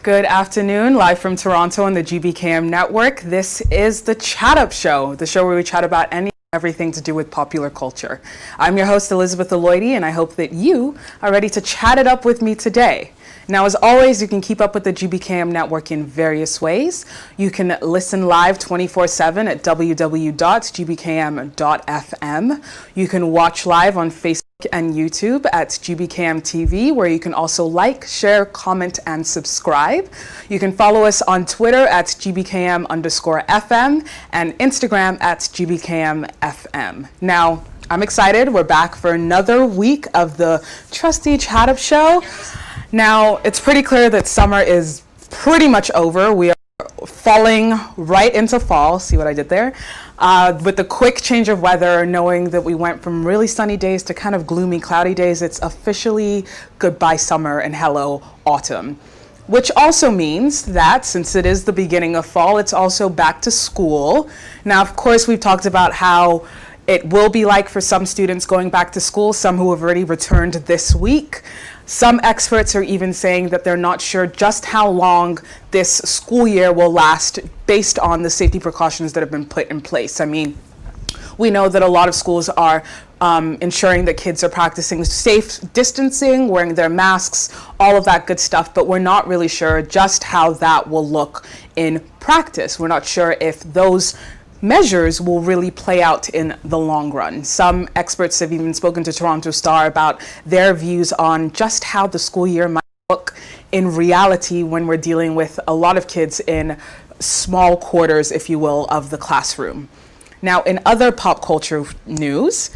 Good afternoon, live from Toronto on the GBKM Network. This is the Chat Up Show, the show where we chat about everything to do with popular culture. I'm your host, Elizabeth Eloidy, and I hope that you are ready to chat it up with me today. Now, as always, you can keep up with the GBKM Network in various ways. You can listen live 24/7 at www.gbkm.fm. You can watch live on Facebook and YouTube at GBKM TV, where you can also like, share, comment, and subscribe. You can follow us on Twitter at GBKM_FM and Instagram at GBKM_FM. Now, I'm excited. We're back for another week of the Trusty Chat Up Show. Now, it's pretty clear that summer is pretty much over. We are falling right into fall. See what I did there? With the quick change of weather, knowing that we went from really sunny days to kind of gloomy, cloudy days, it's officially goodbye summer and hello autumn. Which also means that since it is the beginning of fall, it's also back to school. Now, of course, we've talked about how it will be like for some students going back to school, some who have already returned this week. Some experts are even saying that they're not sure just how long this school year will last based on the safety precautions that have been put in place. I mean, we know that a lot of schools are ensuring that kids are practicing safe distancing, wearing their masks, all of that good stuff, but we're not really sure just how that will look in practice. We're not sure if those measures will really play out in the long run. Some experts have even spoken to Toronto Star about their views on just how the school year might look in reality when we're dealing with a lot of kids in small quarters, if you will, of the classroom. Now, in other pop culture news,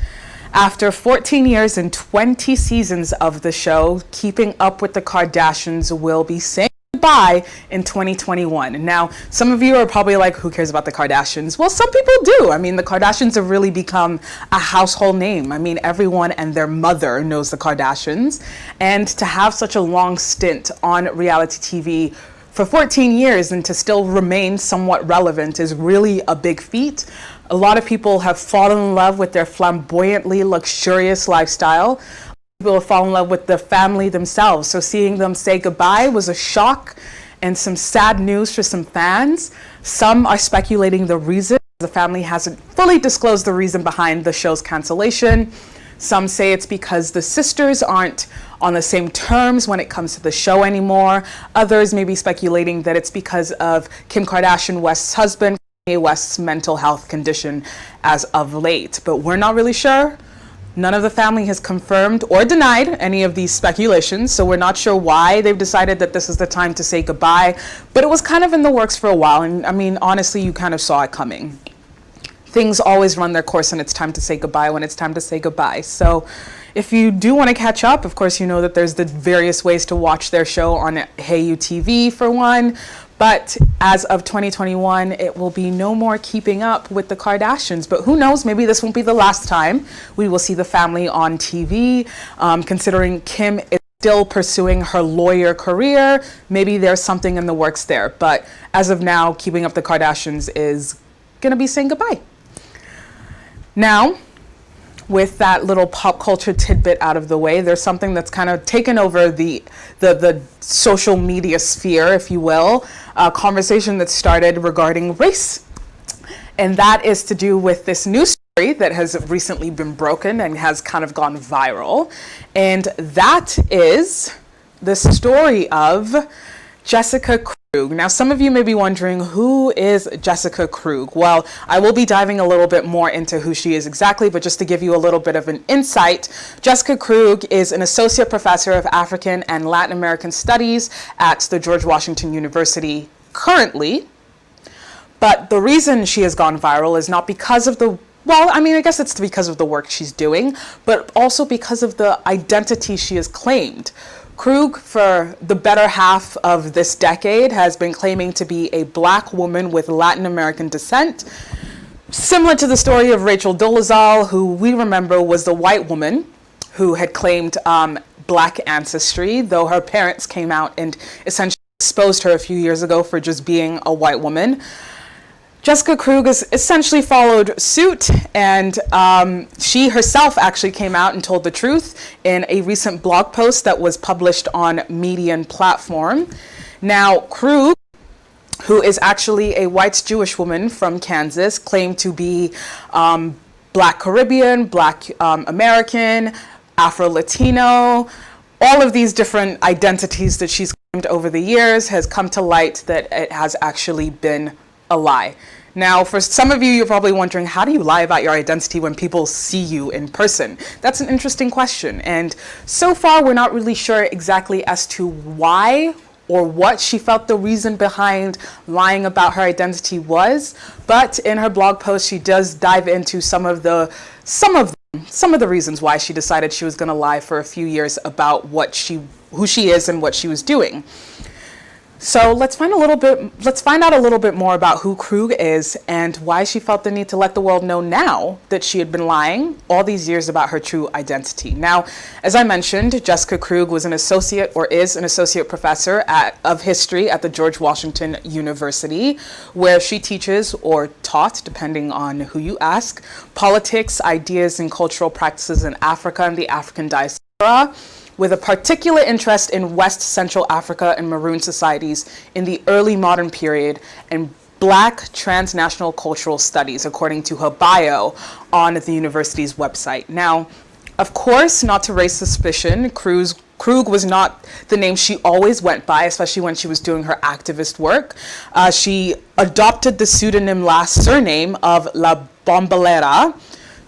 after 14 years and 20 seasons of the show, Keeping Up with the Kardashians will be saying goodbye in 2021. Now, some of you are probably like, who cares about the Kardashians? Well, some people do. I mean, the Kardashians have really become a household name. I mean, everyone and their mother knows the Kardashians. And to have such a long stint on reality TV for 14 years and to still remain somewhat relevant is really a big feat. A lot of people have fallen in love with their flamboyantly luxurious lifestyle. People have fallen in love with the family themselves. So seeing them say goodbye was a shock and some sad news for some fans. Some are speculating the reason. The family hasn't fully disclosed the reason behind the show's cancellation. Some say it's because the sisters aren't on the same terms when it comes to the show anymore. Others may be speculating that it's because of Kim Kardashian West's husband, Kanye West's mental health condition as of late. But we're not really sure. None of the family has confirmed or denied any of these speculations, so we're not sure why they've decided that this is the time to say goodbye, but it was kind of in the works for a while, and I mean, honestly, you kind of saw it coming. Things always run their course, and it's time to say goodbye when it's time to say goodbye. So if you do want to catch up, of course, you know that there's the various ways to watch their show on Hey TV for one. But as of 2021, it will be no more Keeping Up with the Kardashians. But who knows, maybe this won't be the last time we will see the family on TV. Considering Kim is still pursuing her lawyer career, maybe there's something in the works there. But as of now, Keeping Up the Kardashians is going to be saying goodbye. Now, with that little pop culture tidbit out of the way, there's something that's kind of taken over the social media sphere, if you will, a conversation that started regarding race. And that is to do with this news story that has recently been broken and has kind of gone viral. And that is the story of Jessica Krug. Now, some of you may be wondering, who is Jessica Krug? Well, I will be diving a little bit more into who she is exactly, but just to give you a little bit of an insight, Jessica Krug is an associate professor of African and Latin American studies at the George Washington University currently. But the reason she has gone viral is not because of I guess it's because of the work she's doing, but also because of the identity she has claimed. Krug, for the better half of this decade, has been claiming to be a black woman with Latin American descent, similar to the story of Rachel Dolezal, who we remember was the white woman who had claimed black ancestry, though her parents came out and essentially exposed her a few years ago for just being a white woman. Jessica Krug has essentially followed suit, and she herself actually came out and told the truth in a recent blog post that was published on Median platform. Now, Krug, who is actually a white Jewish woman from Kansas, claimed to be Black Caribbean, Black American, Afro-Latino. All of these different identities that she's claimed over the years has come to light that it has actually been a lie. Now, for some of you, you're probably wondering, how do you lie about your identity when people see you in person? That's an interesting question. And so far, we're not really sure exactly as to why or what she felt the reason behind lying about her identity was. But in her blog post, she does dive into some of the reasons why she decided she was going to lie for a few years about who she is and what she was doing. So let's find out a little bit more about who Krug is and why she felt the need to let the world know now that she had been lying all these years about her true identity. Now, as I mentioned, Jessica Krug was an associate or is an associate professor of history at the George Washington University, where she teaches or taught, depending on who you ask, politics, ideas, and cultural practices in Africa and the African diaspora, with a particular interest in West Central Africa and Maroon societies in the early modern period and Black transnational cultural studies, according to her bio on the university's website. Now, of course, not to raise suspicion, Krug was not the name she always went by, especially when she was doing her activist work. She adopted the pseudonym last surname of La Bombalera,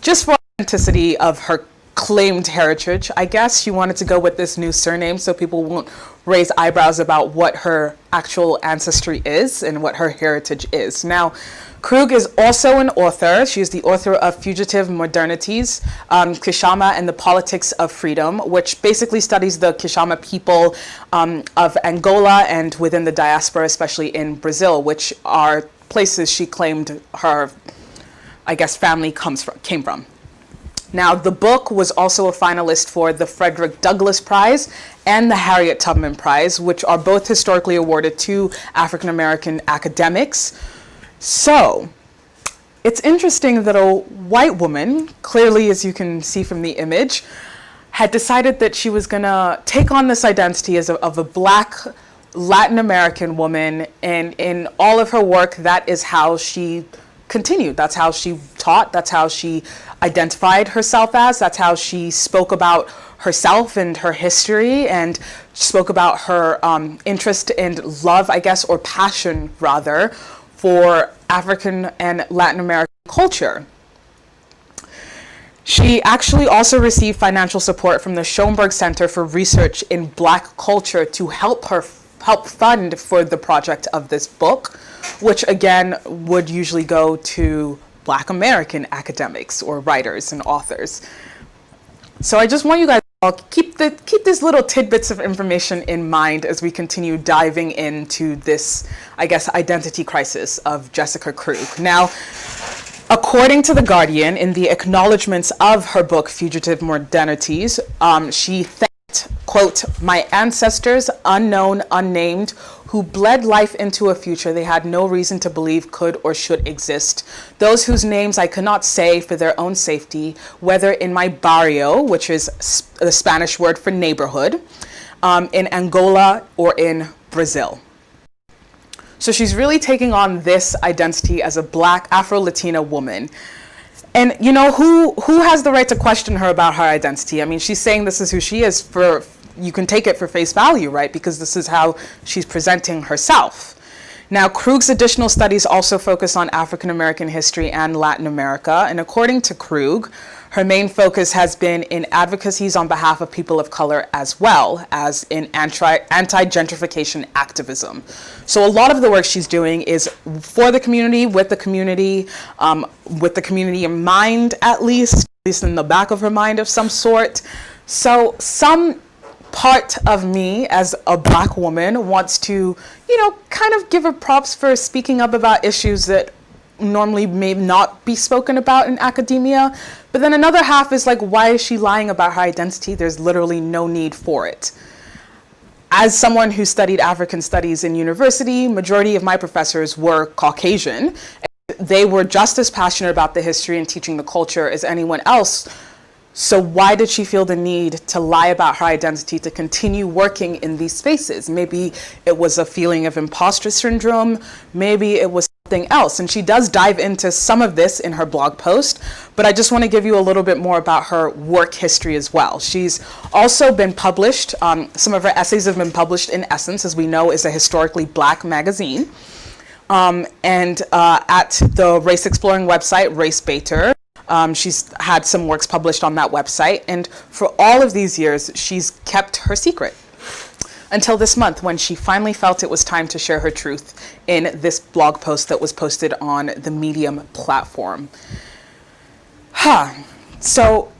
just for authenticity of her claimed heritage. I guess she wanted to go with this new surname so people won't raise eyebrows about what her actual ancestry is and what her heritage is. Now, Krug is also an author. She is the author of Fugitive Modernities, Kishama and the Politics of Freedom, which basically studies the Kishama people of Angola and within the diaspora, especially in Brazil, which are places she claimed her, I guess, family came from. Now, the book was also a finalist for the Frederick Douglass Prize and the Harriet Tubman Prize, which are both historically awarded to African American academics. So, it's interesting that a white woman, clearly as you can see from the image, had decided that she was going to take on this identity of a Black Latin American woman, and in all of her work, that is how she continued. That's how she taught. That's how she identified herself as. That's how she spoke about herself and her history, and spoke about her interest and love, I guess, or passion rather, for African and Latin American culture. She actually also received financial support from the Schoenberg Center for Research in Black Culture to help fund for the project of this book, which again would usually go to Black American academics or writers and authors. So I just want you guys to all keep these little tidbits of information in mind as we continue diving into this, I guess, identity crisis of Jessica Krug. Now, according to The Guardian, in the acknowledgments of her book, Fugitive Modernities, she thanked, quote, "my ancestors, unknown, unnamed, who bled life into a future they had no reason to believe could or should exist. Those whose names I could not say for their own safety, whether in my barrio," which is the Spanish word for neighborhood, in Angola or in Brazil. So she's really taking on this identity as a Black Afro-Latina woman. And you know, who has the right to question her about her identity? I mean, she's saying this is who she is. You can take it for face value, right? Because this is how she's presenting herself. Now, Krug's additional studies also focus on African American history and Latin America. And according to Krug, her main focus has been in advocacies on behalf of people of color, as well as in anti-gentrification activism. So a lot of the work she's doing is for the community, with the community in mind, at least in the back of her mind of some sort. So some part of me as a Black woman wants to, kind of give her props for speaking up about issues that normally may not be spoken about in academia. But then another half is like, why is she lying about her identity? There's literally no need for it. As someone who studied African studies in university, majority of my professors were Caucasian. They were just as passionate about the history and teaching the culture as anyone else So why did she feel the need to lie about her identity to continue working in these spaces? Maybe it was a feeling of imposter syndrome. Maybe it was something else. And she does dive into some of this in her blog post, but I just want to give you a little bit more about her work history as well. She's also been published. Some of her essays have been published in Essence, as we know is a historically Black magazine. And at the race exploring website, Race Baiter, she's had some works published on that website, and for all of these years, she's kept her secret until this month when she finally felt it was time to share her truth in this blog post that was posted on the Medium platform. So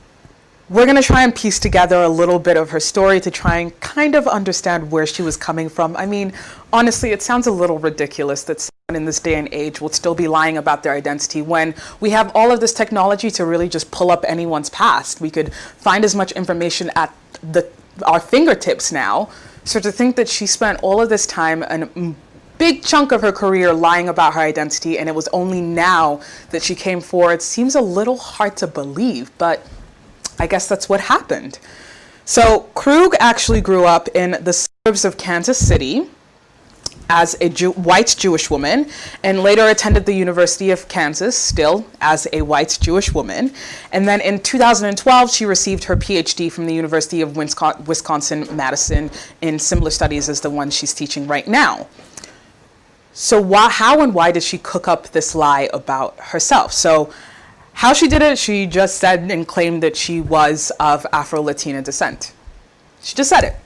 we're going to try and piece together a little bit of her story to try and kind of understand where she was coming from. I mean, honestly, it sounds a little ridiculous that someone in this day and age would still be lying about their identity when we have all of this technology to really just pull up anyone's past. We could find as much information at our fingertips now. So to think that she spent all of this time and a big chunk of her career lying about her identity, and it was only now that she came forward, seems a little hard to believe, but I guess that's what happened. So Krug actually grew up in the suburbs of Kansas City as a white Jewish woman, and later attended the University of Kansas, still as a white Jewish woman. And then in 2012, she received her PhD from the University of Wisconsin-Madison in similar studies as the one she's teaching right now. So how and why did she cook up this lie about herself? So how she did it, she just said and claimed that she was of Afro-Latina descent. She just said it.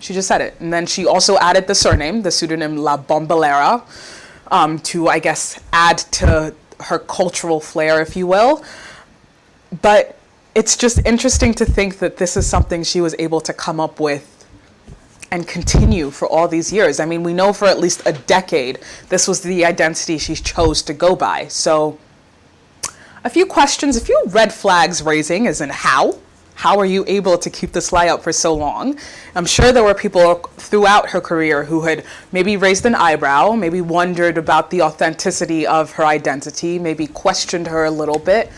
She just said it. And then she also added the surname, the pseudonym La Bombelera, to, I guess, add to her cultural flair, if you will. But it's just interesting to think that this is something she was able to come up with and continue for all these years. I mean, we know for at least a decade, this was the identity she chose to go by. So a few questions, a few red flags raising, as in how? How are you able to keep this lie up for so long? I'm sure there were people throughout her career who had maybe raised an eyebrow, maybe wondered about the authenticity of her identity, maybe questioned her a little bit.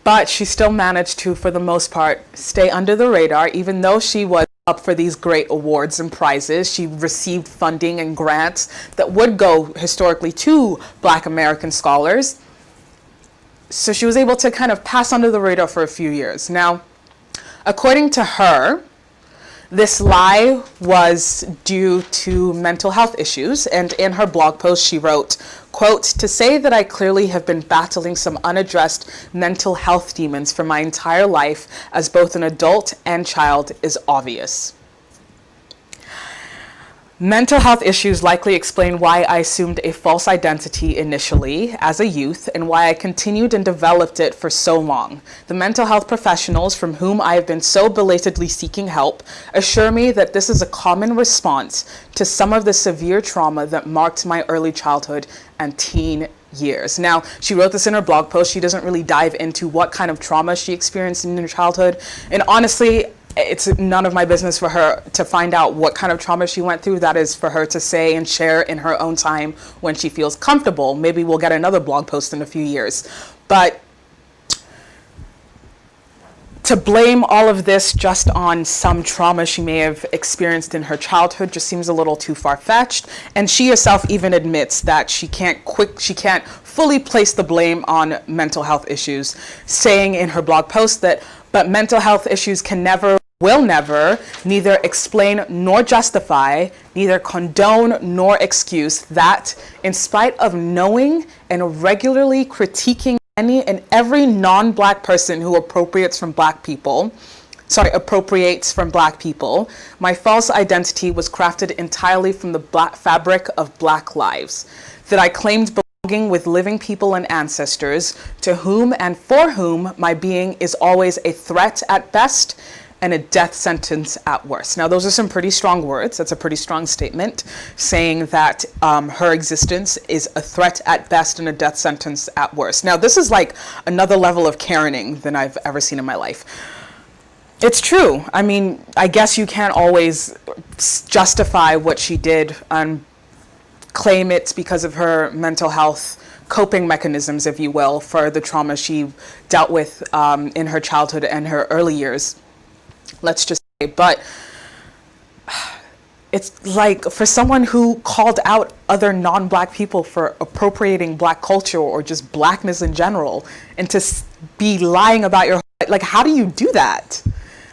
But she still managed to, for the most part, stay under the radar, even though she was up for these great awards and prizes. She received funding and grants that would go historically to Black American scholars. So she was able to kind of pass under the radar for a few years. Now, according to her, this lie was due to mental health issues. And in her blog post, she wrote, quote, "To say that I clearly have been battling some unaddressed mental health demons for my entire life as both an adult and child is obvious. Mental health issues likely explain why I assumed a false identity initially as a youth and why I continued and developed it for so long. The mental health professionals from whom I have been so belatedly seeking help assure me that this is a common response to some of the severe trauma that marked my early childhood and teen years." Now, she wrote this in her blog post. She doesn't really dive into what kind of trauma she experienced in her childhood. And honestly, it's none of my business for her to find out what kind of trauma she went through. That is for her to say and share in her own time when she feels comfortable. Maybe we'll get another blog post in a few years. But to blame all of this just on some trauma she may have experienced in her childhood just seems a little too far-fetched. And she herself even admits that she can't fully place the blame on mental health issues, saying in her blog post that, "But mental health issues will never, neither explain nor justify, neither condone nor excuse that, in spite of knowing and regularly critiquing any and every non-Black person who appropriates from Black people, my false identity was crafted entirely from the Black fabric of Black lives, that I claimed belonging with living people and ancestors, to whom and for whom my being is always a threat at best and a death sentence at worst." Now, those are some pretty strong words. That's a pretty strong statement, saying that her existence is a threat at best and a death sentence at worst. Now, this is like another level of Karening than I've ever seen in my life. It's true. I mean, I guess you can't always justify what she did and claim it's because of her mental health coping mechanisms, if you will, for the trauma she dealt with in her childhood and her early years, let's just say. But it's like, for someone who called out other non-Black people for appropriating Black culture or just Blackness in general, and to be lying about your, like, how do you do that?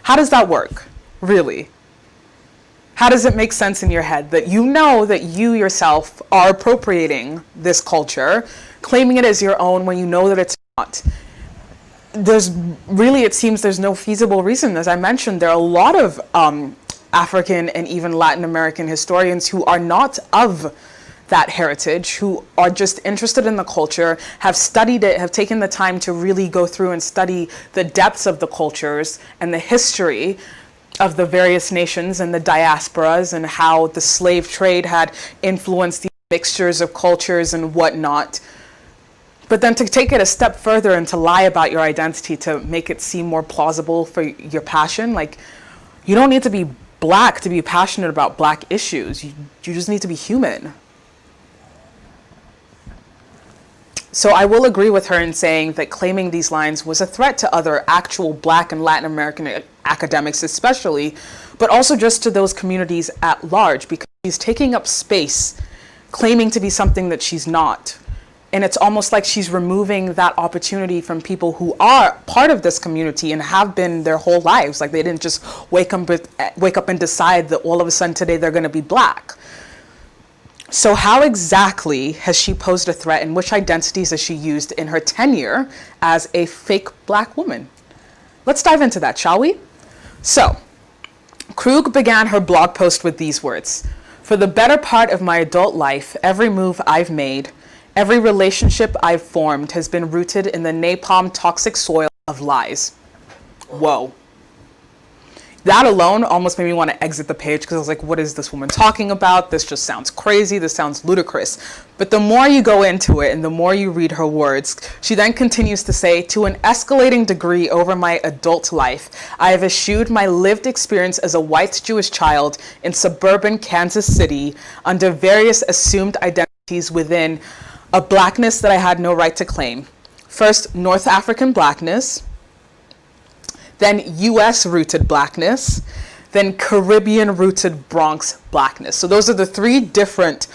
How does that work, really? How does it make sense in your head that you know that you yourself are appropriating this culture, claiming it as your own when you know that it's not? There's really, it seems there's no feasible reason. As I mentioned, there are a lot of African and even Latin American historians who are not of that heritage, who are just interested in the culture, have studied it, have taken the time to really go through and study the depths of the cultures and the history of the various nations and the diasporas, and how the slave trade had influenced the mixtures of cultures and whatnot. But then to take it a step further and to lie about your identity to make it seem more plausible for your passion, like, you don't need to be Black to be passionate about Black issues. You just need to be human. So I will agree with her in saying that claiming these lines was a threat to other actual Black and Latin American academics especially, but also just to those communities at large, because she's taking up space, claiming to be something that she's not. And it's almost like she's removing that opportunity from people who are part of this community and have been their whole lives. Like, they didn't just wake up and decide that all of a sudden today they're going to be Black. So how exactly has she posed a threat, and which identities has she used in her tenure as a fake Black woman? Let's dive into that, shall we? So, Krug began her blog post with these words: "For the better part of my adult life, every move I've made, every relationship I've formed has been rooted in the napalm toxic soil of lies." Whoa. That alone almost made me want to exit the page, because I was like, what is this woman talking about? This just sounds crazy. This sounds ludicrous. But the more you go into it and the more you read her words, she then continues to say, "To an escalating degree over my adult life, I have eschewed my lived experience as a white Jewish child in suburban Kansas City under various assumed identities within a Blackness that I had no right to claim. First, North African Blackness, then US-rooted Blackness, then Caribbean-rooted Bronx Blackness." So those are the three different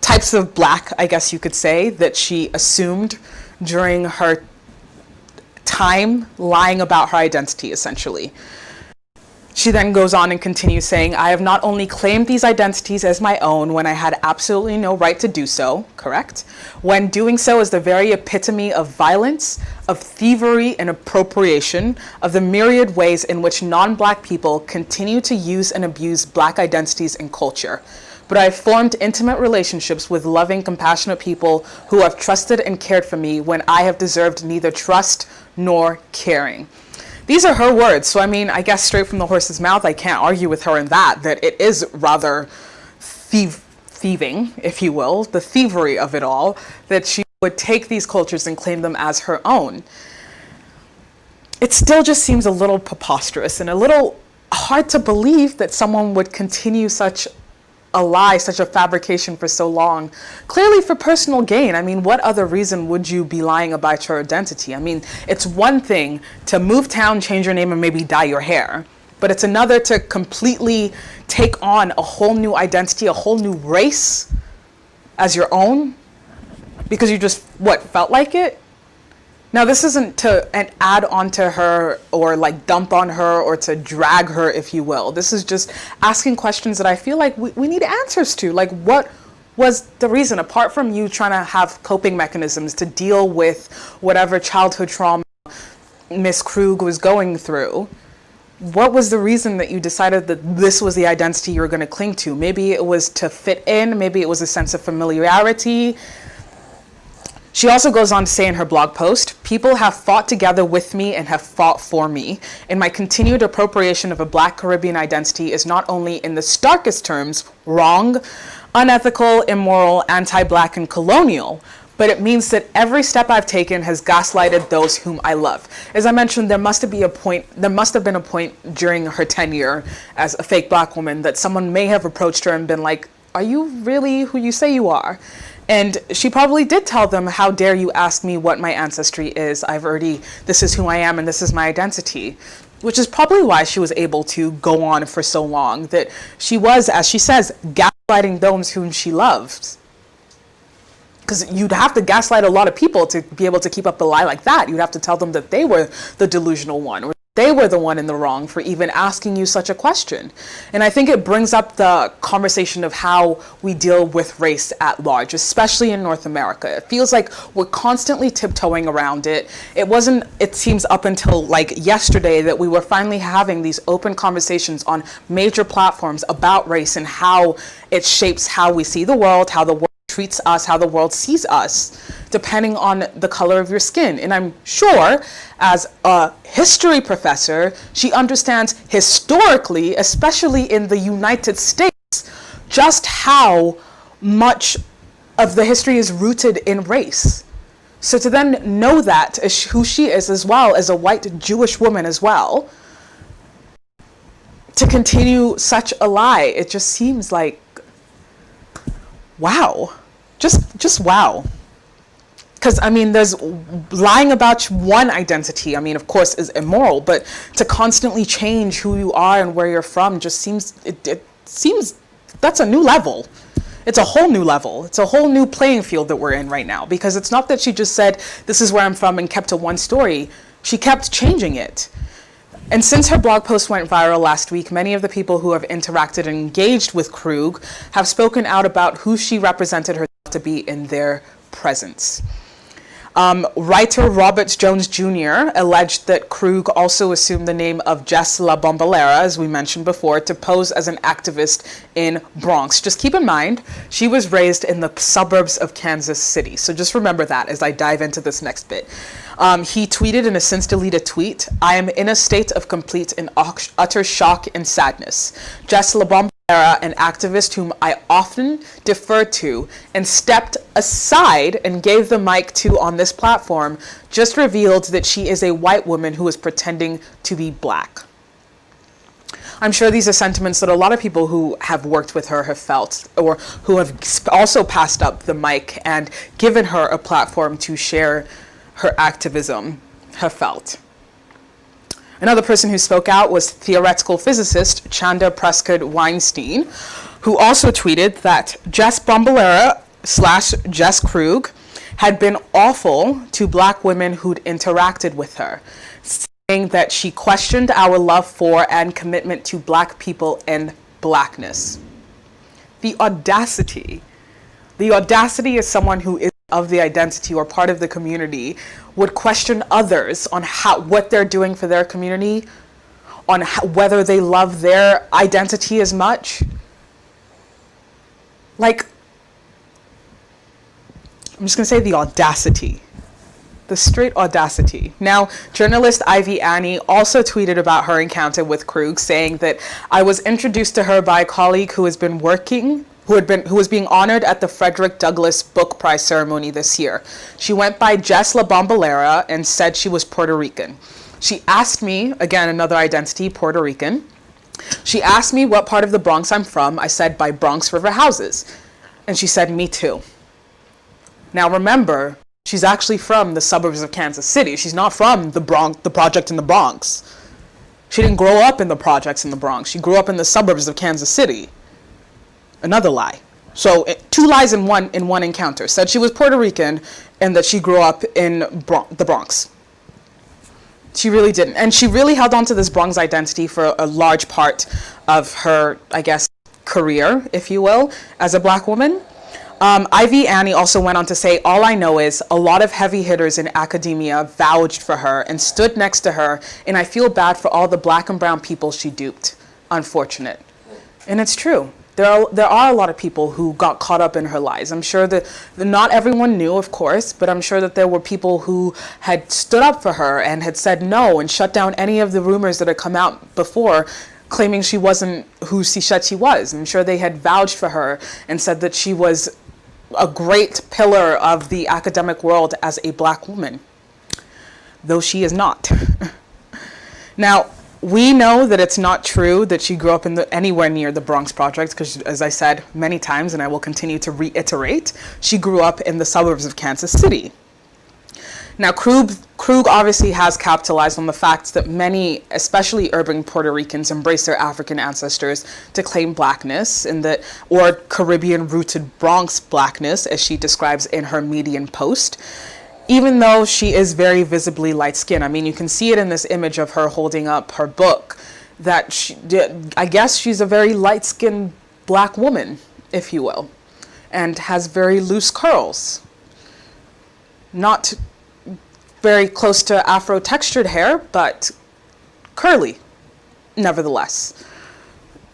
types of Black, I guess you could say, that she assumed during her time lying about her identity, essentially. She then goes on and continues saying, "I have not only claimed these identities as my own when I had absolutely no right to do so," correct, "when doing so is the very epitome of violence, of thievery and appropriation, of the myriad ways in which non-Black people continue to use and abuse Black identities and culture. But I've formed intimate relationships with loving, compassionate people who have trusted and cared for me when I have deserved neither trust nor caring." These are her words. So, I mean, I guess straight from the horse's mouth, I can't argue with her in that it is rather thieving, if you will, the thievery of it all, that she would take these cultures and claim them as her own. It still just seems a little preposterous and a little hard to believe that someone would continue such a lie, such a fabrication for so long, clearly for personal gain. I mean, what other reason would you be lying about your identity? I mean, it's one thing to move town, change your name, and maybe dye your hair, but it's another to completely take on a whole new identity, a whole new race as your own, because you just, felt like it? Now, this isn't to add on to her or like dump on her or to drag her, if you will. This is just asking questions that I feel like we need answers to. Like, what was the reason, apart from you trying to have coping mechanisms to deal with whatever childhood trauma Miss Krug was going through? What was the reason that you decided that this was the identity you were going to cling to? Maybe it was to fit in. Maybe it was a sense of familiarity. She also goes on to say in her blog post, "People have fought together with me and have fought for me. And my continued appropriation of a Black Caribbean identity is not only in the starkest terms wrong, unethical, immoral, anti-Black, and colonial, but it means that every step I've taken has gaslighted those whom I love." As I mentioned, there must have been a point during her tenure as a fake Black woman that someone may have approached her and been like, "Are you really who you say you are?" And she probably did tell them, how dare you ask me what my ancestry is? This is who I am and this is my identity. Which is probably why she was able to go on for so long. That she was, as she says, gaslighting those whom she loved. Because you'd have to gaslight a lot of people to be able to keep up the lie like that. You'd have to tell them that they were the delusional one, or they were the one in the wrong for even asking you such a question. And I think it brings up the conversation of how we deal with race at large, especially in North America. It feels like we're constantly tiptoeing around it. It seems up until like yesterday that we were finally having these open conversations on major platforms about race and how it shapes how we see the world, how the world treats us, how the world sees us, depending on the color of your skin. And I'm sure, as a history professor, she understands historically, especially in the United States, just how much of the history is rooted in race. So to then know that as who she is, as well as a white Jewish woman as well, to continue such a lie, it just seems like, wow. Just wow. Because, I mean, there's lying about one identity, I mean, of course, is immoral, but to constantly change who you are and where you're from just seems, it seems, that's a new level. It's a whole new level. It's a whole new playing field that we're in right now, because it's not that she just said, this is where I'm from and kept to one story. She kept changing it. And since her blog post went viral last week, many of the people who have interacted and engaged with Krug have spoken out about who she represented herself to be in their presence. Writer Robert Jones Jr. alleged that Krug also assumed the name of Jess La Bomballera, as we mentioned before, to pose as an activist in Bronx. Just keep in mind, she was raised in the suburbs of Kansas City. So just remember that as I dive into this next bit. He tweeted in a since deleted tweet, "I am in a state of complete and utter shock and sadness. Jess La Bomballera, an activist whom I often deferred to and stepped aside and gave the mic to on this platform, just revealed that she is a white woman who is pretending to be black." I'm sure these are sentiments that a lot of people who have worked with her have felt, or who have also passed up the mic and given her a platform to share her activism have felt. Another person who spoke out was theoretical physicist Chanda Prescott Weinstein, who also tweeted that Jess Bomballera / Jess Krug had been awful to black women who'd interacted with her, saying that she questioned our love for and commitment to black people and blackness. The audacity is someone who is of the identity or part of the community would question others on what they're doing for their community, on whether they love their identity as much. Like, I'm just gonna say the audacity. The straight audacity. Now, journalist Ivy Annie also tweeted about her encounter with Krug, saying that I was introduced to her by a colleague who was being honored at the Frederick Douglass Book Prize ceremony this year. She went by Jess La Bomballera and said she was Puerto Rican. She asked me, again, another identity, Puerto Rican. She asked me what part of the Bronx I'm from. I said, by Bronx River Houses. And she said, me too. Now remember, she's actually from the suburbs of Kansas City. She's not from the project in the Bronx. She didn't grow up in the projects in the Bronx. She grew up in the suburbs of Kansas City. Another lie. So two lies in one encounter. Said she was Puerto Rican and that she grew up in the Bronx. She really didn't. And she really held on to this Bronx identity for a large part of her, I guess, career, if you will, as a black woman. Ivy Annie also went on to say, all I know is a lot of heavy hitters in academia vouched for her and stood next to her, and I feel bad for all the black and brown people she duped. Unfortunate. And it's true. There are a lot of people who got caught up in her lies. I'm sure that not everyone knew, of course, but I'm sure that there were people who had stood up for her and had said no and shut down any of the rumors that had come out before, claiming she wasn't who she said she was. I'm sure they had vouched for her and said that she was a great pillar of the academic world as a black woman, though she is not. Now, We know that it's not true that she grew up in anywhere near the Bronx Project because, as I said many times, and I will continue to reiterate, she grew up in the suburbs of Kansas City. Now, Krug obviously has capitalized on the fact that many, especially urban Puerto Ricans, embrace their African ancestors to claim blackness, or Caribbean-rooted Bronx blackness, as she describes in her Medium post. Even though she is very visibly light-skinned. I mean, you can see it in this image of her holding up her book, that I guess she's a very light-skinned black woman, if you will, and has very loose curls. Not very close to Afro-textured hair, but curly, nevertheless.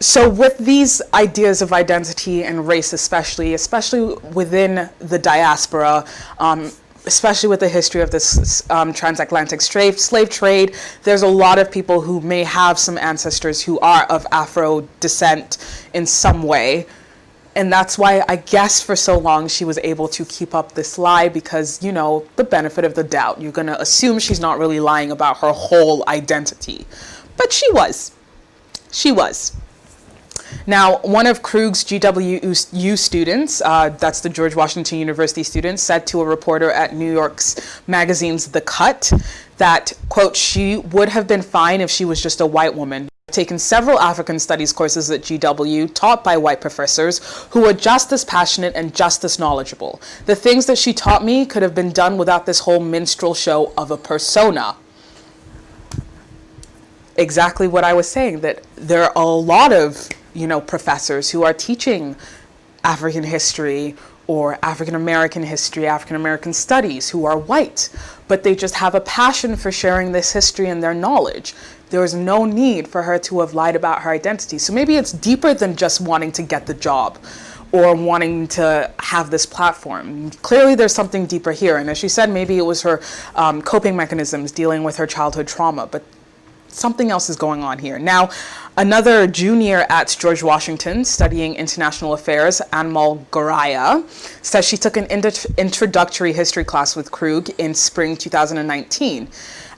So with these ideas of identity and race, especially within the diaspora, especially with the history of this transatlantic slave trade, there's a lot of people who may have some ancestors who are of Afro descent in some way. And that's why I guess for so long she was able to keep up this lie, because, you know, the benefit of the doubt. You're going to assume she's not really lying about her whole identity. But she was. She was. Now, one of Krug's GWU students, that's the George Washington University student, said to a reporter at New York's magazine's The Cut that, quote, she would have been fine if she was just a white woman. I've taken several African studies courses at GW taught by white professors who were just as passionate and just as knowledgeable. The things that she taught me could have been done without this whole minstrel show of a persona. Exactly what I was saying, that there are a lot of professors who are teaching African history or African American history, African American studies, who are white, but they just have a passion for sharing this history and their knowledge. There was no need for her to have lied about her identity. So maybe it's deeper than just wanting to get the job or wanting to have this platform. Clearly there's something deeper here. And as she said, maybe it was her coping mechanisms dealing with her childhood trauma, but something else is going on here. Now, another junior at George Washington studying international affairs, Anmal Goraya, says she took an introductory history class with Krug in spring 2019.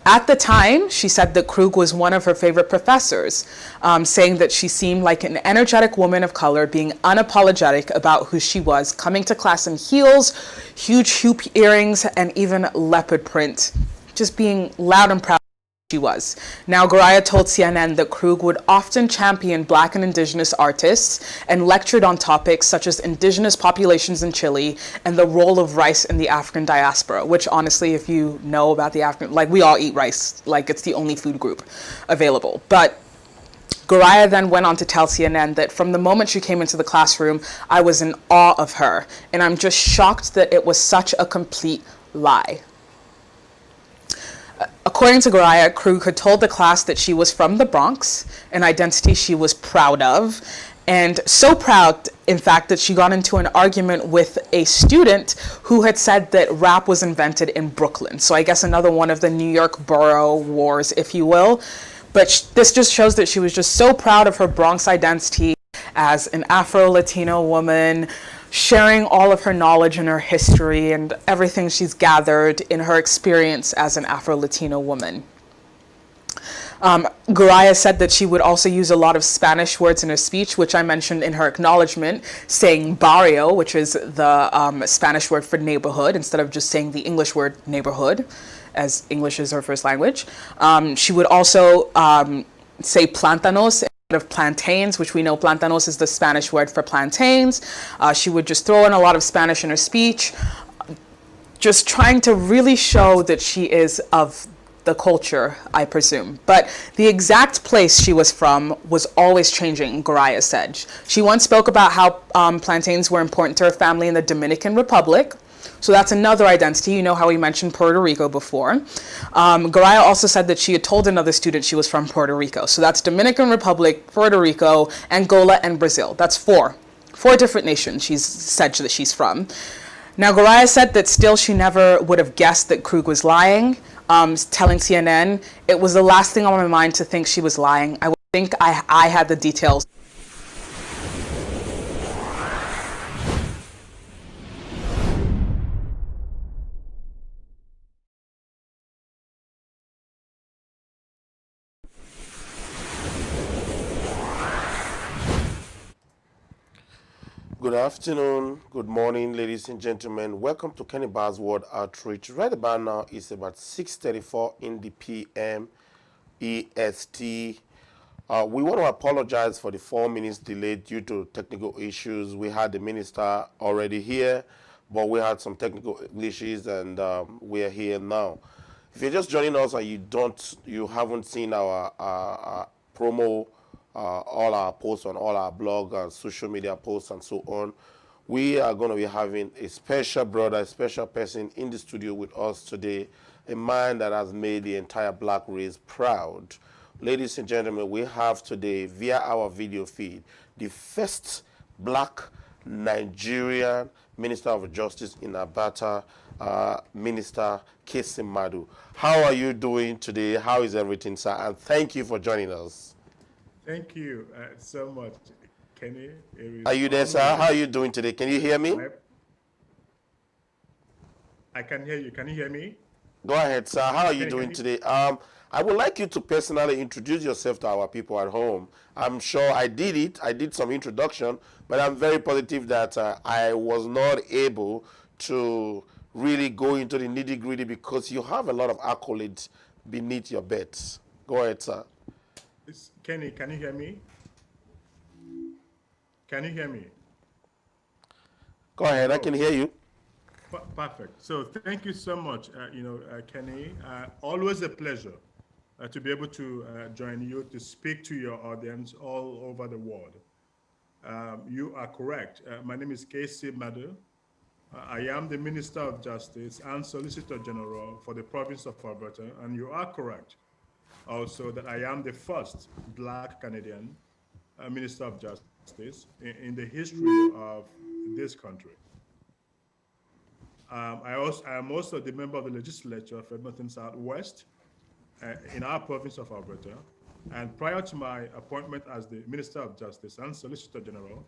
At the time, she said that Krug was one of her favorite professors, saying that she seemed like an energetic woman of color, being unapologetic about who she was, coming to class in heels, huge hoop earrings, and even leopard print, just being loud and proud she was. Now, Goraya told CNN that Krug would often champion Black and Indigenous artists and lectured on topics such as indigenous populations in Chile and the role of rice in the African diaspora, which honestly, if you know about the African, like we all eat rice, like it's the only food group available. But Goraya then went on to tell CNN that from the moment she came into the classroom, I was in awe of her, and I'm just shocked that it was such a complete lie. According to Goraya, Krug had told the class that she was from the Bronx, an identity she was proud of, and so proud, in fact, that she got into an argument with a student who had said that rap was invented in Brooklyn. So I guess another one of the New York borough wars, if you will. But this just shows that she was just so proud of her Bronx identity as an Afro-Latino woman, sharing all of her knowledge and her history and everything she's gathered in her experience as an Afro-Latino woman. Goraya said that she would also use a lot of Spanish words in her speech, which I mentioned in her acknowledgement, saying barrio, which is the Spanish word for neighborhood, instead of just saying the English word neighborhood, as English is her first language. She would also say plantanos of plantains, which we know plantanos is the Spanish word for plantains. She would just throw in a lot of Spanish in her speech, just trying to really show that she is of the culture, I presume. But the exact place she was from was always changing, Goraya said. She once spoke about how plantains were important to her family in the Dominican Republic. So that's another identity. You know how we mentioned Puerto Rico before. Goraya also said that she had told another student she was from Puerto Rico. So that's Dominican Republic, Puerto Rico, Angola, and Brazil. That's four different nations she's said that she's from. Now, Goraya said that still she never would have guessed that Krug was lying, telling CNN, it was the last thing on my mind to think she was lying. I would think I had the details. Good afternoon, good morning, ladies and gentlemen. Welcome to Kenny Bar's World Outreach. Right about now, it's about 6:34 in the PM EST. We want to apologize for the 4 minutes delay due to technical issues. We had the minister already here, but we had some technical issues, and we are here now. If you're just joining us and you haven't seen our promo, all our posts on all our blog and social media posts and so on, we are going to be having a special brother, a special person in the studio with us today, a man that has made the entire black race proud. Ladies and gentlemen, we have today, via our video feed, the first black Nigerian Minister of Justice in ALBERTA, Minister Kaycee Madu. How are you doing today? How is everything, sir? And thank you for joining us. Thank you so much, Kenny. It Are is you there, sir? How are always you doing today? Can you hear me? my. I can hear you. Can you hear me? Go ahead, sir. How are you Kenny, doing can you? today? I would like you to personally introduce yourself to our people at home. I'm sure I did it. I did some introduction, but I'm very positive that I was not able to really go into the nitty gritty because you have a lot of accolades beneath your belt. Go ahead, sir. Kenny, can you hear me? Can you hear me? Go ahead. I can Oh, hear you. perfect. So thank you so much, Kenny. Always a pleasure to be able to join you to speak to your audience all over the world. You are correct. My name is Kaycee Madu. I am the Minister of Justice and Solicitor General for the province of Alberta, and you are correct also that I am the first Black Canadian Minister of Justice in the history of this country. I am also the member of the legislature of Edmonton Southwest in our province of Alberta. And prior to my appointment as the Minister of Justice and Solicitor General,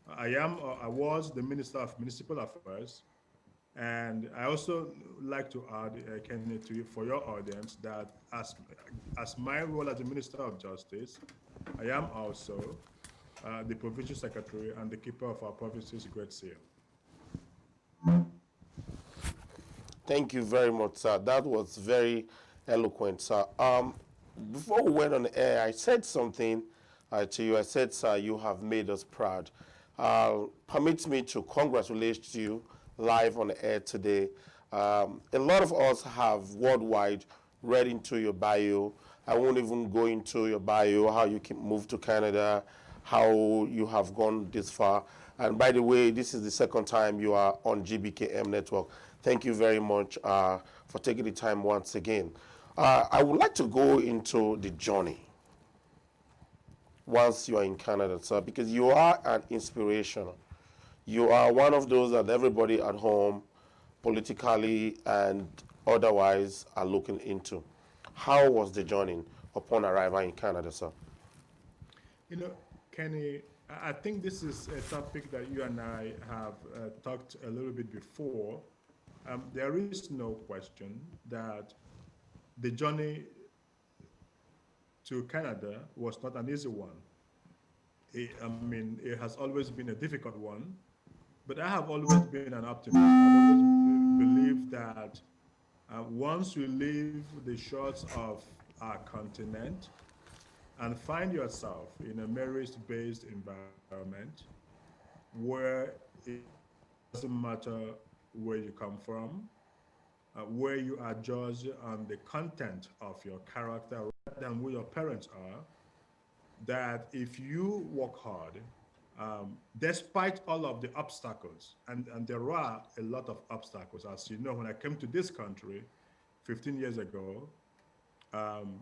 I was the Minister of Municipal Affairs. And I also like to add, Kenny, to you for your audience that as my role as the Minister of Justice, I am also the Provincial Secretary and the keeper of our province's Great Seal. Thank you very much, sir. That was very eloquent, sir. Before we went on the air, I said something to you. I said, sir, you have made us proud. Permit me to congratulate you live on the air today. A lot of us have worldwide read into your bio. I won't even go into your bio, how you can move to Canada, how you have gone this far. And by the way, this is the second time you are on GBKM Network. Thank you very much for taking the time once again. I would like to go into the journey once you are in Canada, sir, because you are an inspiration. You are one of those that everybody at home, politically and otherwise, are looking into. How was the journey upon arrival in Canada, sir? You know, Kenny, I think this is a topic that you and I have talked a little bit before. There is no question that the journey to Canada was not an easy one. It has always been a difficult one, but I have always been an optimist. I've always believed that once you leave the shores of our continent and find yourself in a merit-based environment where it doesn't matter where you come from, where you are judged on the content of your character rather than who your parents are, that if you work hard, despite all of the obstacles, and there are a lot of obstacles, as you know, when I came to this country 15 years ago, um,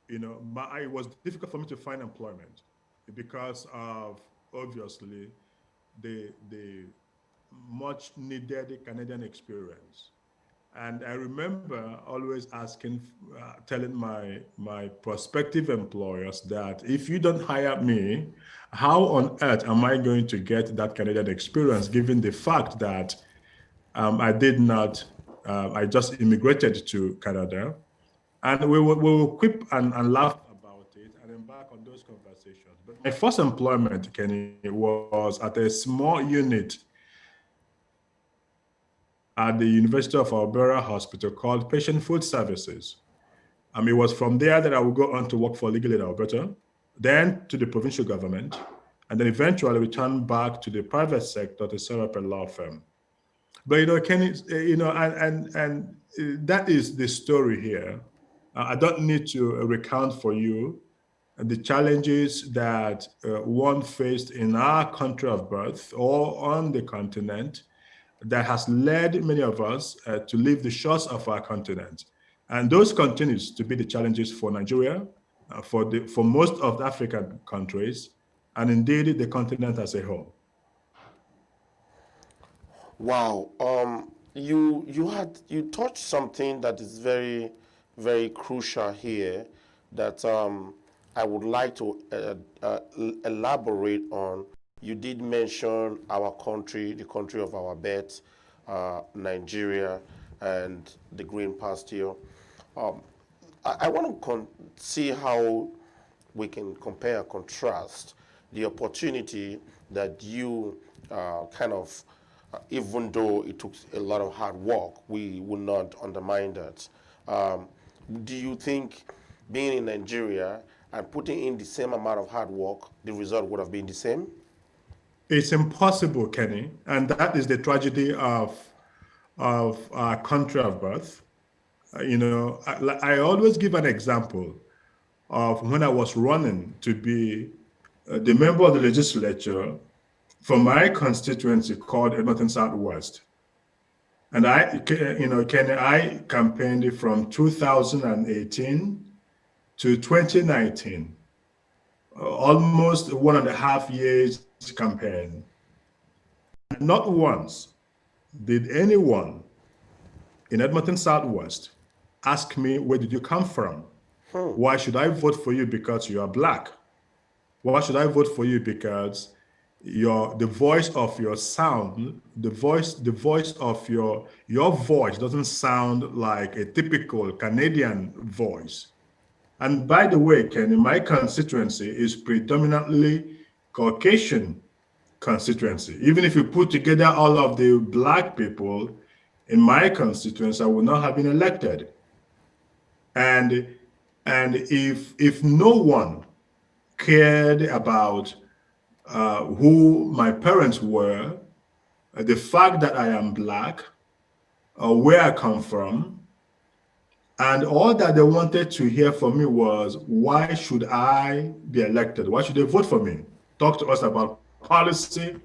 it was difficult for me to find employment because of obviously the much needed Canadian experience. And I remember always asking, telling my prospective employers that if you don't hire me, how on earth am I going to get that Canadian experience, given the fact that I did not, I just immigrated to Canada. And we will quip and laugh about it and embark on those conversations. My first employment, Kenny, was at a small unit at the University of Alberta Hospital called Patient Food Services. It was from there that I would go on to work for Legal Aid Alberta, then to the provincial government, and then eventually return back to the private sector to set up a law firm. But Kenny, and that is the story here. I don't need to recount for you the challenges that one faced in our country of birth or on the continent that has led many of us to leave the shores of our continent. And those continues to be the challenges for Nigeria, for most of the African countries, and indeed the continent as a whole. Wow. You touched something that is very, very crucial here that I would like to elaborate on. You did mention our country, the country of our birth, Nigeria, and the green pasture. I want to see how we can compare and contrast the opportunity that you even though it took a lot of hard work, we will not undermine that. Do you think being in Nigeria and putting in the same amount of hard work, the result would have been the same? It's impossible, Kenny, and that is the tragedy of our country of birth. I always give an example of when I was running to be the member of the legislature for my constituency called Edmonton Southwest. And Kenny, I campaigned from 2018 to 2019, almost 1.5 years campaign. Not once did anyone in Edmonton Southwest ask me, where did you come from? Why should I vote for you because you are Black? Why should I vote for you because the voice of your sound, the voice of your voice doesn't sound like a typical Canadian voice? And by the way, Kenny, my constituency is predominantly Caucasian constituency. Even if you put together all of the Black people in my constituency, I would not have been elected. And if no one cared about who my parents were, the fact that I am Black, where I come from, and all that they wanted to hear from me was, why should I be elected? Why should they vote for me? Talk to us about policy,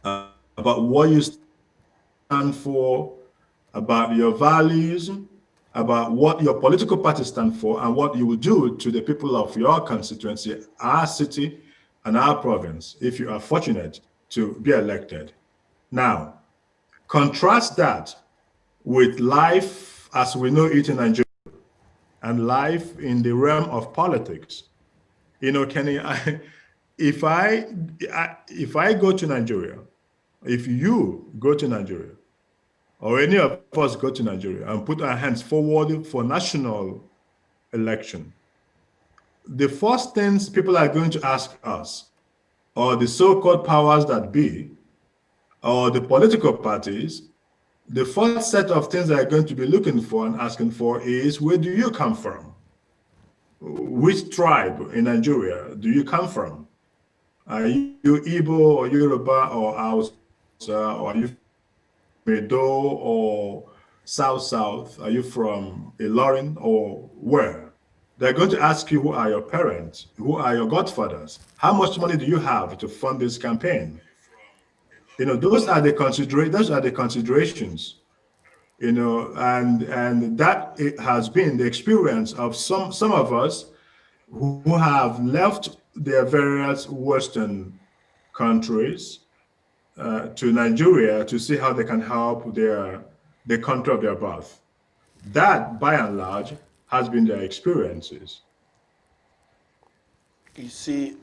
about what you stand for, about your values, about what your political party stands for, and what you will do to the people of your constituency, our city, and our province, if you are fortunate to be elected. Now, contrast that with life as we know it in Nigeria and life in the realm of politics. Kenny, if I go to Nigeria, if you go to Nigeria, or any of us go to Nigeria and put our hands forward for national election, the first things people are going to ask us, or the so-called powers that be, or the political parties, the first set of things they're going to be looking for and asking for is, where do you come from? Which tribe in Nigeria do you come from? Are you Igbo or Yoruba or Hausa, or are you Medo or South? Are you from Ilorin or where? They're going to ask you, who are your parents? Who are your godfathers? How much money do you have to fund this campaign? Those are the considerations. And that it has been the experience of some of us who have left their various Western countries to Nigeria to see how they can help the country of their birth. That, by and large, has been their experiences. You see,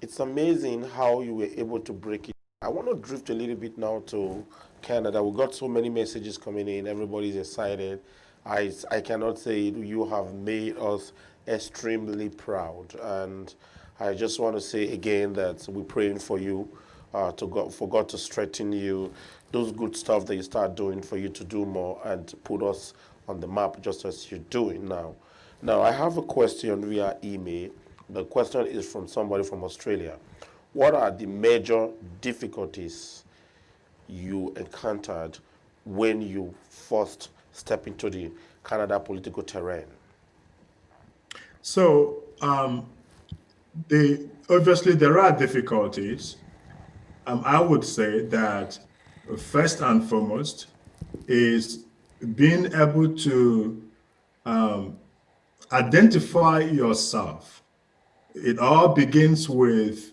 it's amazing how you were able to break it. I want to drift a little bit now to Canada. We got so many messages coming in. Everybody's excited. I cannot say it. You have made us extremely proud. And I just want to say again that we're praying for you, for God to strengthen you, those good stuff that you start doing, for you to do more and put us on the map just as you're doing now. Now, I have a question via email. The question is from somebody from Australia. What are the major difficulties you encountered when you first step into the Canada political terrain? So, obviously there are difficulties. I would say that first and foremost is being able to identify yourself. It all begins with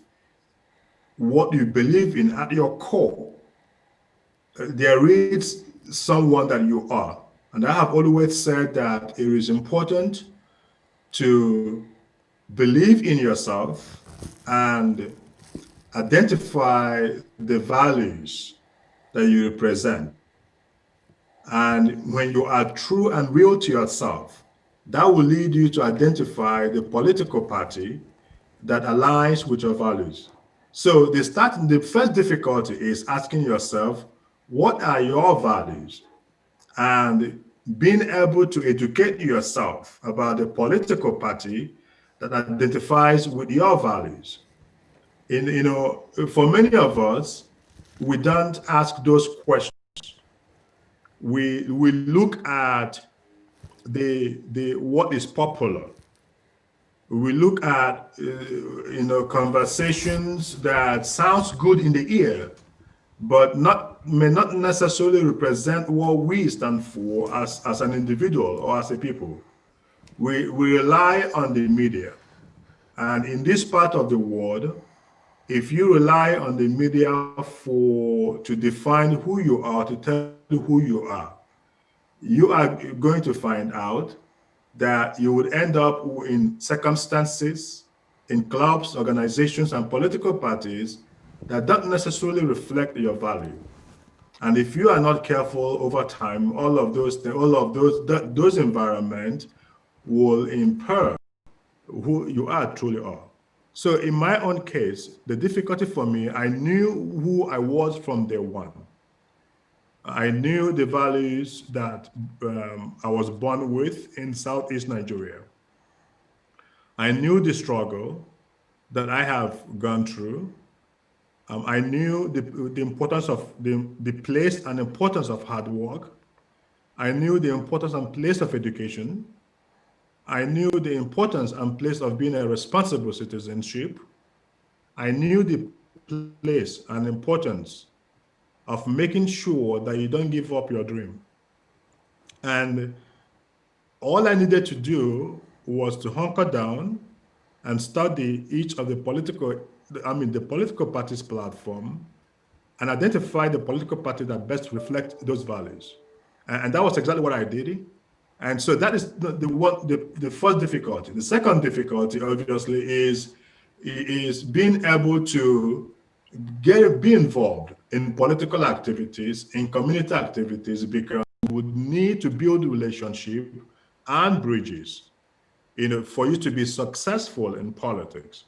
what you believe in at your core. There is someone that you are. And I have always said that it is important to believe in yourself and identify the values that you represent. And when you are true and real to yourself, that will lead you to identify the political party that aligns with your values. So the first difficulty is asking yourself, what are your values? And being able to educate yourself about the political party that identifies with your values. For many of us, we don't ask those questions. We look at the what is popular. We look at conversations that sounds good in the ear, but may not necessarily represent what we stand for as an individual or as a people. We rely on the media, and in this part of the world, if you rely on the media to define who you are, to tell you who you are going to find out that you would end up in circumstances, in clubs, organizations, and political parties that don't necessarily reflect your value. And if you are not careful over time, all of those environments will impair who you truly are. So in my own case, the difficulty for me, I knew who I was from day one. I knew the values that I was born with in Southeast Nigeria. I knew the struggle that I have gone through. I knew the importance of the place and importance of hard work. I knew the importance and place of education. I knew the importance and place of being a responsible citizenship. I knew the place and importance of making sure that you don't give up your dream. And all I needed to do was to hunker down and study each of the political party's platform and identify the political party that best reflect those values. And that was exactly what I did. And so that is the first difficulty. The second difficulty, obviously, is being able to be involved in political activities, in community activities, because you would need to build relationship and bridges, for you to be successful in politics.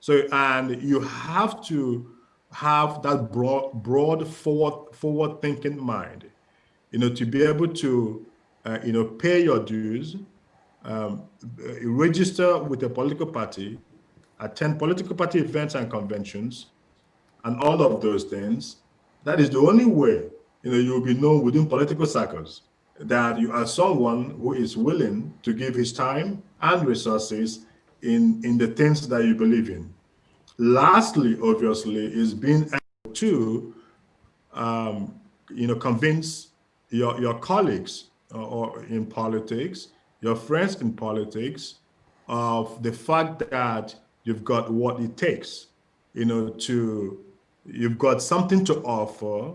So, and you have to have that broad forward-thinking mind, to be able to, pay your dues, register with a political party, attend political party events and conventions, and all of those things. That is the only way, you'll be known within political circles that you are someone who is willing to give his time and resources in the things that you believe in. Lastly, obviously, is being able to, convince your colleagues or in politics, your friends in politics, of the fact that you've got what it takes, you've got something to offer,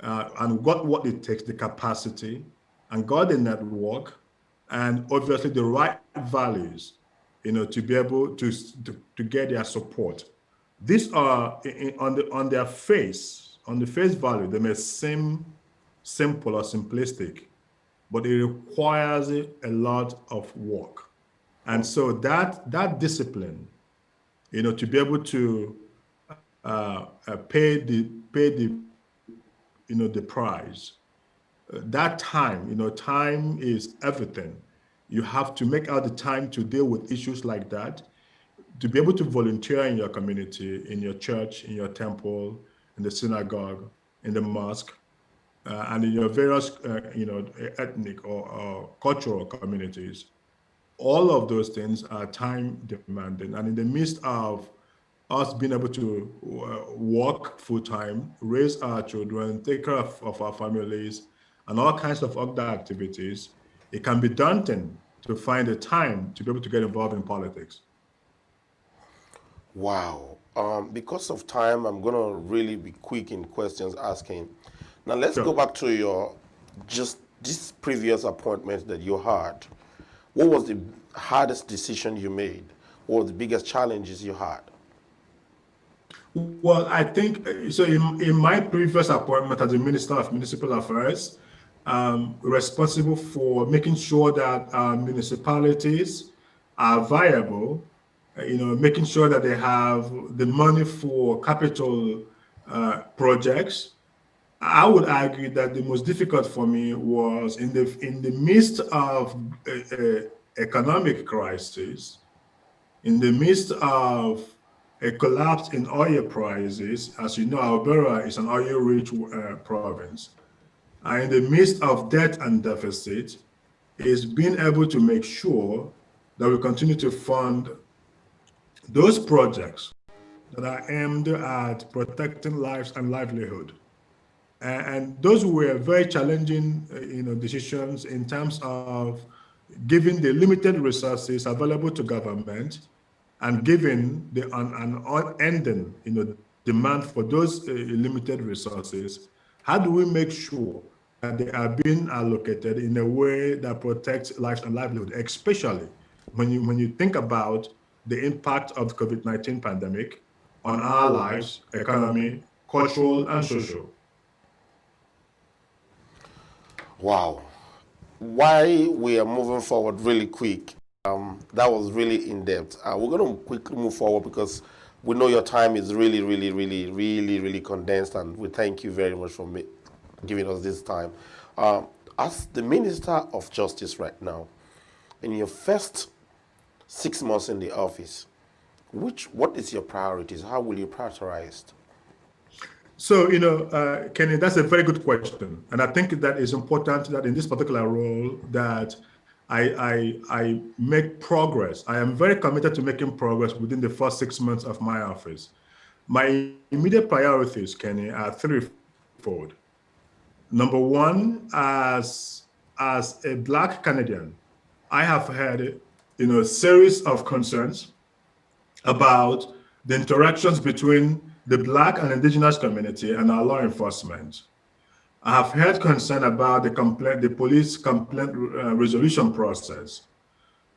and got what it takes, the capacity, and got the network, and obviously the right values, to be able to get their support. These are on the face value, they may seem simple or simplistic, but it requires a lot of work. And so that discipline to be able to pay the the price. That time, time is everything. You have to make out the time to deal with issues like that, to be able to volunteer in your community, in your church, in your temple, in the synagogue, in the mosque, and in your various, ethnic or cultural communities. All of those things are time demanding. And in the midst of us being able to work full time, raise our children, take care of our families, and all kinds of other activities, it can be daunting to find the time to be able to get involved in politics. Wow. Because of time, I'm going to really be quick in questions asking. Now, let's go Sure. back to your just this previous appointment that you had. What was the hardest decision you made? What were the biggest challenges you had? Well, I think so. In my previous appointment as the Minister of Municipal Affairs, responsible for making sure that municipalities are viable, making sure that they have the money for capital projects. I would argue that the most difficult for me was in the midst of economic crisis, in the midst of a collapse in oil prices. As you know, Alberta is an oil-rich province. And in the midst of debt and deficit, is being able to make sure that we continue to fund those projects that are aimed at protecting lives and livelihood. And those were very challenging, decisions in terms of giving the limited resources available to government and given the an unending, demand for those limited resources. How do we make sure that they are being allocated in a way that protects lives and livelihood, especially when you think about the impact of the COVID-19 pandemic on our lives, economy, cultural, and social? Wow. Why we are moving forward really quick. That was really in depth. We're going to quickly move forward because we know your time is really, really, really, really, really condensed, and we thank you very much for giving us this time. As the Minister of Justice right now, in your first 6 months in the office, what is your priorities? How will you prioritize? So, Kenny, that's a very good question. And I think that is important that in this particular role that I make progress. I am very committed to making progress within the first 6 months of my office. My immediate priorities, Kenny, are threefold. Number one, as a Black Canadian, I have had, a series of concerns about the interactions between the Black and Indigenous community and our law enforcement. I have heard concern about the police complaint resolution process.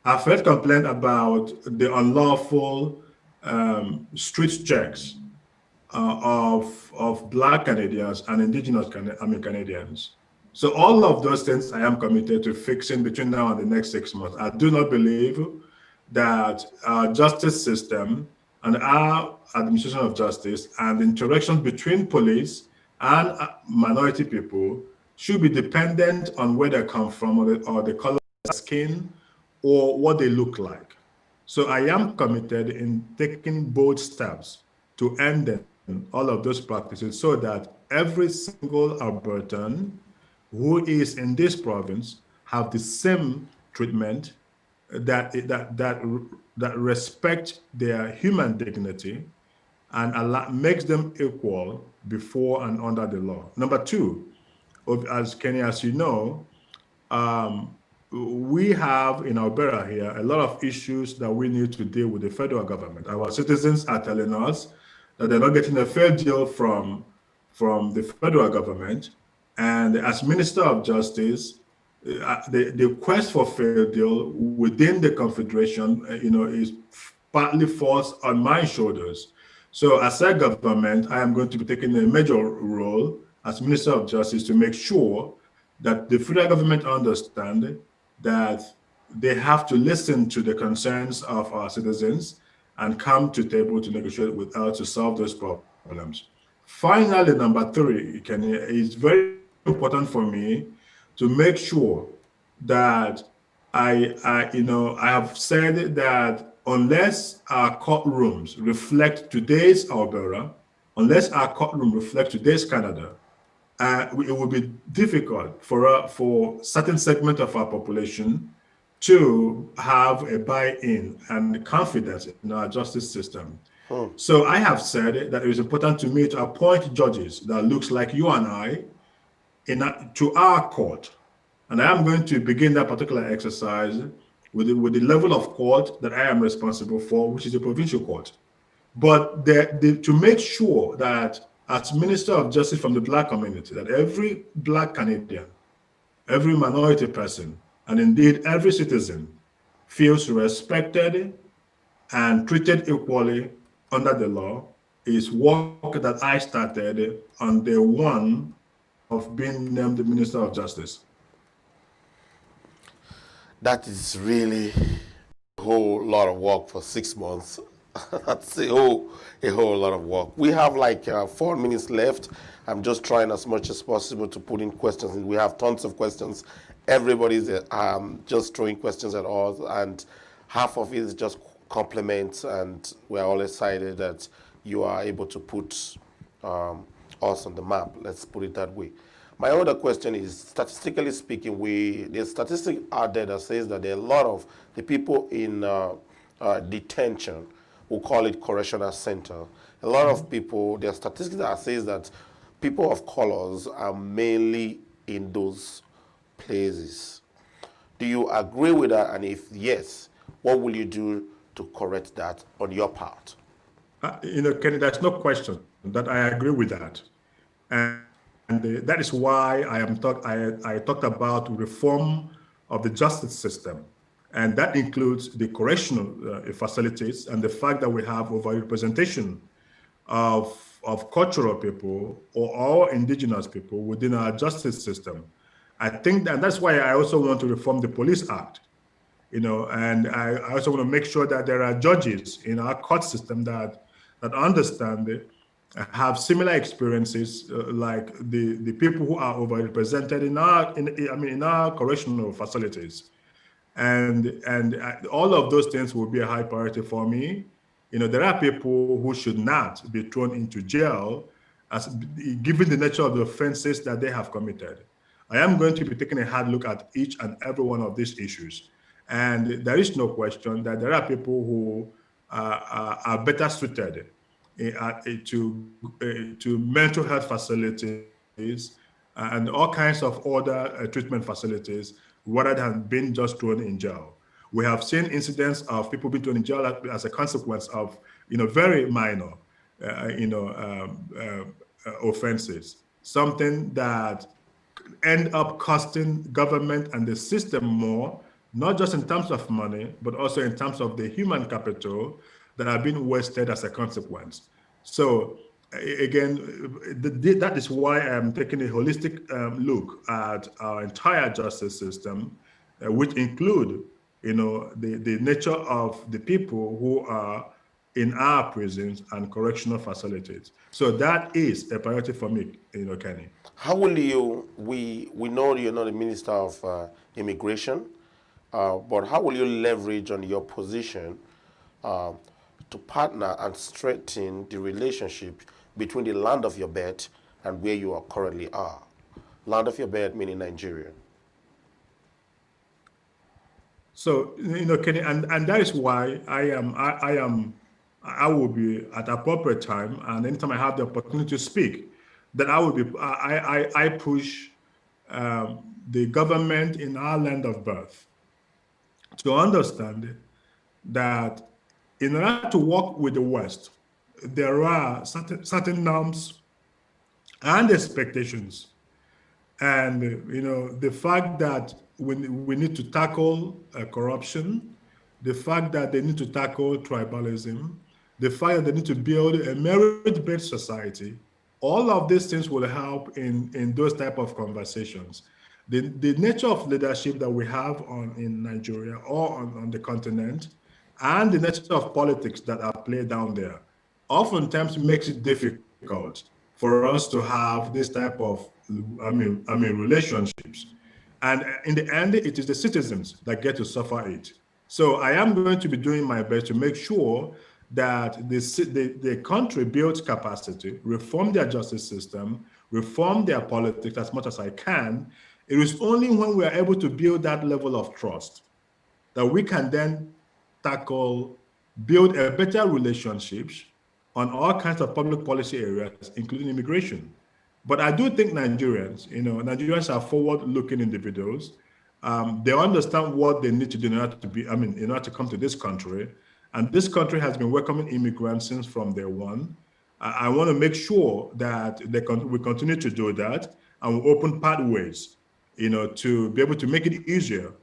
I've heard complaint about the unlawful street checks of Black Canadians and Indigenous Canadians. So all of those things I am committed to fixing between now and the next 6 months. I do not believe that our justice system and our administration of justice and the interactions between police and minority people should be dependent on where they come from or the color of their skin or what they look like. So I am committed in taking bold steps to end all of those practices so that every single Albertan who is in this province have the same treatment that respect their human dignity and makes them equal before and under the law. Number two, as Kenny, as you know, we have in Alberta here a lot of issues that we need to deal with the federal government. Our citizens are telling us that they're not getting a fair deal from the federal government. And as Minister of Justice, the quest for fair deal within the Confederation, is partly falls on my shoulders. So as a government, I am going to be taking a major role as Minister of Justice to make sure that the federal government understand that they have to listen to the concerns of our citizens and come to table to negotiate with us to solve those problems. Finally, number three, it's very important for me to make sure that I have said that unless our courtrooms reflect today's Alberta, unless our courtroom reflect today's Canada, it will be difficult for certain segment of our population to have a buy-in and confidence in our justice system. So I have said that it is important to me to appoint judges that looks like you and I to our court. And I am going to begin that particular exercise with the level of court that I am responsible for, which is the provincial court. But to make sure that as Minister of Justice from the Black community, that every Black Canadian, every minority person, and indeed every citizen feels respected and treated equally under the law is work that I started on day one of being named the Minister of Justice. That is really a whole lot of work for 6 months. That's a whole lot of work. We have like 4 minutes left. I'm just trying as much as possible to put in questions. We have tons of questions. Everybody's just throwing questions at us, and half of it is just compliments, and we're all excited that you are able to put us on the map. Let's put it that way. My other question is, statistically speaking, there's statistic out there that says that there are a lot of the people in detention, we call it correctional center. A lot of people, there are statistics that says that people of colors are mainly in those places. Do you agree with that? And if yes, what will you do to correct that on your part? Kenny, there's no question that I agree with that. And that is why I talked about reform of the justice system. And that includes the correctional facilities and the fact that we have overrepresentation of cultural people or all indigenous people within our justice system. I think that's why I also want to reform the Police Act, and I also want to make sure that there are judges in our court system that understand it, have similar experiences like the people who are overrepresented in our correctional facilities. And all of those things will be a high priority for me. There are people who should not be thrown into jail given the nature of the offenses that they have committed. I am going to be taking a hard look at each and every one of these issues. And there is no question that there are people who are better suited to mental health facilities and all kinds of other treatment facilities rather than being just thrown in jail. We have seen incidents of people being thrown in jail as a consequence of very minor offenses, something that end up costing government and the system more, not just in terms of money, but also in terms of the human capital that are being wasted as a consequence. So again, that is why I'm taking a holistic look at our entire justice system, which include, the nature of the people who are in our prisons and correctional facilities. So that is a priority for me, Kenny. How will we know you're not a Minister of Immigration, but how will you leverage on your position to partner and strengthen the relationship between the land of your birth and where you are currently are? Land of your birth meaning Nigeria. So, Kenny, and that is why I will be at appropriate time, and anytime I have the opportunity to speak, that I push the government in our land of birth to understand that in order to work with the West, there are certain norms and expectations. And, the fact that we need to tackle corruption, the fact that they need to tackle tribalism, the fact that they need to build a merit-based society, all of these things will help in those type of conversations. The nature of leadership that we have in Nigeria or on the continent and the nature of politics that are played down there oftentimes makes it difficult for us to have this type of, relationships. And in the end, it is the citizens that get to suffer it. So I am going to be doing my best to make sure that the country builds capacity, reform their justice system, reform their politics as much as I can. It is only when we are able to build that level of trust that we can then build a better relationships on all kinds of public policy areas, including immigration. But I do think Nigerians are forward-looking individuals. They understand what they need to do in order to come to this country. And this country has been welcoming immigrants since from day one. I want to make sure that we continue to do that, and we open pathways, to be able to make it easier,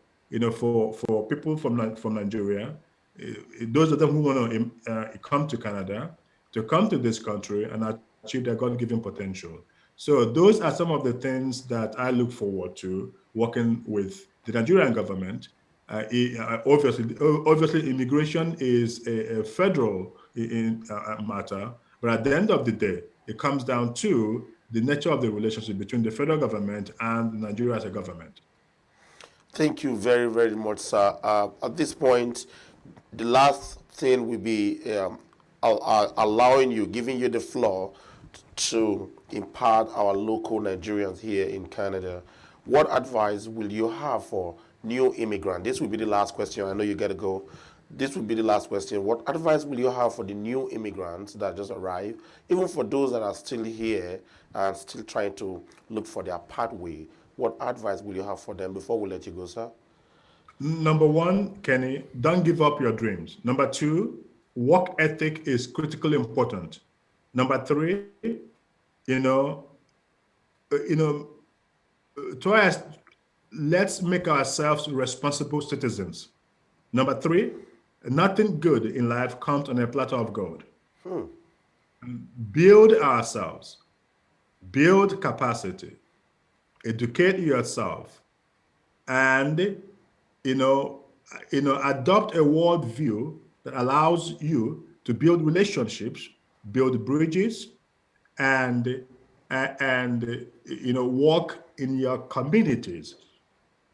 for people from Nigeria, those of them who want to come to Canada, to come to this country and achieve their God-given potential. So those are some of the things that I look forward to working with the Nigerian government. Obviously, immigration is a federal matter, but at the end of the day, it comes down to the nature of the relationship between the federal government and Nigeria as a government. Thank you very, very much, sir. At this point, the last thing will be giving you the floor to impart our local Nigerians here in Canada. What advice will you have for new immigrants? This will be the last question. I know you got to go. This will be the last question. What advice will you have for the new immigrants that just arrived, even for those that are still here and still trying to look for their pathway? What advice will you have for them before we let you go, sir? Number one, Kenny, don't give up your dreams. Number two, work ethic is critically important. Number three, let's make ourselves responsible citizens. Number three, nothing good in life comes on a platter of gold. Build ourselves, build capacity, educate yourself, and adopt a worldview that allows you to build relationships, build bridges, and work in your communities.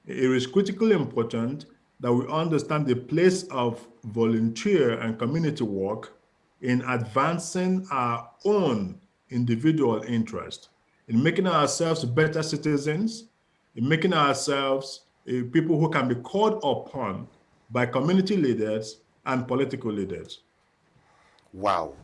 It is critically important that we understand the place of volunteer and community work in advancing our own individual interest, in making ourselves better citizens, in making ourselves people who can be called upon by community leaders and political leaders. Wow.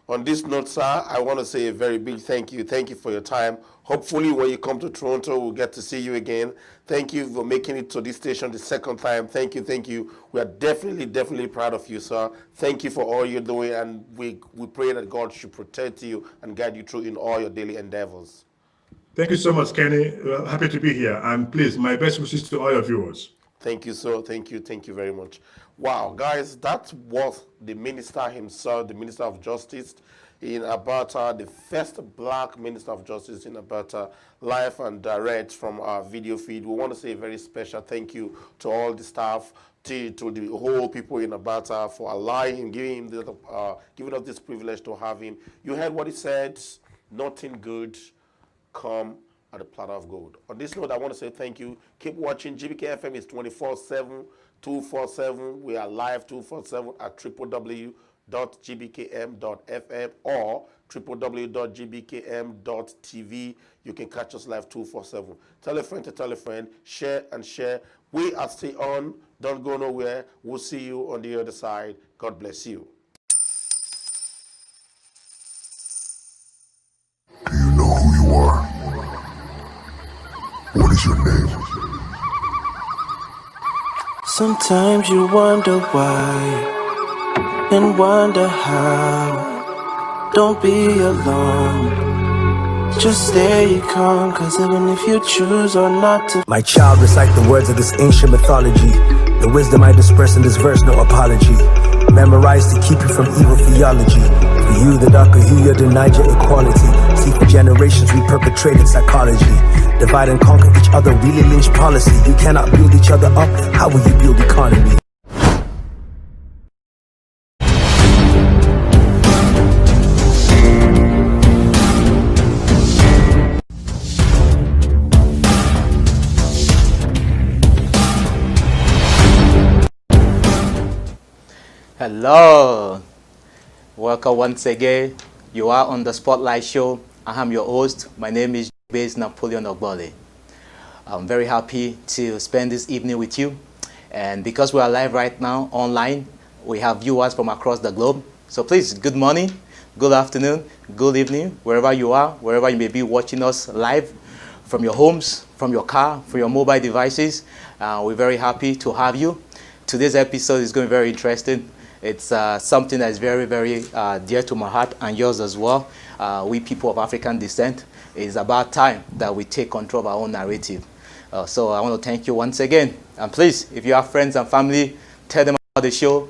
On this note, sir, I want to say a very big thank you. Thank you for your time. Hopefully, when you come to Toronto, we'll get to see you again. Thank you for making it to this station the second time. Thank you, thank you. We are definitely proud of you, sir. Thank you for all you're doing, and we pray that God should protect you and guide you through in all your daily endeavors. Thank you so much, Kenny. Happy to be here. And please, my best wishes to all your viewers. Thank you, sir. Thank you very much. Wow, guys, that was the minister himself, the Minister of Justice in Alberta, the first black Minister of Justice in Alberta, live and direct from our video feed. We want to say a very special thank you to all the staff, to the whole people in Alberta for allowing him, giving us this privilege to have him. You heard what he said, nothing good come at a platter of gold. On this note, I want to say thank you. Keep watching. GBKFM is 24/7, 247. We are live 247 at www.gbkm.fm or www.gbkm.tv. You can catch us live 247. Tell a friend to tell a friend. Share and share. We are still on. Don't go nowhere. We'll see you on the other side. God bless you. Do you know who you are? What is your name? Sometimes you wonder why and wonder how. Don't be alone, just stay calm, cause even if you choose or not to. My child, recite the words of this ancient mythology. The wisdom I disperse in this verse, no apology. Memorized to keep you from evil theology. For you, the darker hue, you denied your equality. See, for generations we perpetrated psychology. Divide and conquer each other, really lynch policy. You cannot build each other up, how will you build economy? Hello. Welcome once again. You are on the Spotlight Show. I am your host. My name is Napoleon Ogbole. I'm very happy to spend this evening with you. And because we are live right now online, we have viewers from across the globe. So please, good morning, good afternoon, good evening, wherever you are, wherever you may be watching us live, from your homes, from your car, from your mobile devices. We're very happy to have you. Today's episode is going to be very interesting. It's something that is very, very dear to my heart and yours as well. We people of African descent, it's about time that we take control of our own narrative. So I want to thank you once again. And please, if you have friends and family, tell them about the show,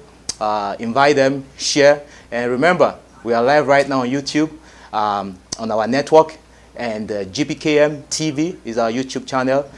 invite them, share. And remember, we are live right now on YouTube, on our network. And GBKM TV is our YouTube channel.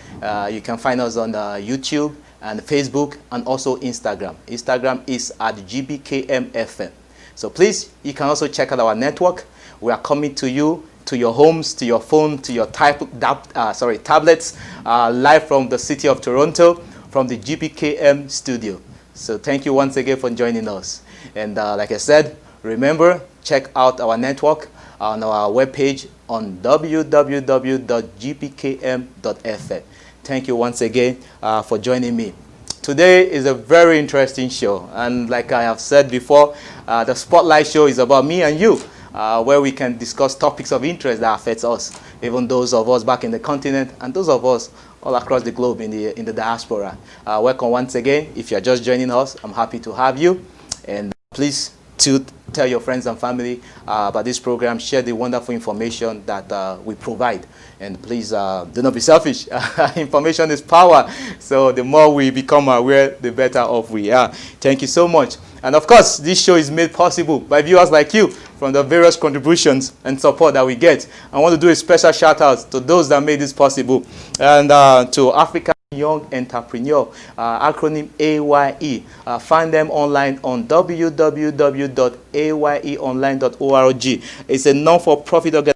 You can find us on YouTube and Facebook and also Instagram. Instagram is at GBKM FM. So please, you can also check out our network. We are coming to you, to your homes, to your phone, to your tablets, live from the city of Toronto, from the GBKM studio. So thank you once again for joining us. And like I said, remember, check out our network on our webpage on www.gbkm.fm. Thank you once again for joining me. Today is a very interesting show, and like I have said before, the Spotlight Show is about me and you, where we can discuss topics of interest that affects us, even those of us back in the continent and those of us all across the globe in the diaspora. Welcome once again. If you're just joining us, I'm happy to have you, and please to tell your friends and family about this program. Share the wonderful information that we provide. And please do not be selfish. Information is power. So the more we become aware, the better off we are. Thank you so much. And of course, this show is made possible by viewers like you from the various contributions and support that we get. I want to do a special shout out to those that made this possible. And to Africa Young Entrepreneur, acronym AYE. Find them online on www.ayeonline.org. It's a non-for-profit organization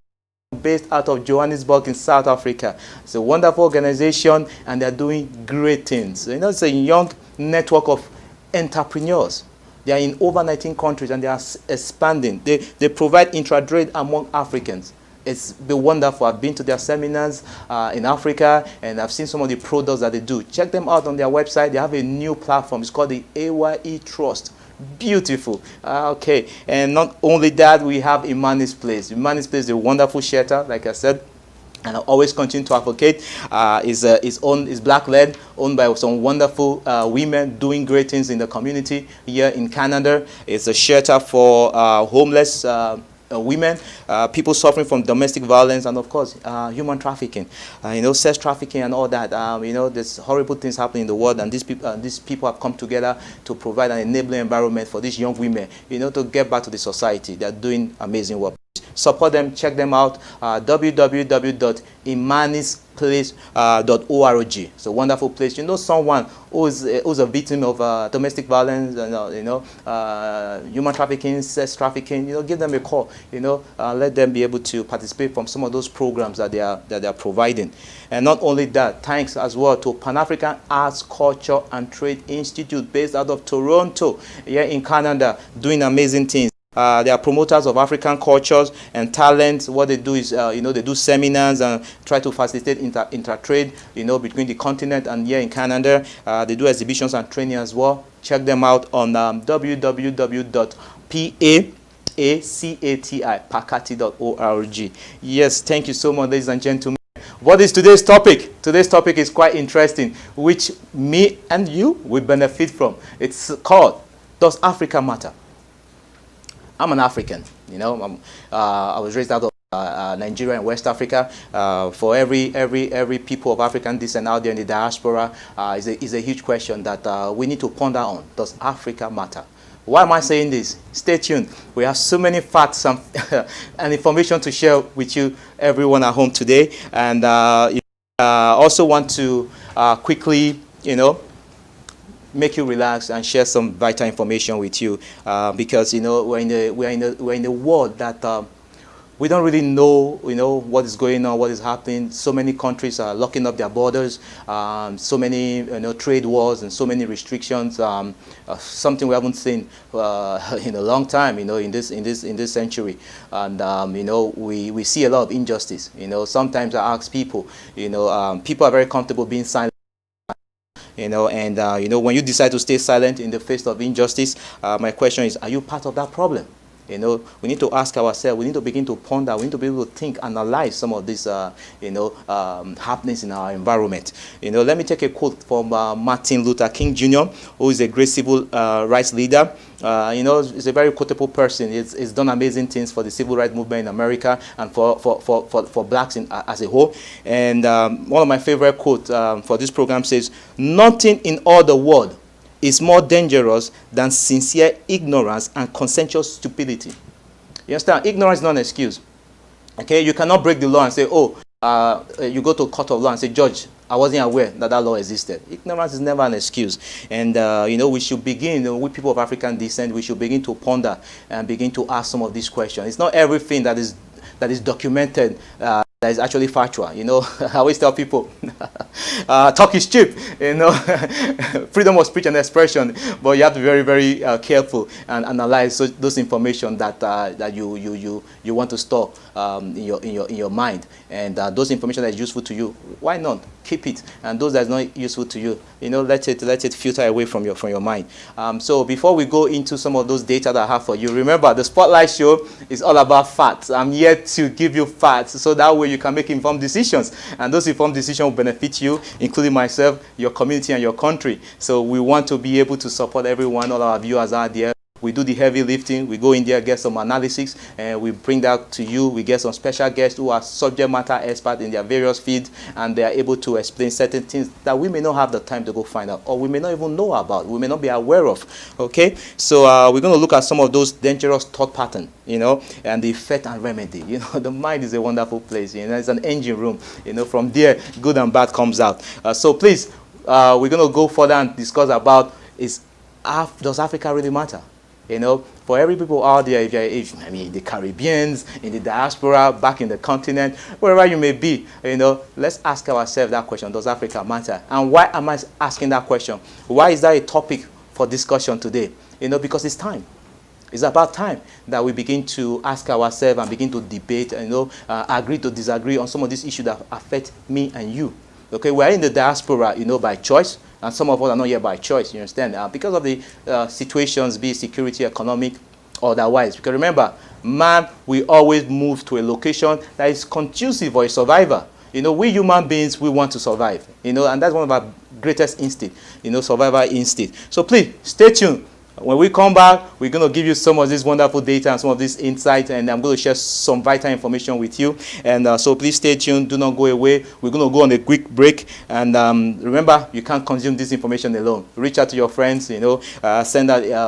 based out of Johannesburg in South Africa. It's a wonderful organization and they're doing great things. You know, it's a young network of entrepreneurs. They are in over 19 countries and they are expanding. They provide intra-trade among Africans. It's been wonderful. I've been to their seminars in Africa, and I've seen some of the products that they do. Check them out on their website. They have a new platform. It's called the AYE Trust. Beautiful. Okay. And not only that, we have Imani's Place. Imani's Place is a wonderful shelter, like I said. And I always continue to advocate. It's black-led, owned by some wonderful women doing great things in the community here in Canada. It's a shelter for homeless women, people suffering from domestic violence, and of course, human trafficking, sex trafficking and all that. There's horrible things happening in the world, and these people have come together to provide an enabling environment for these young women, to get back to the society. They're doing amazing work. Support them, check them out, www.imanisplace.org. It's a wonderful place. Someone who's a victim of domestic violence, human trafficking, sex trafficking, give them a call, let them be able to participate from some of those programs that they are providing. And not only that, thanks as well to Pan-African Arts, Culture and Trade Institute based out of Toronto, here in Canada, doing amazing things. They are promoters of African cultures and talents. What they do is, they do seminars and try to facilitate inter-trade, between the continent and here in Canada. They do exhibitions and training as well. Check them out on www.pacati.org. Yes, thank you so much, ladies and gentlemen. What is today's topic? Today's topic is quite interesting, which me and you will benefit from. It's called, Does Africa Matter? I'm an African, I was raised out of Nigeria and West Africa. For every people of African descent out there in the diaspora, is a huge question that we need to ponder on. Does Africa matter? Why am I saying this? Stay tuned. We have so many facts and information to share with you, everyone at home today. And also want to quickly, make you relax and share some vital information with you, because we're in the world that we don't really know, what is going on, what is happening. So many countries are locking up their borders, so many, trade wars and so many restrictions. Something we haven't seen in a long time, in this century. And we see a lot of injustice. Sometimes I ask people, people are very comfortable being silent. When you decide to stay silent in the face of injustice, my question is, are you part of that problem? We need to ask ourselves, we need to begin to ponder, we need to be able to think, analyze some of these, happenings in our environment. Let me take a quote from Martin Luther King Jr., who is a great civil rights leader. He's a very quotable person. He's done amazing things for the civil rights movement in America and for blacks as a whole. And one of my favorite quotes for this program says, "Nothing in all the world is more dangerous than sincere ignorance and consensual stupidity." You understand? Ignorance is not an excuse. Okay, you cannot break the law and say, you go to a court of law and say, "Judge, I wasn't aware that law existed." Ignorance is never an excuse. And, we should begin, with people of African descent, we should begin to ponder and begin to ask some of these questions. It's not everything that is documented that is actually factual. I always tell people, talk is cheap, freedom of speech and expression, but you have to be very, very careful and analyze those information that you want to store in your mind, and those information that is useful to you, why not keep it? And those that is not useful to you, let it filter away from your mind. So before we go into some of those data that I have for you, remember the Spotlight Show is all about facts. I'm here to give you facts, so that way you can make informed decisions, and those informed decisions will benefit you, including myself, your community, and your country. So we want to be able to support everyone, all our viewers out there. We do the heavy lifting. We go in there, get some analysis, and we bring that to you. We get some special guests who are subject matter experts in their various fields, and they are able to explain certain things that we may not have the time to go find out, or we may not even know about, we may not be aware of. Okay, so we're going to look at some of those dangerous thought patterns, and the effect and remedy. The mind is a wonderful place. It's an engine room. From there, good and bad comes out. So please, we're going to go further and discuss about does Africa really matter? For every people out there, the Caribbeans, in the diaspora, back in the continent, wherever you may be, let's ask ourselves that question: does Africa matter? And why am I asking that question? Why is that a topic for discussion today? Because it's time. It's about time that we begin to ask ourselves and begin to debate, agree to disagree on some of these issues that affect me and you. Okay, we're in the diaspora, by choice. And some of us are not here by choice, you understand? Because of the situations, be it security, economic, or otherwise. Because remember, man, we always move to a location that is conducive for a survivor. We human beings, we want to survive. And that's one of our greatest instincts, survival instinct. So please, stay tuned. When we come back, we're going to give you some of this wonderful data and some of this insight, and I'm going to share some vital information with you. And so please stay tuned. Do not go away. We're going to go on a quick break. And remember, you can't consume this information alone. Reach out to your friends, send out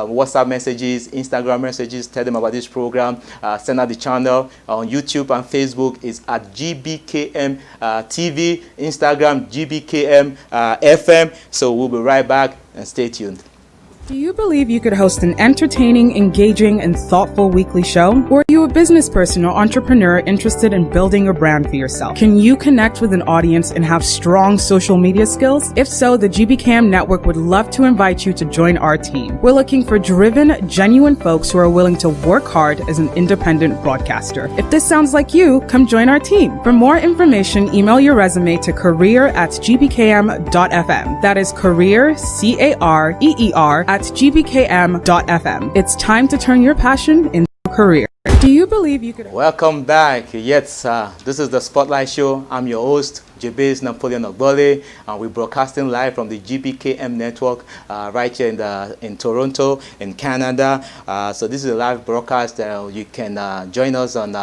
WhatsApp messages, Instagram messages, tell them about this program. Send out the channel on YouTube and Facebook. It's at GBKM TV, Instagram, GBKM FM. So we'll be right back, and stay tuned. Do you believe you could host an entertaining, engaging, and thoughtful weekly show? Or are you a business person or entrepreneur interested in building a brand for yourself? Can you connect with an audience and have strong social media skills? If so, the GBKM Network would love to invite you to join our team. We're looking for driven, genuine folks who are willing to work hard as an independent broadcaster. If this sounds like you, come join our team. For more information, email your resume to career@gbkm.fm. That is career, CAREER, at gbkm.fm. It's time to turn your passion into a career. Do you believe you could... Welcome back. Yes, this is the Spotlight Show. I'm your host, Jabez Napoleon Ogbole, and we're broadcasting live from the GBKM Network right here in Toronto, in Canada. So this is a live broadcast. You can join us on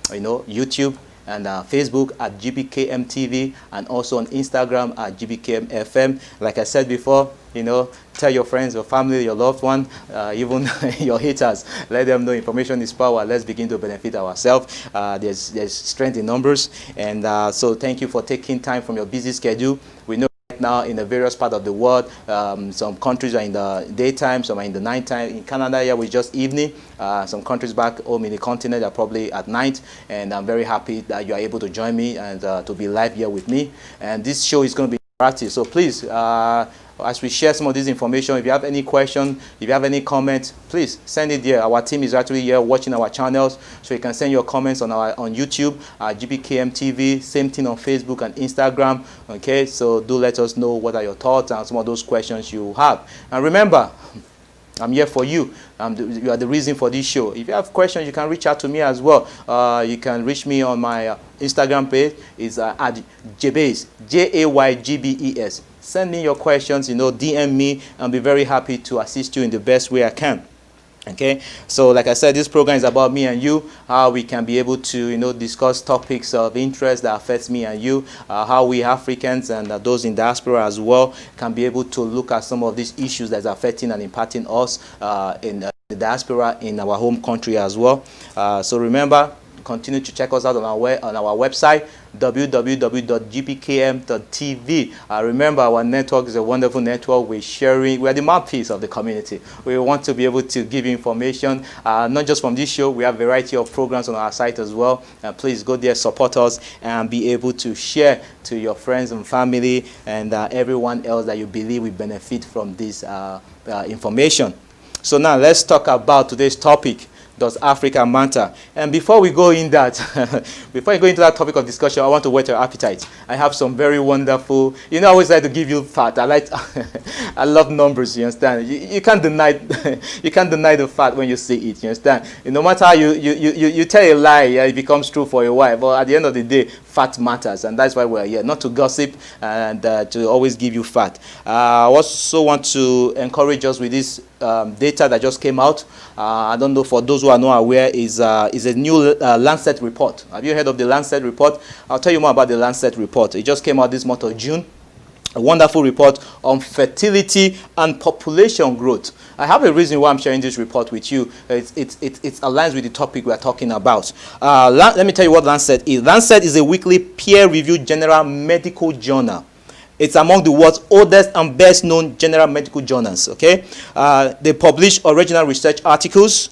YouTube and Facebook at GBKM TV, and also on Instagram at GBKM FM. Like I said before, tell your friends, your family, your loved one, even your haters. Let them know information is power. Let's begin to benefit ourselves. There's strength in numbers. And so thank you for taking time from your busy schedule. We know right now in the various part of the world. Some countries are in the daytime, some are in the nighttime. In Canada, here, it's just evening. Some countries back home in the continent are probably at night, and I'm very happy that you are able to join me and to be live here with me. And this show is going to be interactive, so please, as we share some of this information, if you have any question, if you have any comment, please send it there. Our team is actually here watching our channels, so you can send your comments on YouTube, GBKM TV, same thing on Facebook and Instagram. Okay, so do let us know what are your thoughts and some of those questions you have. And remember, I'm here for you. You are the reason for this show. If you have questions, you can reach out to me as well. You can reach me on my Instagram page. It's at Jaybes, Jaygbes. Send me your questions, DM me, and be very happy to assist you in the best way I can. Okay, so like I said, this program is about me and you, how we can be able to discuss topics of interest that affects me and you, how we Africans and those in diaspora as well can be able to look at some of these issues that's affecting and impacting us in the diaspora in our home country as well. So remember, continue to check us out on our website, www.gbkm.tv. Remember, our network is a wonderful network. We're sharing. We are the mouthpiece of the community. We want to be able to give you information, not just from this show. We have a variety of programs on our site as well. Please go there, support us, and be able to share to your friends and family and everyone else that you believe will benefit from this information. So now let's talk about today's topic. Does Africa matter? And before we go in that, before I go into that topic of discussion, I want to whet your appetite. I have some very wonderful. I always like to give you fact. I love numbers. You understand? You can't deny. You can't deny the fact when you see it. You understand? No matter how you tell a lie, it becomes true for a while. But at the end of the day, fact matters, and that's why we're here, not to gossip and to always give you fact. I also want to encourage us with this data that just came out. I don't know, for those who are not aware, is a new Lancet report. Have you heard of the Lancet report? I'll tell you more about the Lancet report. It just came out this month of June. A wonderful report on fertility and population growth. I have a reason why I'm sharing this report with you. It aligns with the topic we're talking about. Let me tell you what Lancet is. Lancet is a weekly peer-reviewed general medical journal. It's among the world's oldest and best-known general medical journals. Okay, they publish original research articles,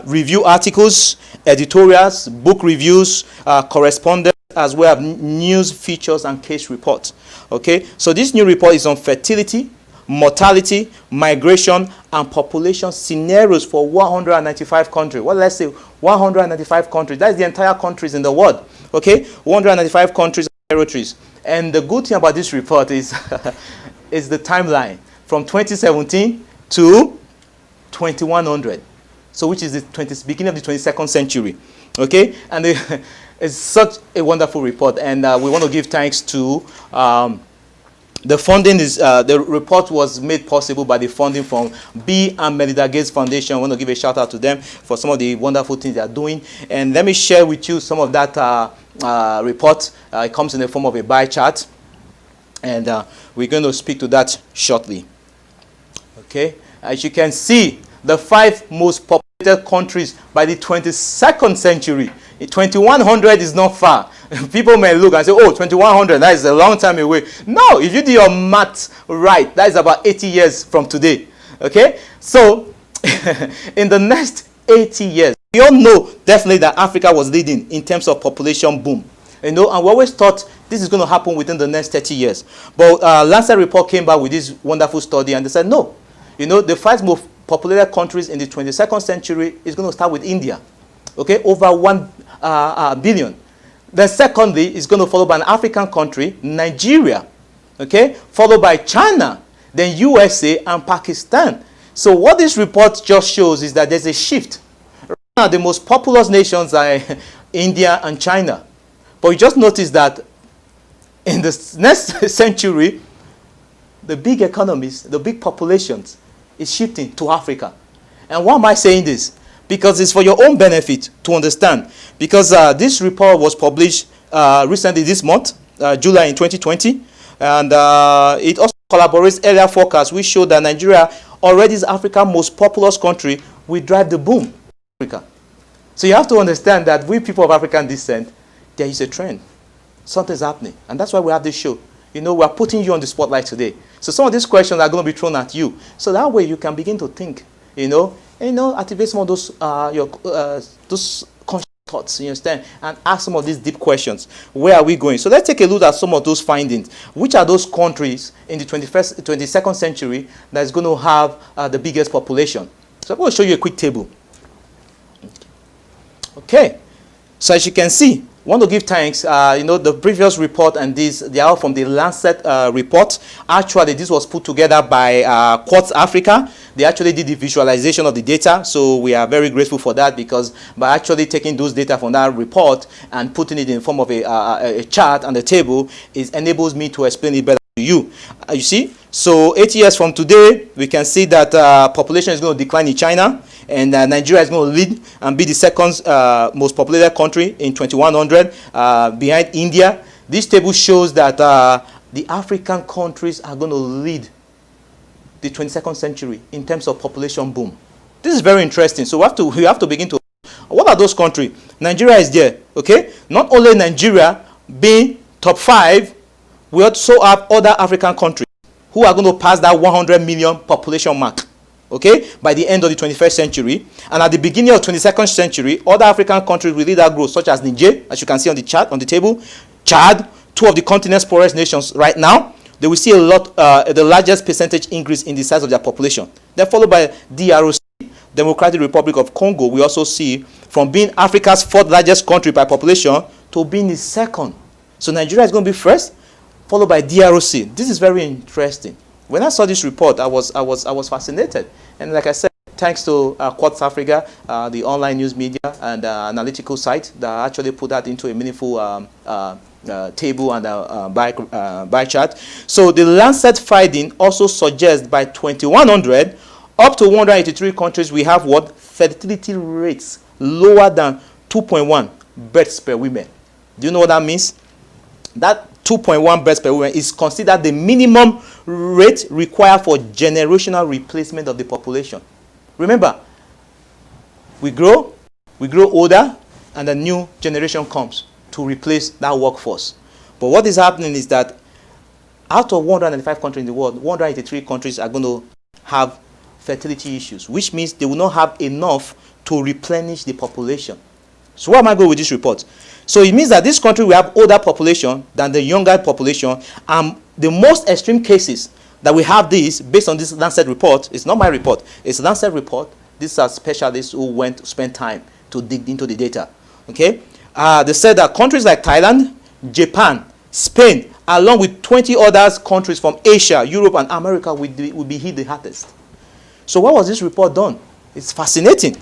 review articles, editorials, book reviews, correspondence, as well as news features and case reports. Okay, so this new report is on fertility, mortality, migration, and population scenarios for 195 countries. Well, let's say 195 countries. That's the entire countries in the world. Okay, 195 countries and territories. And the good thing about this report is is the timeline from 2017 to 2100. So which is the beginning of the 22nd century. Okay, and it's such a wonderful report, and we want to give thanks to the funding. The report was made possible by the funding from B and Melinda Gates Foundation. I want to give a shout out to them for some of the wonderful things they are doing. And let me share with you some of that report. It comes in the form of a bar chart, and we're going to speak to that shortly. Okay, as you can see, the 5 most populated countries by the 22nd century. 2100 is not far. People may look and say, oh, 2100, that is a long time away. No, if you do your math right, that is about 80 years from today. Okay, so in the next 80 years, we all know definitely that Africa was leading in terms of population boom. And we always thought this is going to happen within the next 30 years. But Lancet report came back with this wonderful study, and they said, no, the 5 most populated countries in the 22nd century is going to start with India. Okay, over 1 billion. Then secondly, it's going to follow by an African country, Nigeria. Okay, followed by China, then USA and Pakistan. So what this report just shows is that there's a shift. Right now, the most populous nations are India and China. But you just notice that in the next century, the big economies, the big populations is shifting to Africa. And why am I saying this? Because it's for your own benefit to understand. Because this report was published recently this month, July in 2020. And it also collaborates earlier forecasts which show that Nigeria, already is Africa's most populous country, will drive the boom in Africa. So you have to understand that we people of African descent, there is a trend. Something's happening. And that's why we have this show. You know, we're putting you on the spotlight today. So some of these questions are going to be thrown at you. So that way you can begin to think, activate some of those those conscious thoughts, you understand, and ask some of these deep questions. Where are we going? So let's take a look at some of those findings. Which are those countries in the 22nd century that is going to have the biggest population? So I'm going to show you a quick table. Okay. So as you can see, I want to give thanks. The previous report and this, they are from the Lancet report. Actually, this was put together by Quartz Africa. They actually did the visualization of the data. So we are very grateful for that, because by actually taking those data from that report and putting it in the form of a chart and a table, it enables me to explain it better to you. You see? So 8 years from today, we can see that population is going to decline in China. And Nigeria is going to lead and be the second most populated country in 2100, behind India. This table shows that the African countries are going to lead the 22nd century in terms of population boom. This is very interesting. So we have to begin to, what are those countries? Nigeria is there, okay? Not only Nigeria being top 5, we also have other African countries who are going to pass that 100 million population mark. Okay, by the end of the 21st century, and at the beginning of the 22nd century, other African countries will lead that growth, such as Niger, as you can see on the chart, on the table, Chad, 2 of the continent's poorest nations right now. They will see the largest percentage increase in the size of their population. Then followed by DRC, Democratic Republic of Congo. We also see from being Africa's 4th largest country by population to being the 2nd. So Nigeria is going to be first, followed by DRC. This is very interesting. When I saw this report, I was fascinated, and like I said, thanks to Quartz Africa, the online news media and analytical site that actually put that into a meaningful table and bar chart. So the Lancet finding also suggests by 2100, up to 183 countries, we have what? Fertility rates lower than 2.1 births per woman. Do you know what that means? That 2.1 births per woman is considered the minimum rate required for generational replacement of the population. Remember, we grow older, and a new generation comes to replace that workforce. But what is happening is that out of 195 countries in the world, 183 countries are going to have fertility issues, which means they will not have enough to replenish the population. So where am I going with this report? So it means that this country will have older population than the younger population. The most extreme cases that we have this, based on this Lancet report, it's not my report, it's a Lancet report. These are specialists who went to spend time to dig into the data. Okay? They said that countries like Thailand, Japan, Spain, along with 20 other countries from Asia, Europe, and America will be hit the hardest. So why was this report done? It's fascinating.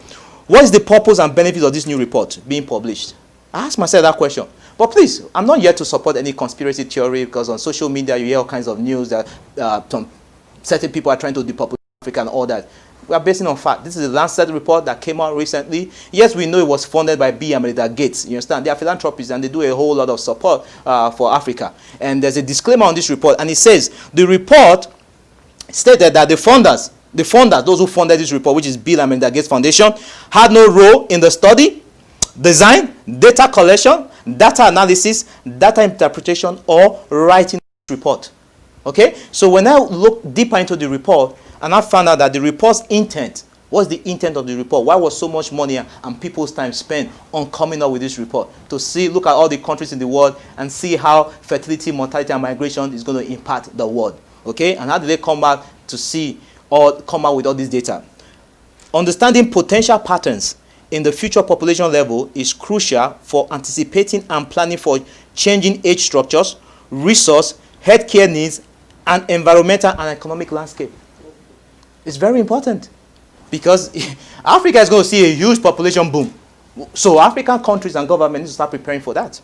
What is the purpose and benefit of this new report being published? I asked myself that question. But please, I'm not here to support any conspiracy theory, because on social media you hear all kinds of news that certain people are trying to depopulate Africa and all that. We are basing on fact. This is a Lancet report that came out recently. Yes, we know it was funded by Bill and Melinda Gates. You understand? They are philanthropists and they do a whole lot of support for Africa. And there's a disclaimer on this report, and it says the report stated that the funders, those who funded this report, which is Bill and Melinda Gates Foundation, had no role in the study, design, data collection, data analysis, data interpretation, or writing this report. Okay? So when I look deeper into the report, and I found out that the report's intent, what's the intent of the report? Why was so much money and people's time spent on coming up with this report? To look at all the countries in the world and see how fertility, mortality, and migration is going to impact the world. Okay? And how do they come back to see or come out with all this data? Understanding potential patterns in the future population level is crucial for anticipating and planning for changing age structures, resource, healthcare needs, and environmental and economic landscape. It's very important, because Africa is going to see a huge population boom. So African countries and governments need to start preparing for that.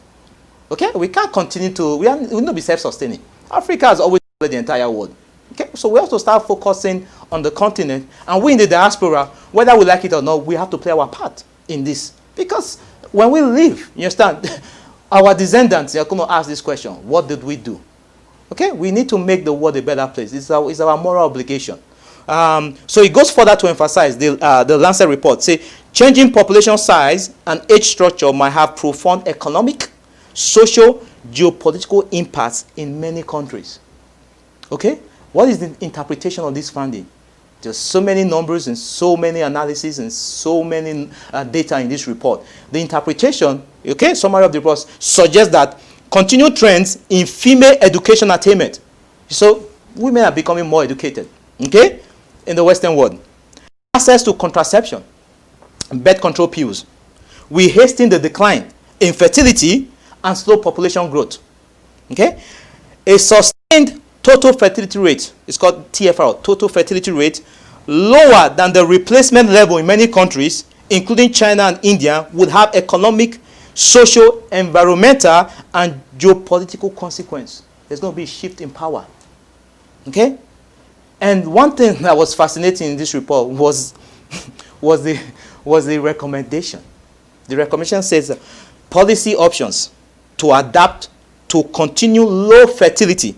Okay? We can't continue to, we will not be self-sustaining. Africa has always led the entire world. Okay? So we have to start focusing on the continent, and we in the diaspora, whether we like it or not, we have to play our part in this. Because when we leave, you understand, our descendants are going to ask this question: what did we do? Okay? We need to make the world a better place. It's our moral obligation. So it goes further to emphasize the Lancet report. Say, changing population size and age structure might have profound economic, social, geopolitical impasse in many countries. Okay? What is the interpretation of this finding? There's so many numbers and so many analyses and so many data in this report. The interpretation, okay, summary of the report suggests that continued trends in female education attainment. So women are becoming more educated, okay, in the Western world. Access to contraception, birth control pills. We hasten the decline in fertility and slow population growth. Okay, a sustained total fertility rate, it's called TFR, total fertility rate, lower than the replacement level in many countries, including China and India, would have economic, social, environmental, and geopolitical consequence. There's going to be a shift in power. Okay? And one thing that was fascinating in this report was the recommendation. The recommendation says policy options to adapt to continue low fertility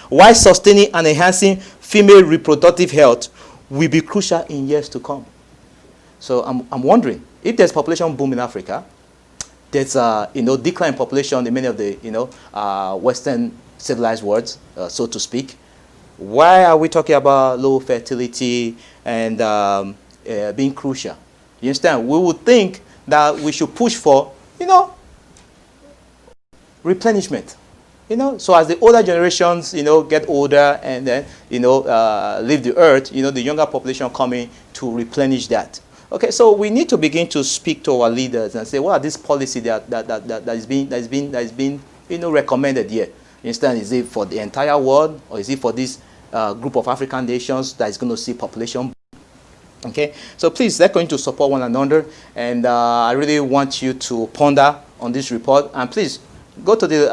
while sustaining and enhancing female reproductive health will be crucial in years to come. So I'm wondering, if there's population boom in Africa, there's decline in population in many of the Western civilized worlds, so to speak. Why are we talking about low fertility and being crucial? You understand? We would think that we should push for, replenishment. So as the older generations, get older and then, leave the earth, the younger population coming to replenish that. Okay, so we need to begin to speak to our leaders and say, what are these policies that is being recommended here? You understand? Is it for the entire world, or is it for this group of African nations that is going to see population? Okay, so please, let's going to support one another, and I really want you to ponder on this report, and please go to the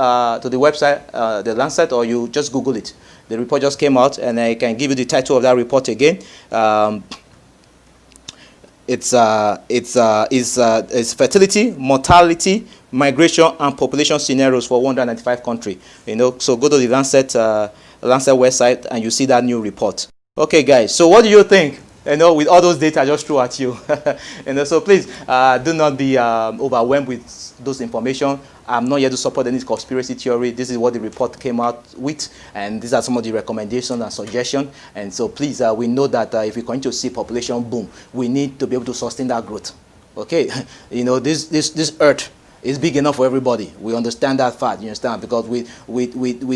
website, the Lancet, or you just Google it. The report just came out, and I can give you the title of that report again. It's fertility, mortality, migration, and population scenarios for 195 countries. So go to the Lancet website, and you see that new report. Okay, guys. So what do you think? With all those data I just threw at you. So please do not be overwhelmed with those information. I'm not here to support any conspiracy theory. This is what the report came out with, and these are some of the recommendations and suggestions. And so please, we know that if we're going to see population boom, we need to be able to sustain that growth. Okay, this earth is big enough for everybody. We understand that fact. You understand? Because with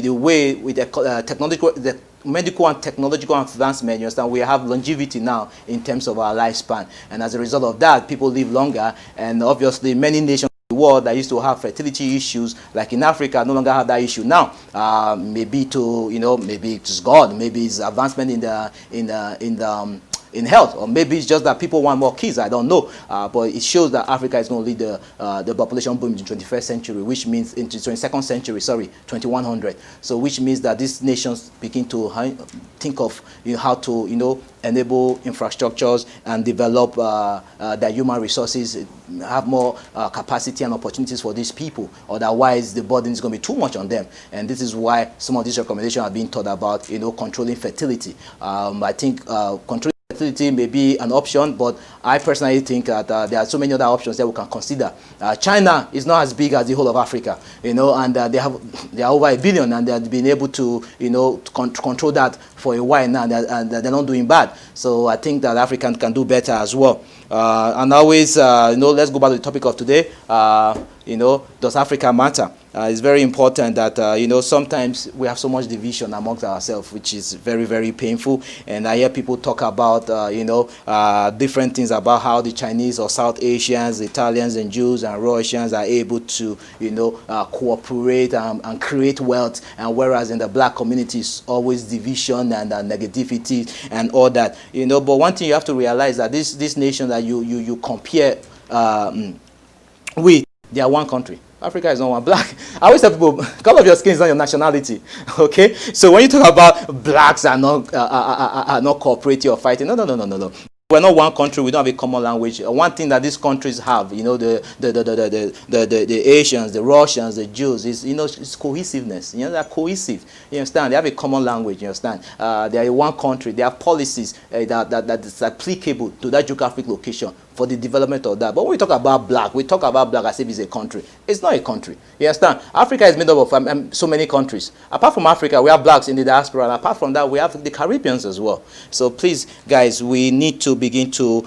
the way with the medical and technological advancement, you understand, we have longevity now in terms of our lifespan, and as a result of that, people live longer. And obviously, many nations in the world that used to have fertility issues, like in Africa, no longer have that issue now. Maybe it's God, maybe it's advancement in health, or maybe it's just that people want more kids. I don't know, but it shows that Africa is going to lead the population boom in the 21st century, which means in the 22nd century, 2100. So which means that these nations begin to think of how to enable infrastructures and develop their human resources, have more capacity and opportunities for these people. Otherwise, the burden is going to be too much on them. And this is why some of these recommendations are being thought about, controlling fertility. I think controlling fertility may be an option, but I personally think that there are so many other options that we can consider. China is not as big as the whole of Africa, and they are over 1 billion, and they have been able to control that for a while now, and they're not doing bad. So I think that Africans can do better as well. And always, let's go back to the topic of today. Does Africa matter? It's very important that, sometimes we have so much division amongst ourselves, which is very, very painful. And I hear people talk about, different things about how the Chinese or South Asians, Italians and Jews and Russians are able to, cooperate and create wealth. And whereas in the black community, it's always division and negativity and all that. But one thing you have to realize that this nation that you compare with, they are one country. Africa is not one. Black. I always tell people, color of your skin is not your nationality. Okay. So when you talk about blacks are not cooperating or fighting, no. We're not one country. We don't have a common language. One thing that these countries have, you know, the Asians, the Russians, the Jews, is, you know, it's cohesiveness. You know, they're cohesive. You understand? They have a common language. You understand? They are one country. They have policies that is applicable to that geographic location for the development of that. But when we talk about black, we talk about black as if it's a country. It's not a country. You understand? Africa is made up of so many countries. Apart from Africa, we have blacks in the diaspora, and apart from that, we have the Caribbeans as well. So please, guys, we need to begin to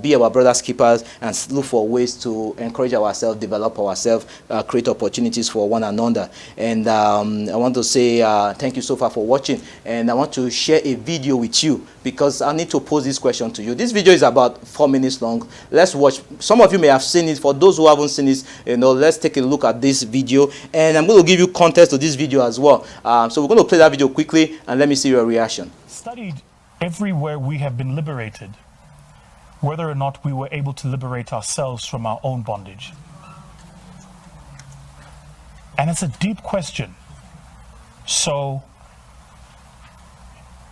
be our brothers' keepers and look for ways to encourage ourselves, develop ourselves, create opportunities for one another. And I want to say thank you so far for watching, and I want to share a video with you because I need to pose this question to you. This video is about 4 minutes long. Let's watch. Some of you may have seen it. For those who haven't seen it, you know, let's take a look at this video, and I'm going to give you context to this video as well. So we're going to play that video quickly, and let me see your reaction. Studied everywhere we have been liberated, whether or not we were able to liberate ourselves from our own bondage. And it's a deep question. So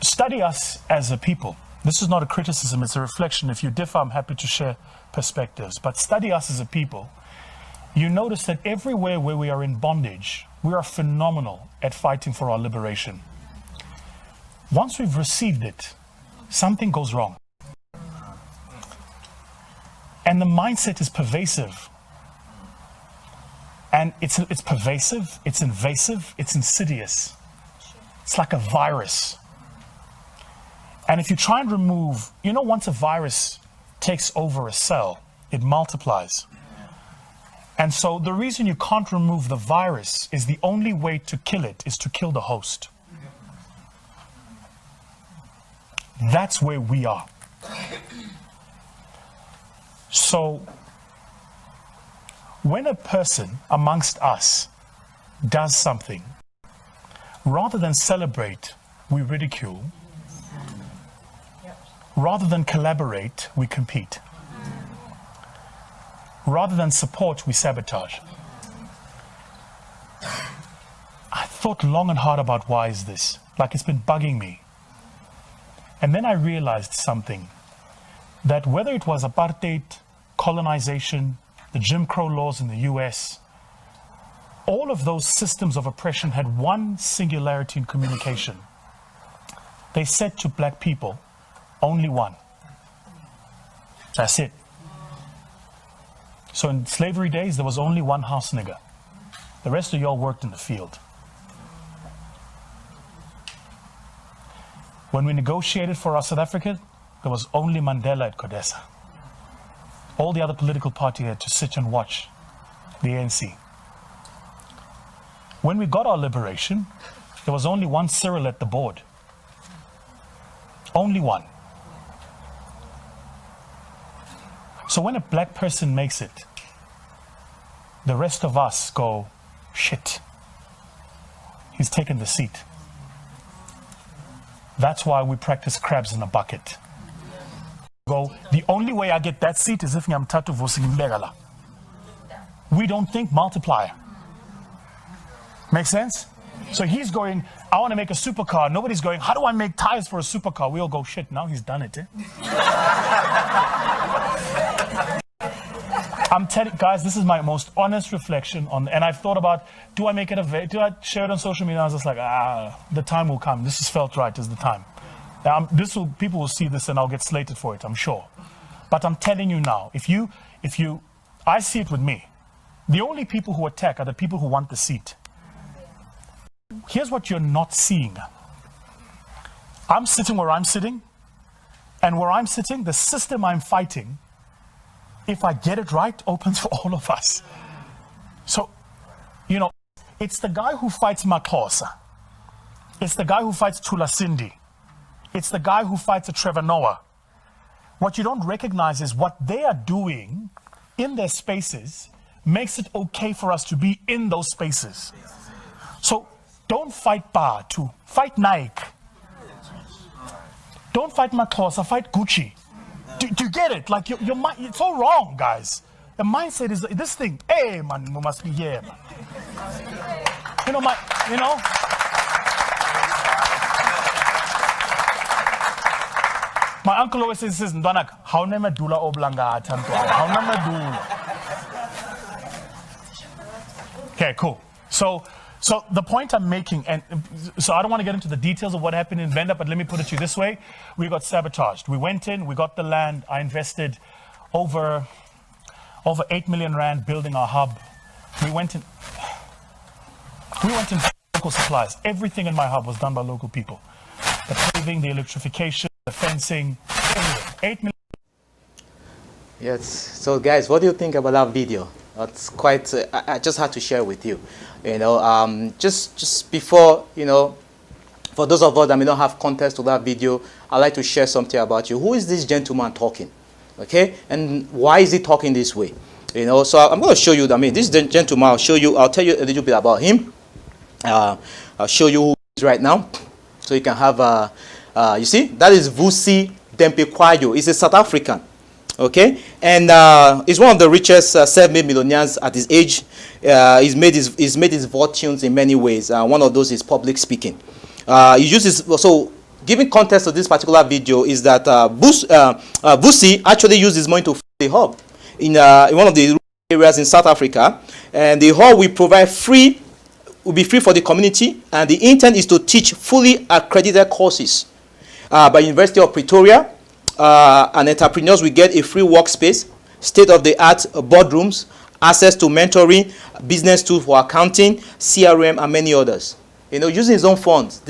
study us as a people. This is not a criticism, it's a reflection. If you differ, I'm happy to share perspectives. But study us as a people. You notice that everywhere where we are in bondage, we are phenomenal at fighting for our liberation. Once we've received it, something goes wrong. And the mindset is pervasive. And it's pervasive, it's invasive, it's insidious. It's like a virus. And if you try and remove, you know, once a virus takes over a cell, it multiplies. And so the reason you can't remove the virus is the only way to kill it is to kill the host. That's where we are. So when a person amongst us does something, rather than celebrate, we ridicule. Rather than collaborate, we compete. Rather than support, we sabotage. I thought long and hard about why is this? Like, it's been bugging me. And then I realized something, that whether it was apartheid, colonization, the Jim Crow laws in the US, all of those systems of oppression had one singularity in communication. They said to black people, only one. That's it. So in slavery days, there was only one house nigger. The rest of y'all worked in the field. When we negotiated for our South Africa, there was only Mandela at Codesa. All the other political parties had to sit and watch the ANC. When we got our liberation, there was only one Cyril at the board. Only one. So when a black person makes it, the rest of us go, shit, he's taken the seat. That's why we practice crabs in a bucket. Go, the only way I get that seat is if I'm tatu vosing legala. We don't think multiplier. Make sense? So he's going, I want to make a supercar. Nobody's going, how do I make tires for a supercar? We all go, shit, now he's done it. I'm telling guys, this is my most honest reflection on, and I've thought about, do I make it do I share it on social media? I was just like, the time will come. This has felt right as the time. People will see this and I'll get slated for it, I'm sure. But I'm telling you now, I see it with me. The only people who attack are the people who want the seat. Here's what you're not seeing. I'm sitting where I'm sitting, and where I'm sitting, the system I'm fighting, if I get it right, opens for all of us. So, you know, it's the guy who fights Makosa. It's the guy who fights Tula Cindy. It's the guy who fights a Trevor Noah. What you don't recognize is what they are doing in their spaces makes it okay for us to be in those spaces. So don't fight Batu, fight Nike. Don't fight Makosa, fight Gucci. Do you get it? Like your mind, it's all wrong, guys. The mindset is this thing. Hey, man, we must be here. Man. You know. My uncle always says, Ndonak, how na medula oblongata, how na medula. Okay, cool. So the point I'm making, and so I don't want to get into the details of what happened in Venda, but let me put it to you this way. We got sabotaged. We went in, we got the land. I invested over 8 million rand building our hub. We went in local supplies. Everything in my hub was done by local people. The paving, the electrification, the fencing, everything. 8 million. Yes. So guys, what do you think about that video? That's quite, I just had to share with you. You know, just before, you know, for those of us that may not have context to that video, I'd like to share something about you. Who is this gentleman talking? Okay? And why is he talking this way? You know, so I'm going to show you, I mean, this gentleman, I'll tell you a little bit about him. I'll show you who he is right now. So you can have, you see, that is Vusi Dempekwayo. He's a South African. Okay, and he's one of the richest self-made millionaires at his age. He's made his fortunes in many ways. One of those is public speaking. He uses, so giving context to this particular video is that Vusi actually used his money to fund the hub in one of the areas in South Africa, and the hub will be free for the community, and the intent is to teach fully accredited courses by University of Pretoria. And entrepreneurs will get a free workspace, state-of-the-art boardrooms, access to mentoring, business tools for accounting, CRM, and many others. You know, using his own funds,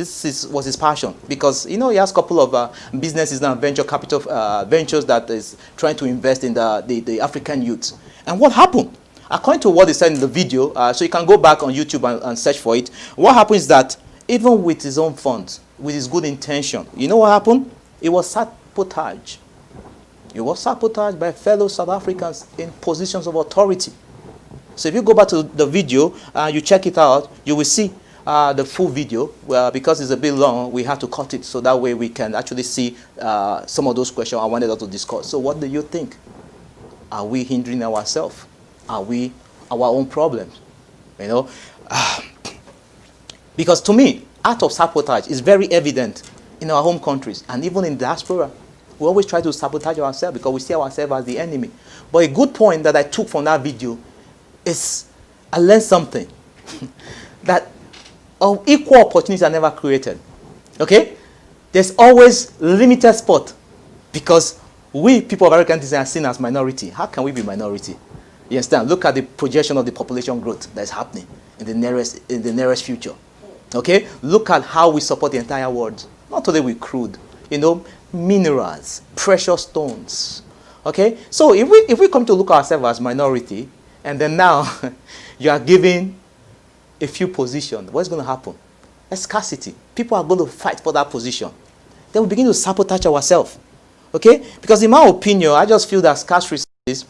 was his passion, because, you know, he has a couple of businesses now, venture capital ventures that is trying to invest in the African youth. And what happened? According to what he said in the video, so you can go back on YouTube and search for it, what happened is that even with his own funds, with his good intention, you know what happened? It was sabotage. It was sabotaged by fellow South Africans in positions of authority. So if you go back to the video and you check it out, you will see the full video. Well, because it's a bit long, we have to cut it so that way we can actually see some of those questions I wanted us to discuss. So what do you think? Are we hindering ourselves? Are we our own problems? You know, because to me, act of sabotage is very evident in our home countries and even in diaspora. We always try to sabotage ourselves because we see ourselves as the enemy. But a good point that I took from that video is I learned something. That equal opportunities are never created. Okay? There's always limited spot because we people of African descent are seen as minority. How can we be minority? You understand? Look at the projection of the population growth that's happening in the nearest future. Okay? Look at how we support the entire world. Not only with crude, you know, minerals, precious stones. Okay? So if we come to look at ourselves as minority, and then now you are given a few positions, what's going to happen? A scarcity. People are going to fight for that position. Then we begin to sabotage ourselves. Okay? Because in my opinion, I just feel that scarce resources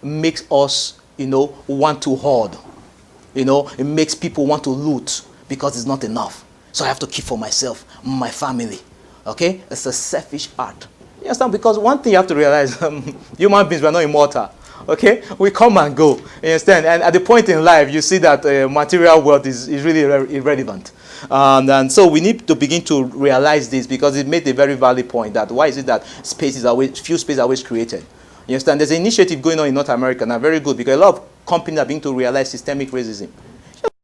makes us, you know, want to hoard. You know, it makes people want to loot because it's not enough. So I have to keep for myself, my family. Okay? It's a selfish act. You understand? Because one thing you have to realize, human beings, we are not immortal. Okay? We come and go. You understand? And at the point in life, you see that material wealth is really irrelevant. And so we need to begin to realize this because it made a very valid point that why is it that few spaces are always created? You understand? There's an initiative going on in North America, and very good because a lot of companies are beginning to realize systemic racism.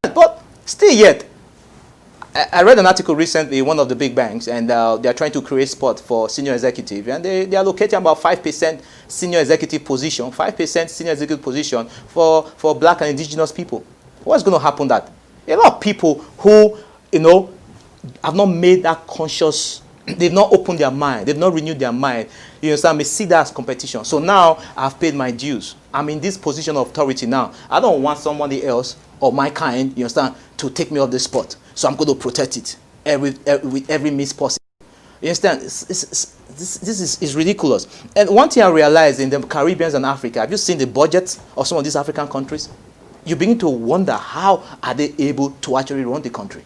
But still yet, I read an article recently in one of the big banks, and they're trying to create spot for senior executive, and they are locating about 5% senior executive position, 5% senior executive position for black and indigenous people. What's going to happen that? A lot of people who, you know, have not made that conscious, they've not opened their mind, they've not renewed their mind, you understand, may see that as competition. So now I've paid my dues. I'm in this position of authority now. I don't want somebody else or my kind, you understand, to take me off the spot. So I'm going to protect it with every means possible. You understand? This is ridiculous. And one thing I realized in the Caribbean and Africa, have you seen the budgets of some of these African countries? You begin to wonder how are they able to actually run the country?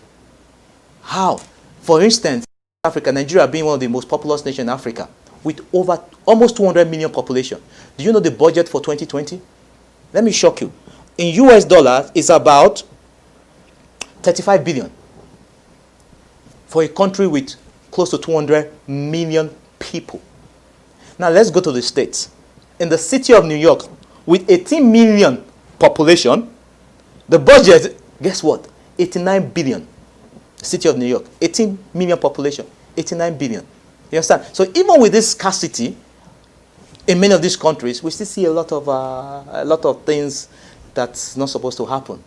How? For instance, Africa, Nigeria being one of the most populous nations in Africa, with over almost 200 million population. Do you know the budget for 2020? Let me shock you. In US dollars, it's about 35 billion. For a country with close to 200 million people. Now let's go to the States. In the city of New York, with 18 million population, the budget, guess what? 89 billion. City of New York, 18 million population, 89 billion. You understand? So even with this scarcity, in many of these countries, we still see a lot of things that's not supposed to happen.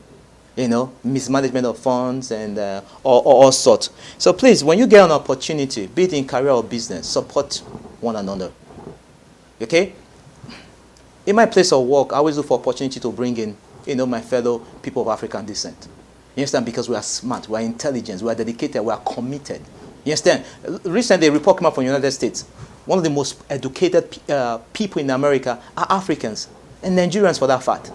You know, mismanagement of funds and all sorts. So please, when you get an opportunity, be it in career or business, support one another. Okay? In my place of work, I always look for opportunity to bring in, my fellow people of African descent. You understand? Because we are smart, we are intelligent, we are dedicated, we are committed. You understand? Recently, a report came out from the United States. One of the most educated people in America are Africans, and Nigerians for that fact.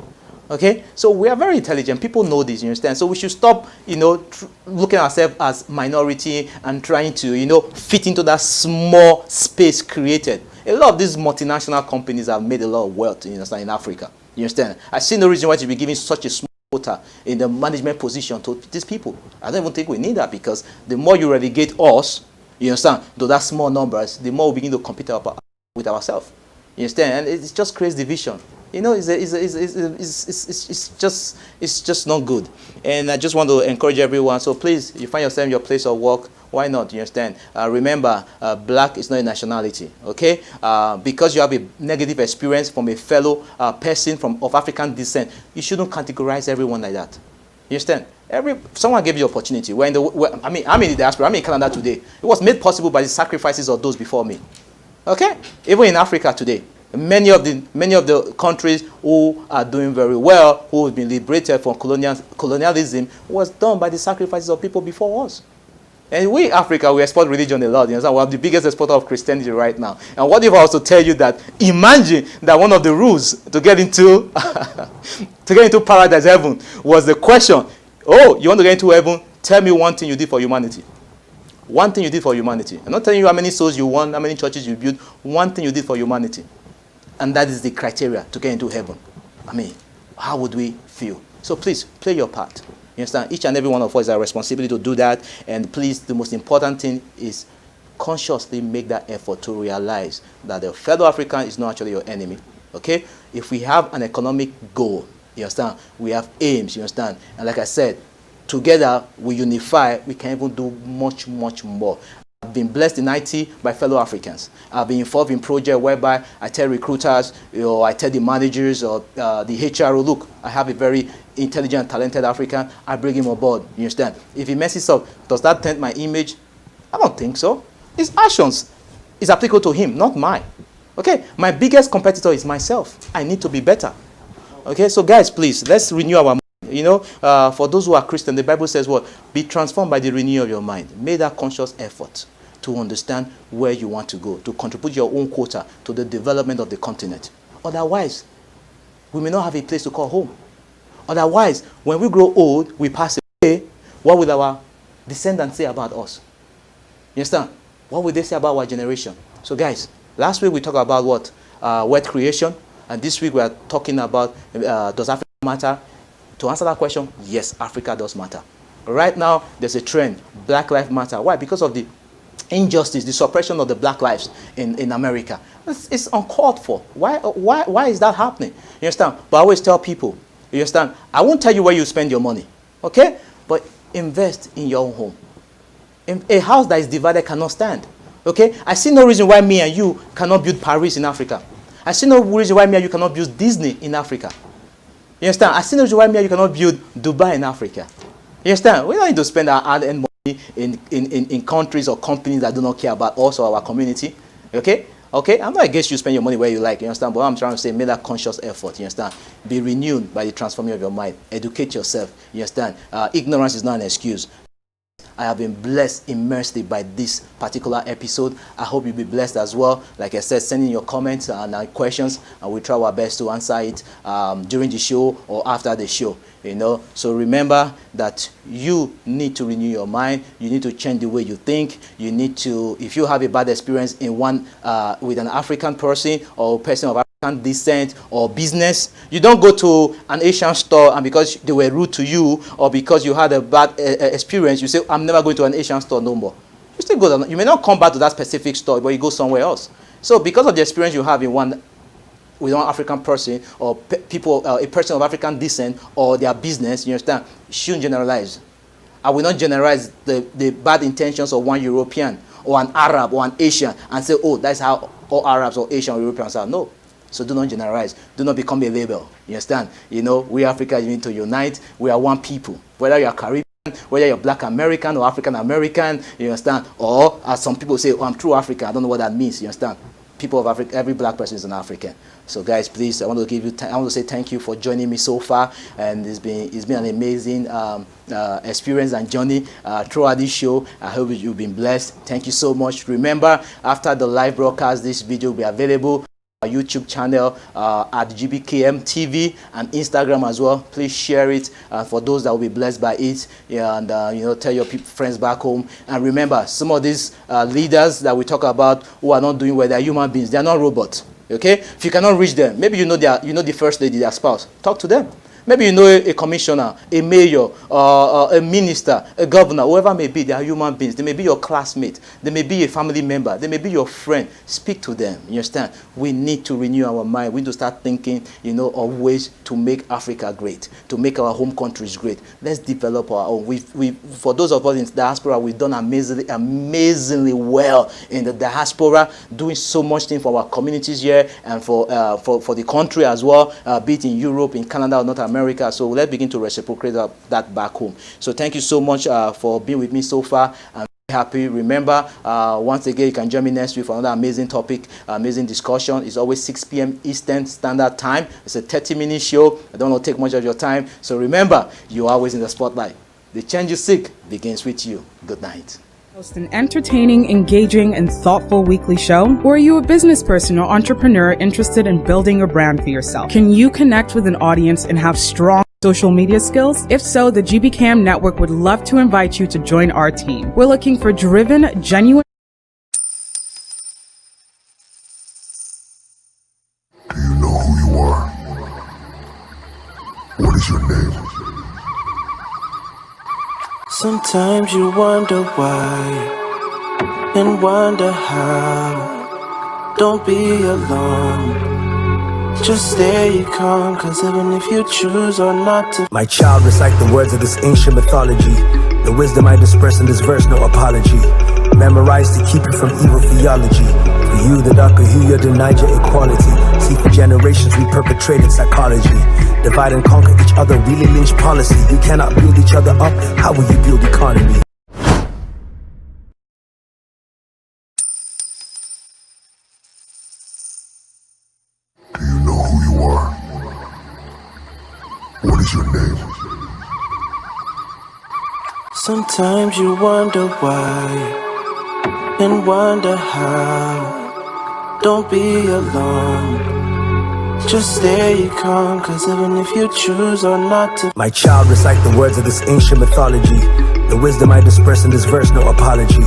Okay? So we are very intelligent. People know this, you understand? So we should stop, looking at ourselves as minority and trying to, fit into that small space created. A lot of these multinational companies have made a lot of wealth, in Africa. You understand? I see no reason why to be giving such a small quota in the management position to these people. I don't even think we need that, because the more you relegate us, you understand, to that small numbers, the more we begin to compete with ourselves. You understand? And it just creates division. It's just not good. And I just want to encourage everyone. So please, you find yourself in your place of work, why not? You understand? Remember, black is not a nationality. Okay? Because you have a negative experience from a fellow person of African descent, you shouldn't categorize everyone like that. You understand? Someone gave you opportunity. I'm in the diaspora. I'm in Canada today. It was made possible by the sacrifices of those before me. Okay? Even in Africa today, many of the countries who are doing very well, who have been liberated from colonialism, was done by the sacrifices of people before us. And we, Africa, we export religion a lot. You know, we have the biggest exporter of Christianity right now. And what if I was to tell you that, imagine that one of the rules to get into paradise, heaven, was the question, oh, you want to get into heaven? Tell me one thing you did for humanity. One thing you did for humanity. I'm not telling you how many souls you won, how many churches you built. One thing you did for humanity. And that is the criteria to get into heaven. How would we feel? So please, play your part. You understand? Each and every one of us has a responsibility to do that. And please, the most important thing is consciously make that effort to realize that the fellow African is not actually your enemy. Okay? If we have an economic goal, you understand? We have aims, you understand? And like I said, together we unify, we can even do much, much more. I've been blessed in IT by fellow Africans. I've been involved in projects whereby I tell recruiters, I tell the managers or the HRO, look, I have a very intelligent, talented African. I bring him on board. You understand? If he messes up, does that taint my image? I don't think so. His actions is applicable to him, not mine. Okay? My biggest competitor is myself. I need to be better. Okay? So guys, please, let's renew our mind. For those who are Christian, the Bible says what? Be transformed by the renewal of your mind. Make that conscious effort to understand where you want to go, to contribute your own quota to the development of the continent. Otherwise, we may not have a place to call home. Otherwise, when we grow old, we pass away, what will our descendants say about us? You understand? What will they say about our generation? So guys, last week we talked about what? Wealth creation. And this week we are talking about, does Africa matter? To answer that question, yes, Africa does matter. Right now, there's a trend. Black lives matter. Why? Because of the injustice, the suppression of the black lives in America. It's uncalled for. Why is that happening? You understand? But I always tell people, you understand? I won't tell you where you spend your money. Okay? But invest in your own home. A house that is divided cannot stand. Okay? I see no reason why me and you cannot build Paris in Africa. I see no reason why me and you cannot build Disney in Africa. You understand? I see no reason why me and you cannot build Dubai in Africa. You understand? We don't need to spend our hard-earned money in countries or companies that do not care about us or our community. Okay? Okay? I'm not against you spend your money where you like. You understand? But what I'm trying to say, make that conscious effort. You understand? Be renewed by the transforming of your mind. Educate yourself. You understand? Ignorance is not an excuse. I have been blessed immensely by this particular episode. I hope you'll be blessed as well. Like I said, send in your comments and questions, and we'll try our best to answer it during the show or after the show. So remember that you need to renew your mind. You need to change the way you think. You need to, if you have a bad experience with an African person or a person of African descent or business, you don't go to an Asian store and because they were rude to you or because you had a bad experience, you say, I'm never going to an Asian store no more. You still go. You may not come back to that specific store, but you go somewhere else. So because of the experience you have in one with one African person or people, a person of African descent or their business, you understand, you shouldn't generalize. I will not generalize the bad intentions of one European or an Arab or an Asian and say, oh, that's how all Arabs or Asian or Europeans are. No. So do not generalize. Do not become a label. You understand? You know, we Africans need to unite. We are one people. Whether you are Caribbean, whether you're Black American or African American, you understand? Or as some people say, oh, I'm true African. I don't know what that means. You understand? People of Africa, every black person is an African. So guys, please, I want to say thank you for joining me so far, and it's been an amazing experience and journey throughout this show. I hope you've been blessed. Thank you so much. Remember, after the live broadcast, this video will be available on our YouTube channel at GBKM TV and Instagram as well. Please share it for those that will be blessed by it, and you know, tell your friends back home. And remember, some of these leaders that we talk about who are not doing well, they're human beings. They're not robots. Okay, if you cannot reach them, maybe you know the first lady, their spouse. Talk to them. Maybe you know a commissioner, a mayor, a minister, a governor, whoever it may be. They are human beings. They may be your classmate. They may be a family member. They may be your friend. Speak to them. You understand? We need to renew our mind. We need to start thinking, you know, of ways to make Africa great, to make our home countries great. Let's develop our own. For those of us in diaspora, we've done amazingly well in the diaspora, doing so much thing for our communities here and for the country as well, be it in Europe, in Canada, or North America. So let's begin to reciprocate that back home. So thank you so much for being with me so far. I'm happy. Remember, once again, you can join me next week for another amazing topic, amazing discussion. It's always 6 p.m. Eastern Standard Time. It's a 30-minute show. I don't want to take much of your time. So remember, you're always in the spotlight. The change you seek begins with you. Good night. Host an entertaining, engaging, and thoughtful weekly show? Or are you a business person or entrepreneur interested in building a brand for yourself? Can you connect with an audience and have strong social media skills? If so, the GBKM Network would love to invite you to join our team. We're looking for driven, genuine. Do you know who you are? What is your name? Sometimes you wonder why and wonder how. Don't be alone. Just stay calm, cause even if you choose or not to. My child, recite the words of this ancient mythology. The wisdom I disperse in this verse, no apology. Memorized to keep you from evil theology. For you, the darker hue, you denied your equality. See, for generations we perpetrated psychology. Divide and conquer each other, really lynch policy. You cannot build each other up, how will you build economy? Do you know who you are? What is your name? Sometimes you wonder why and wonder how. Don't be alone. Just stay calm, cause even if you choose or not to. My child, recite the words of this ancient mythology. The wisdom I disperse in this verse, no apology.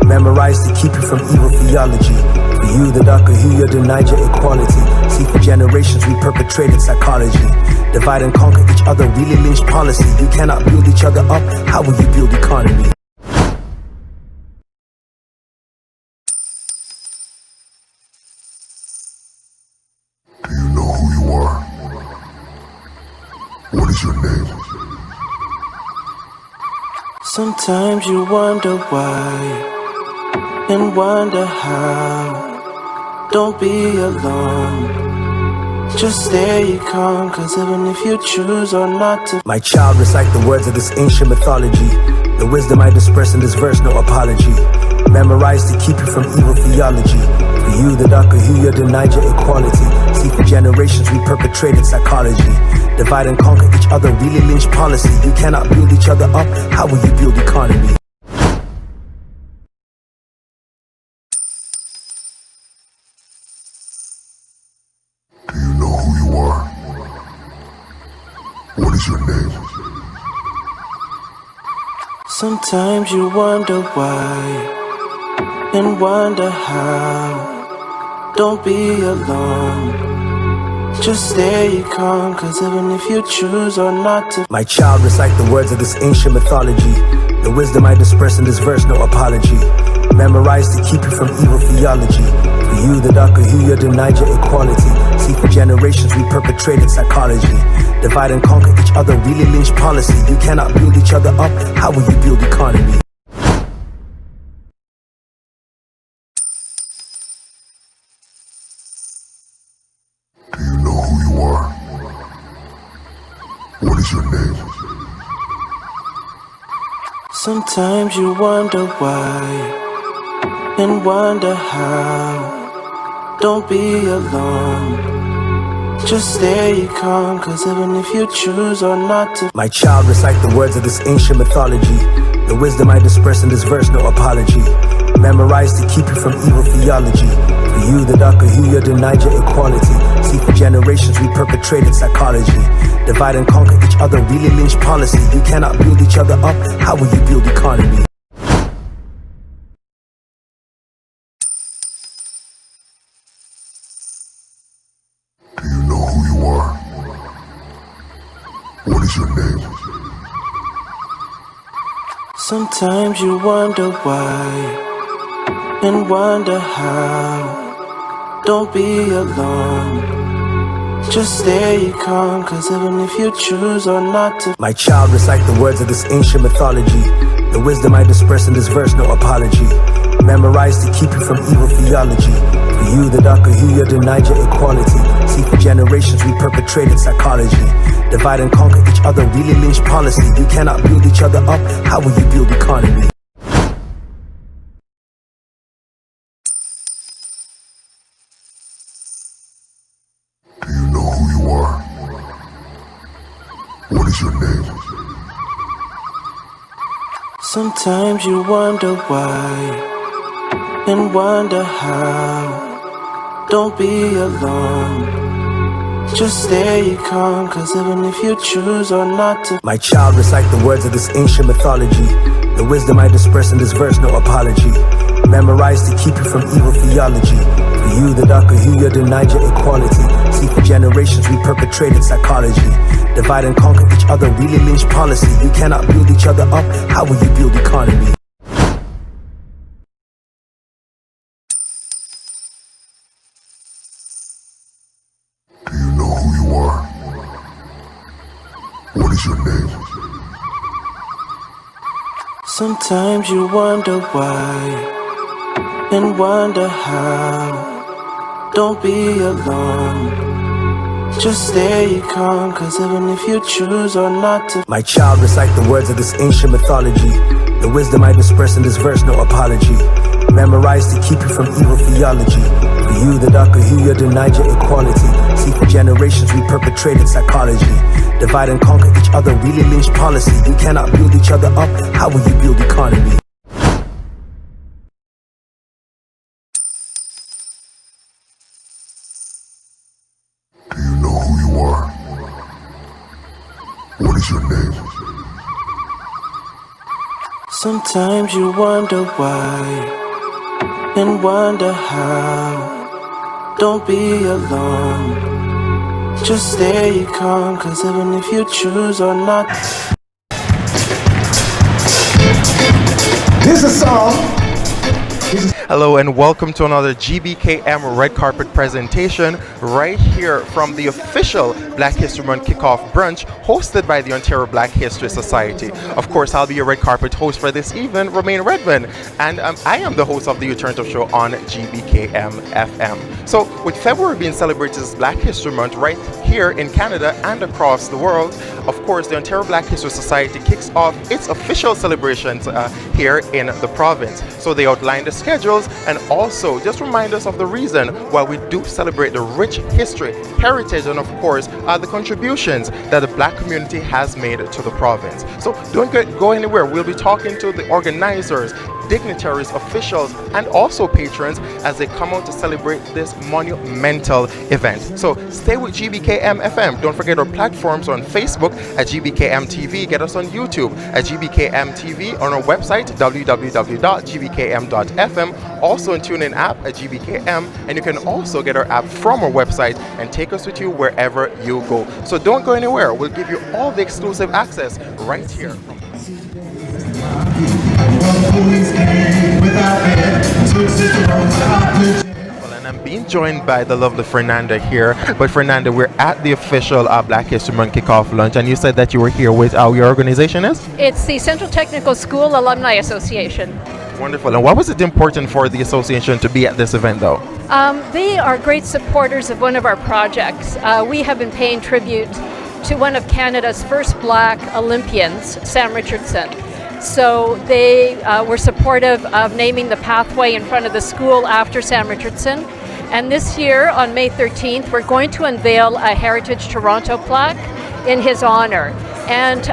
Memorized to keep you from evil theology. For you, the darker hue, you denied your equality. See, for generations we perpetrated psychology. Divide and conquer each other, really lynch policy. You cannot build each other up, how will you build economy? Do you know who you are? What is your name? Sometimes you wonder why and wonder how. Don't be alone. Just stay calm, cause even if you choose or not to. My child, recite the words of this ancient mythology. The wisdom I disperse in this verse, no apology. Memorized to keep you from evil theology. For you, the darker hue, you denied your equality. See, for generations we perpetrated psychology. Divide and conquer each other, really lynch policy. You cannot build each other up, how will you build economy? Do you know who you are? What is your name? Sometimes you wonder why and wonder how. Don't be alone. Just stay calm, cause even if you choose or not to. My child, recite the words of this ancient mythology. The wisdom I disperse in this verse, no apology. Memorized to keep you from evil theology. For you, the darker hue, you denied your equality. See, for generations we perpetrated psychology. Divide and conquer each other, really lynch policy. You cannot build each other up, how will you build economy? Do you know who you are? What is your name? Sometimes you wonder why and wonder how. Don't be alone, just stay calm, cause even if you choose or not to. My child, recite the words of this ancient mythology. The wisdom I disperse in this verse, no apology. Memorized to keep you from evil theology. For you, the darker hue, you denied your equality. See, for generations we perpetrated psychology. Divide and conquer each other, really lynch policy. You cannot build each other up, how will you build economy? Do you know who you are? What is your name? Sometimes you wonder why and wonder how. Don't be alone, just stay calm, cause even if you choose or not to. My child, recite the words of this ancient mythology. The wisdom I disperse in this verse, no apology. Memorized to keep you from evil theology. For you, the darker hue, you denied your equality. See, for generations we perpetrated psychology. Divide and conquer each other, really lynch policy. You cannot build each other up, how will you build economy? Do you know who you are? What is your name? Sometimes you wonder why and wonder how. Don't be alone, just stay calm, cause even if you choose or not to. My child, recite the words of this ancient mythology. The wisdom I disperse in this verse, no apology. Memorized to keep you from evil theology. For you, the darker hue, you denied your equality. See, for generations we perpetrated psychology. Divide and conquer each other, really lynch policy. You cannot build each other up, how will you build economy? Do you know who you are? What is your name? Sometimes you wonder why and wonder how. Don't be alone, just stay calm, cause even if you choose or not to. My child, recite the words of this ancient mythology. The wisdom I disperse in this verse, no apology. Memorized to keep you from evil theology. For you, the darker hue, you denied your equality. See, for generations we perpetrated psychology. Divide and conquer each other, really lynch policy. You cannot build each other up, how will you build economy? Do you know who you are? What is your name? Sometimes you wonder why and wonder how. Don't be alone, just stay calm, cause even if you choose or not. This is a song. Hello and welcome to another GBKM Red Carpet presentation right here from the official Black History Month kickoff brunch hosted by the Ontario Black History Society. Of course, I'll be your red carpet host for this evening, Romain Redmond, and I am the host of the Alternative Show on GBKM FM. So with February being celebrated as Black History Month right here in Canada and across the world, of course, the Ontario Black History Society kicks off its official celebrations here in the province. So they outline the schedules and also just remind us of the reason why we do celebrate the rich history, heritage, and of course the contributions that the Black community has made to the province. So don't go anywhere. We'll be talking to the organizers, dignitaries, officials, and also patrons as they come out to celebrate this monumental event. So stay with GBKM FM. Don't forget our platforms on Facebook at GBKM TV. Get us on YouTube at GBKM TV, on our website www.gbkm.fm, also in TuneIn app at GBKM, and you can also get our app from our website and take us with you wherever you go. So don't go anywhere. We'll give you all the exclusive access right here. Well, and I'm being joined by the lovely Fernanda here. But Fernanda, we're at the official Black History Month kickoff lunch, and you said that you were here with your organization is? It's the Central Technical School Alumni Association. Wonderful. And why was it important for the association to be at this event, though? They are great supporters of one of our projects. We have been paying tribute to one of Canada's first Black Olympians, Sam Richardson. So they were supportive of naming the pathway in front of the school after Sam Richardson. And this year, on May 13th, we're going to unveil a Heritage Toronto plaque in his honor. And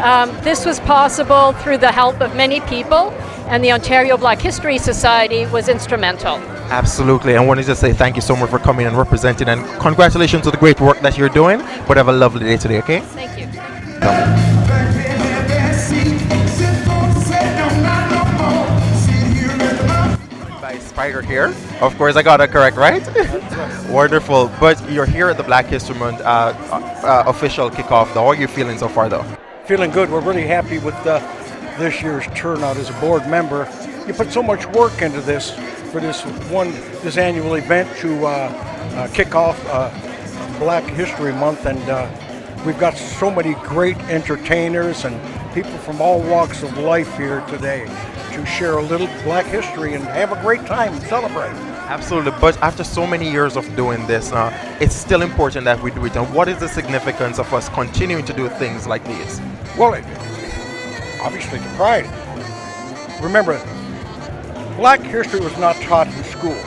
this was possible through the help of many people, and the Ontario Black History Society was instrumental. Absolutely. I wanted to say thank you so much for coming and representing, and congratulations on the great work that you're doing. But have a lovely day today, okay? Thank you. By Spider here. Of course, I got it correct, right? Wonderful. But you're here at the Black History Month official kickoff. How are you feeling so far, though? Feeling good. We're really happy with this year's turnout as a board member. You put so much work into this for this annual event to kick off Black History Month, and we've got so many great entertainers and people from all walks of life here today to share a little Black history and have a great time and celebrate. Absolutely. But after so many years of doing this, it's still important that we do it. And what is the significance of us continuing to do things like these? Well, obviously the pride. Remember, Black history was not taught in school.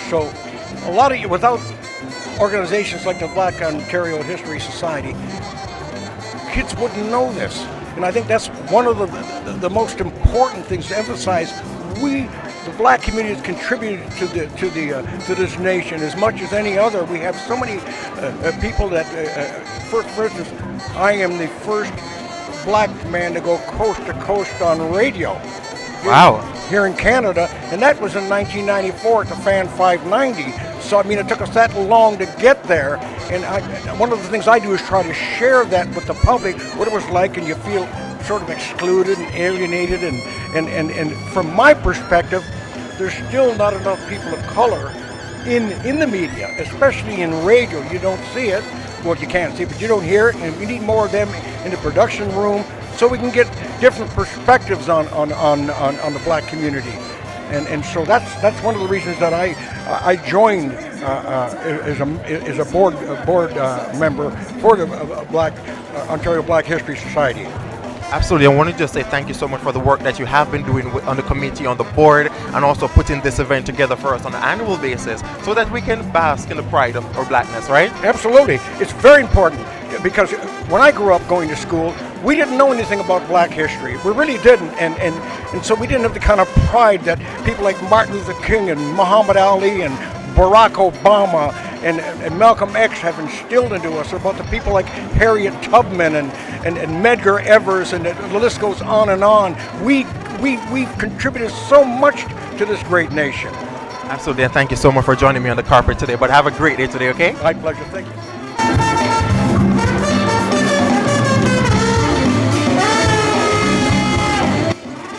So a lot of you, without organizations like the Black Ontario History Society, kids wouldn't know this. And I think that's one of the most important things to emphasize. We, the Black community, has contributed to this nation as much as any other. We have so many people that, for instance, I am the first Black man to go coast to coast on radio. Wow. Here in Canada, and that was in 1994 at the Fan 590. So, I mean, it took us that long to get there, and one of the things I do is try to share that with the public, what it was like, and you feel sort of excluded and alienated, and from my perspective, there's still not enough people of color in the media, especially in radio. You don't see it. Well, you can't see it, but you don't hear it, and we need more of them in the production room so we can get different perspectives on the Black community. And so that's one of the reasons that I joined as a board member for the Ontario Black History Society. Absolutely. I wanted to say thank you so much for the work that you have been doing on the committee, on the board, and also putting this event together for us on an annual basis so that we can bask in the pride of our Blackness, right? Absolutely. It's very important because when I grew up going to school, we didn't know anything about Black history. We really didn't. And so we didn't have the kind of pride that people like Martin Luther King and Muhammad Ali and Barack Obama and Malcolm X have instilled into us, about the people like Harriet Tubman and Medgar Evers, and the list goes on and on. We've contributed so much to this great nation. Absolutely, and thank you so much for joining me on the carpet today. But have a great day today, okay? My pleasure, thank you.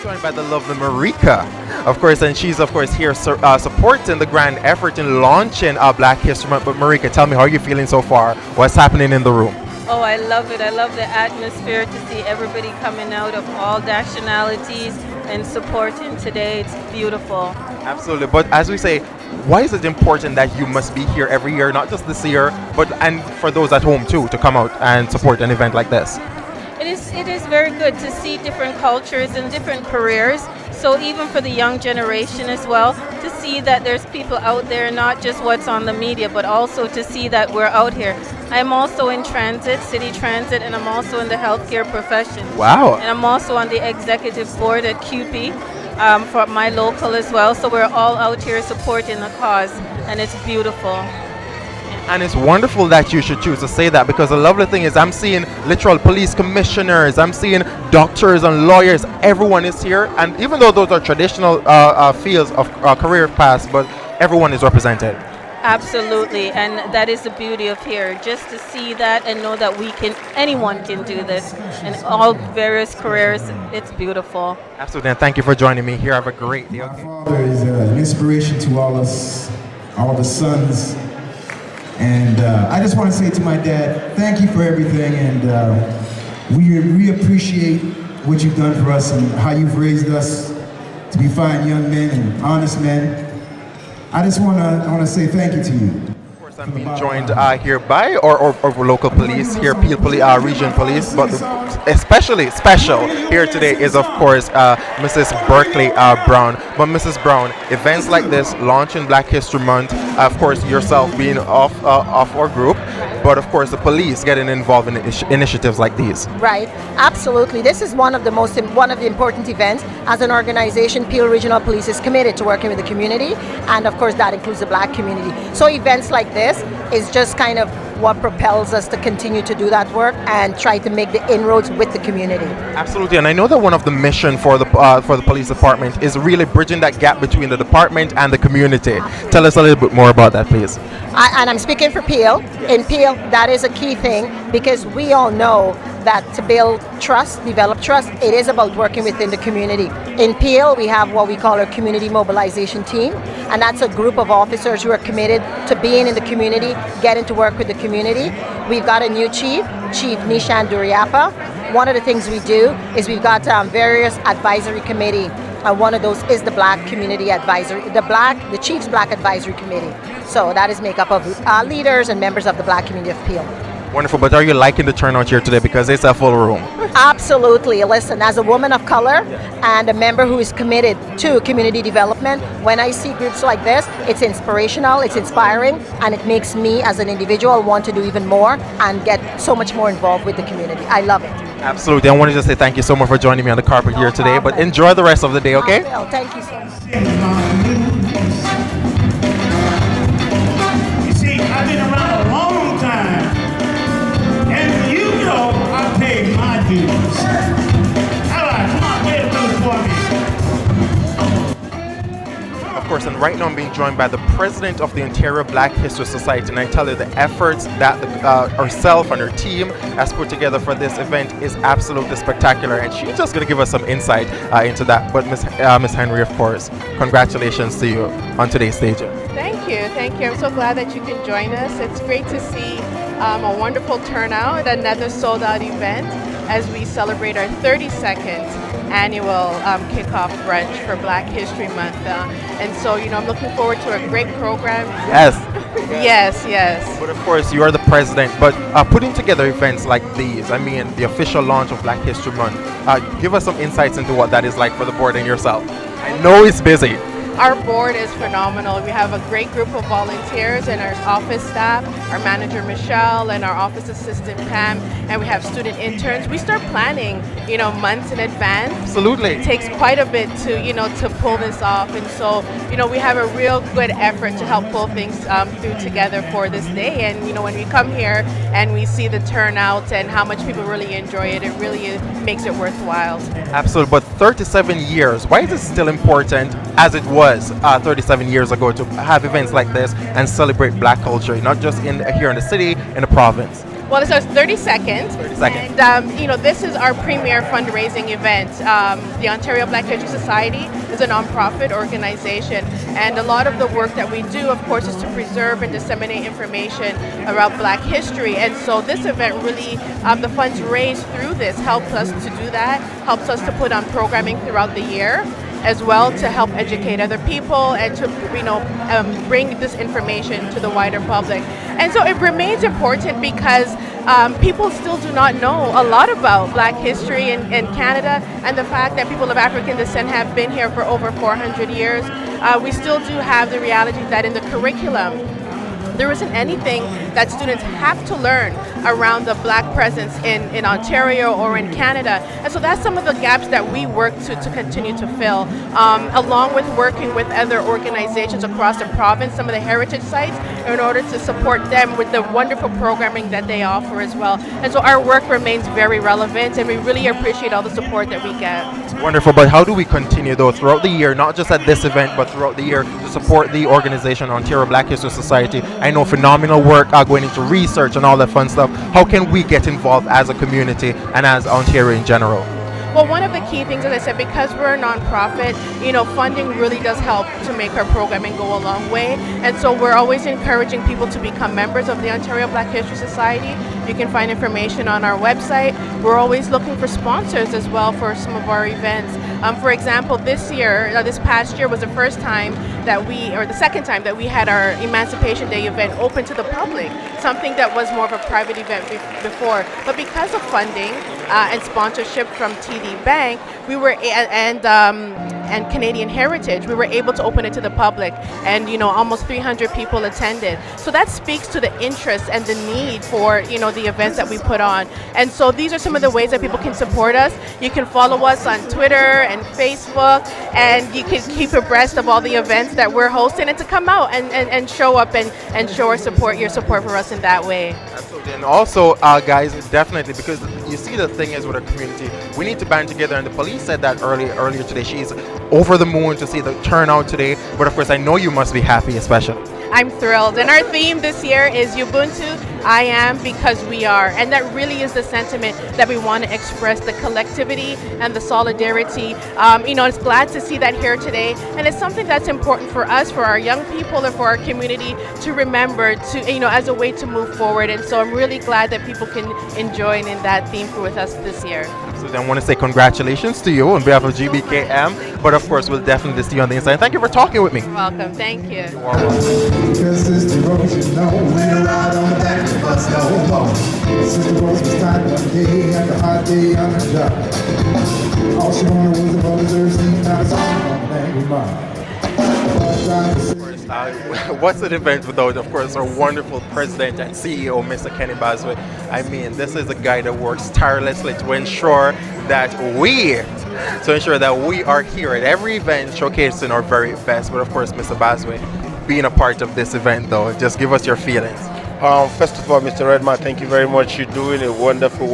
Joined by the lovely Marika, of course, and she's of course here supporting the grand effort in launching Black History Month. But Marika, tell me, how are you feeling so far? What's happening in the room? Oh, I love it. I love the atmosphere, to see everybody coming out of all nationalities and supporting today. It's beautiful. Absolutely. But as we say, why is it important that you must be here every year, not just this year, but and for those at home too, to come out and support an event like this? It is very good to see different cultures and different careers. So even for the young generation as well, to see that there's people out there, not just what's on the media, but also to see that we're out here. I'm also in transit, city transit, and I'm also in the healthcare profession. Wow. And I'm also on the executive board at QP for my local as well. So we're all out here supporting the cause, and it's beautiful. And it's wonderful that you should choose to say that, because the lovely thing is I'm seeing literal police commissioners, I'm seeing doctors and lawyers, everyone is here. And even though those are traditional fields of career paths, but everyone is represented. Absolutely, and that is the beauty of here, just to see that and know that anyone can do this in all various careers. It's beautiful. Absolutely, and thank you for joining me here. Have a great day. My father is an inspiration to all us, all the sons. And I just want to say to my dad, thank you for everything, and we appreciate what you've done for us and how you've raised us to be fine young men and honest men. I just want to say thank you to you. Of course, I'm being joined here by or local police here, Peel Region Police, but especially special here today is of course Mrs. Berkeley Brown. But Mrs. Brown, events like this, launching Black History Month, of course yourself being off our group, but of course the police getting involved in initiatives like these. Right, absolutely. This is one of the important events. As an organization, Peel Regional Police is committed to working with the community, and of course that includes the Black community. So events like this is just kind of what propels us to continue to do that work and try to make the inroads with the community. Absolutely, and I know that one of the mission for the police department is really bridging that gap between the department and the community. Tell us a little bit more about that, please. And I'm speaking for Peel. In Peel, that is a key thing, because we all know that to build trust, develop trust, it is about working within the community. In Peel, we have what we call our community mobilization team, and that's a group of officers who are committed to being in the community, getting to work with the community. We've got a new chief, Chief Nishan Duriapa. One of the things we do is we've got various advisory committee. One of those is the Black Community Advisory, the Chief's Black Advisory Committee. So that is made up of leaders and members of the Black community of Peel. Wonderful, but are you liking the turnout here today, because it's a full room? Absolutely. Listen, as a woman of color and a member who is committed to community development, when I see groups like this, it's inspirational, it's inspiring, and it makes me as an individual want to do even more and get so much more involved with the community. I love it. Absolutely. I want to just say thank you so much for joining me on the carpet here today, but enjoy the rest of the day, okay? I will. Thank you so much. You see, I've been around a long time, and you know I paid my dues. All right, come on, play the blues for me. Of course, and right now I'm being joined by the president of the Ontario Black History Society, and I tell you the efforts that herself and her team has put together for this event is absolutely spectacular, and she's just going to give us some insight into that. But Miss Henry, of course, congratulations to you on today's stage. Thank you. I'm so glad that you can join us. It's great to see a wonderful turnout, another sold-out event as we celebrate our 32nd annual kickoff brunch for Black History Month. And so, I'm looking forward to a great program. Yes. Yes. But of course, you are the president, but putting together events like these, I mean, the official launch of Black History Month, give us some insights into what that is like for the board and yourself. I know it's busy. Our board is phenomenal. We have a great group of volunteers and our office staff, our manager Michelle and our office assistant Pam, and we have student interns. We start planning, months in advance. Absolutely. It takes quite a bit to pull this off, and so, we have a real good effort to help pull things through together for this day. And, when we come here and we see the turnout and how much people really enjoy it, it really makes it worthwhile. Absolutely. But 37 years, why is it still important, as it was 37 years ago, to have events like this and celebrate Black culture, not just here in the city, in the province? Well, it's our 32nd. And, this is our premier fundraising event. The Ontario Black History Society is a nonprofit organization, and a lot of the work that we do, of course, is to preserve and disseminate information about Black history. And so this event really, the funds raised through this helps us to do that, helps us to put on programming throughout the year, as well to help educate other people and to bring this information to the wider public. And so it remains important because people still do not know a lot about Black history in Canada, and the fact that people of African descent have been here for over 400 years. We still do have the reality that in the curriculum there isn't anything that students have to learn around the Black presence in Ontario or in Canada. And so that's some of the gaps that we work to continue to fill, along with working with other organizations across the province, some of the heritage sites, in order to support them with the wonderful programming that they offer as well. And so our work remains very relevant, and we really appreciate all the support that we get. Wonderful, but how do we continue though throughout the year, not just at this event, but throughout the year to support the organization Ontario Black History Society? I know phenomenal work going into research and all that fun stuff. How can we get involved as a community and as Ontario in general? Well, one of the key things, as I said, because we're a nonprofit, funding really does help to make our programming go a long way. And so we're always encouraging people to become members of the Ontario Black History Society. You can find information on our website. We're always looking for sponsors as well for some of our events. For example, this past year was the first time that the second time that we had our Emancipation Day event open to the public, something that was more of a private event before. But because of funding and sponsorship from TD Bank, we were and Canadian Heritage, we were able to open it to the public, and almost 300 people attended. So that speaks to the interest and the need for the events that we put on. And so these are some of the ways that people can support us. You can follow us on Twitter and Facebook, and you can keep abreast of all the events that we're hosting, and to come out and show up and show your support for us in that way. Absolutely. And also, guys, definitely, because you see the thing is with our community, we need to band together, and the police said that earlier today. She's over the moon to see the turnout today, but of course I know you must be happy especially. I'm thrilled, and our theme this year is Ubuntu, I am because we are, and that really is the sentiment that we want to express, the collectivity and the solidarity. It's glad to see that here today, and it's something that's important for us, for our young people, and for our community to remember, to as a way to move forward. And so I'm really glad that people can join in that theme with us this year. So then I want to say congratulations to you on behalf of GBKM, but of course we'll definitely see you on the inside. Thank you for talking with me. You're welcome. Thank you. Because Sister Rose, we don't ride on the back of the bus no more. Sister Rose was tired one day, had a hard day on the job. All she wanted was a mother's earth, not a song from an angry mom. What's an event without, of course, our wonderful president and CEO, Mr. Kenny Baswe? I mean, this is a guy that works tirelessly to ensure that we are here at every event showcasing our very best. But of course, Mr. Baswe, being a part of this event, though, just give us your feelings. First of all, Mr. Redman, thank you very much. You're doing a wonderful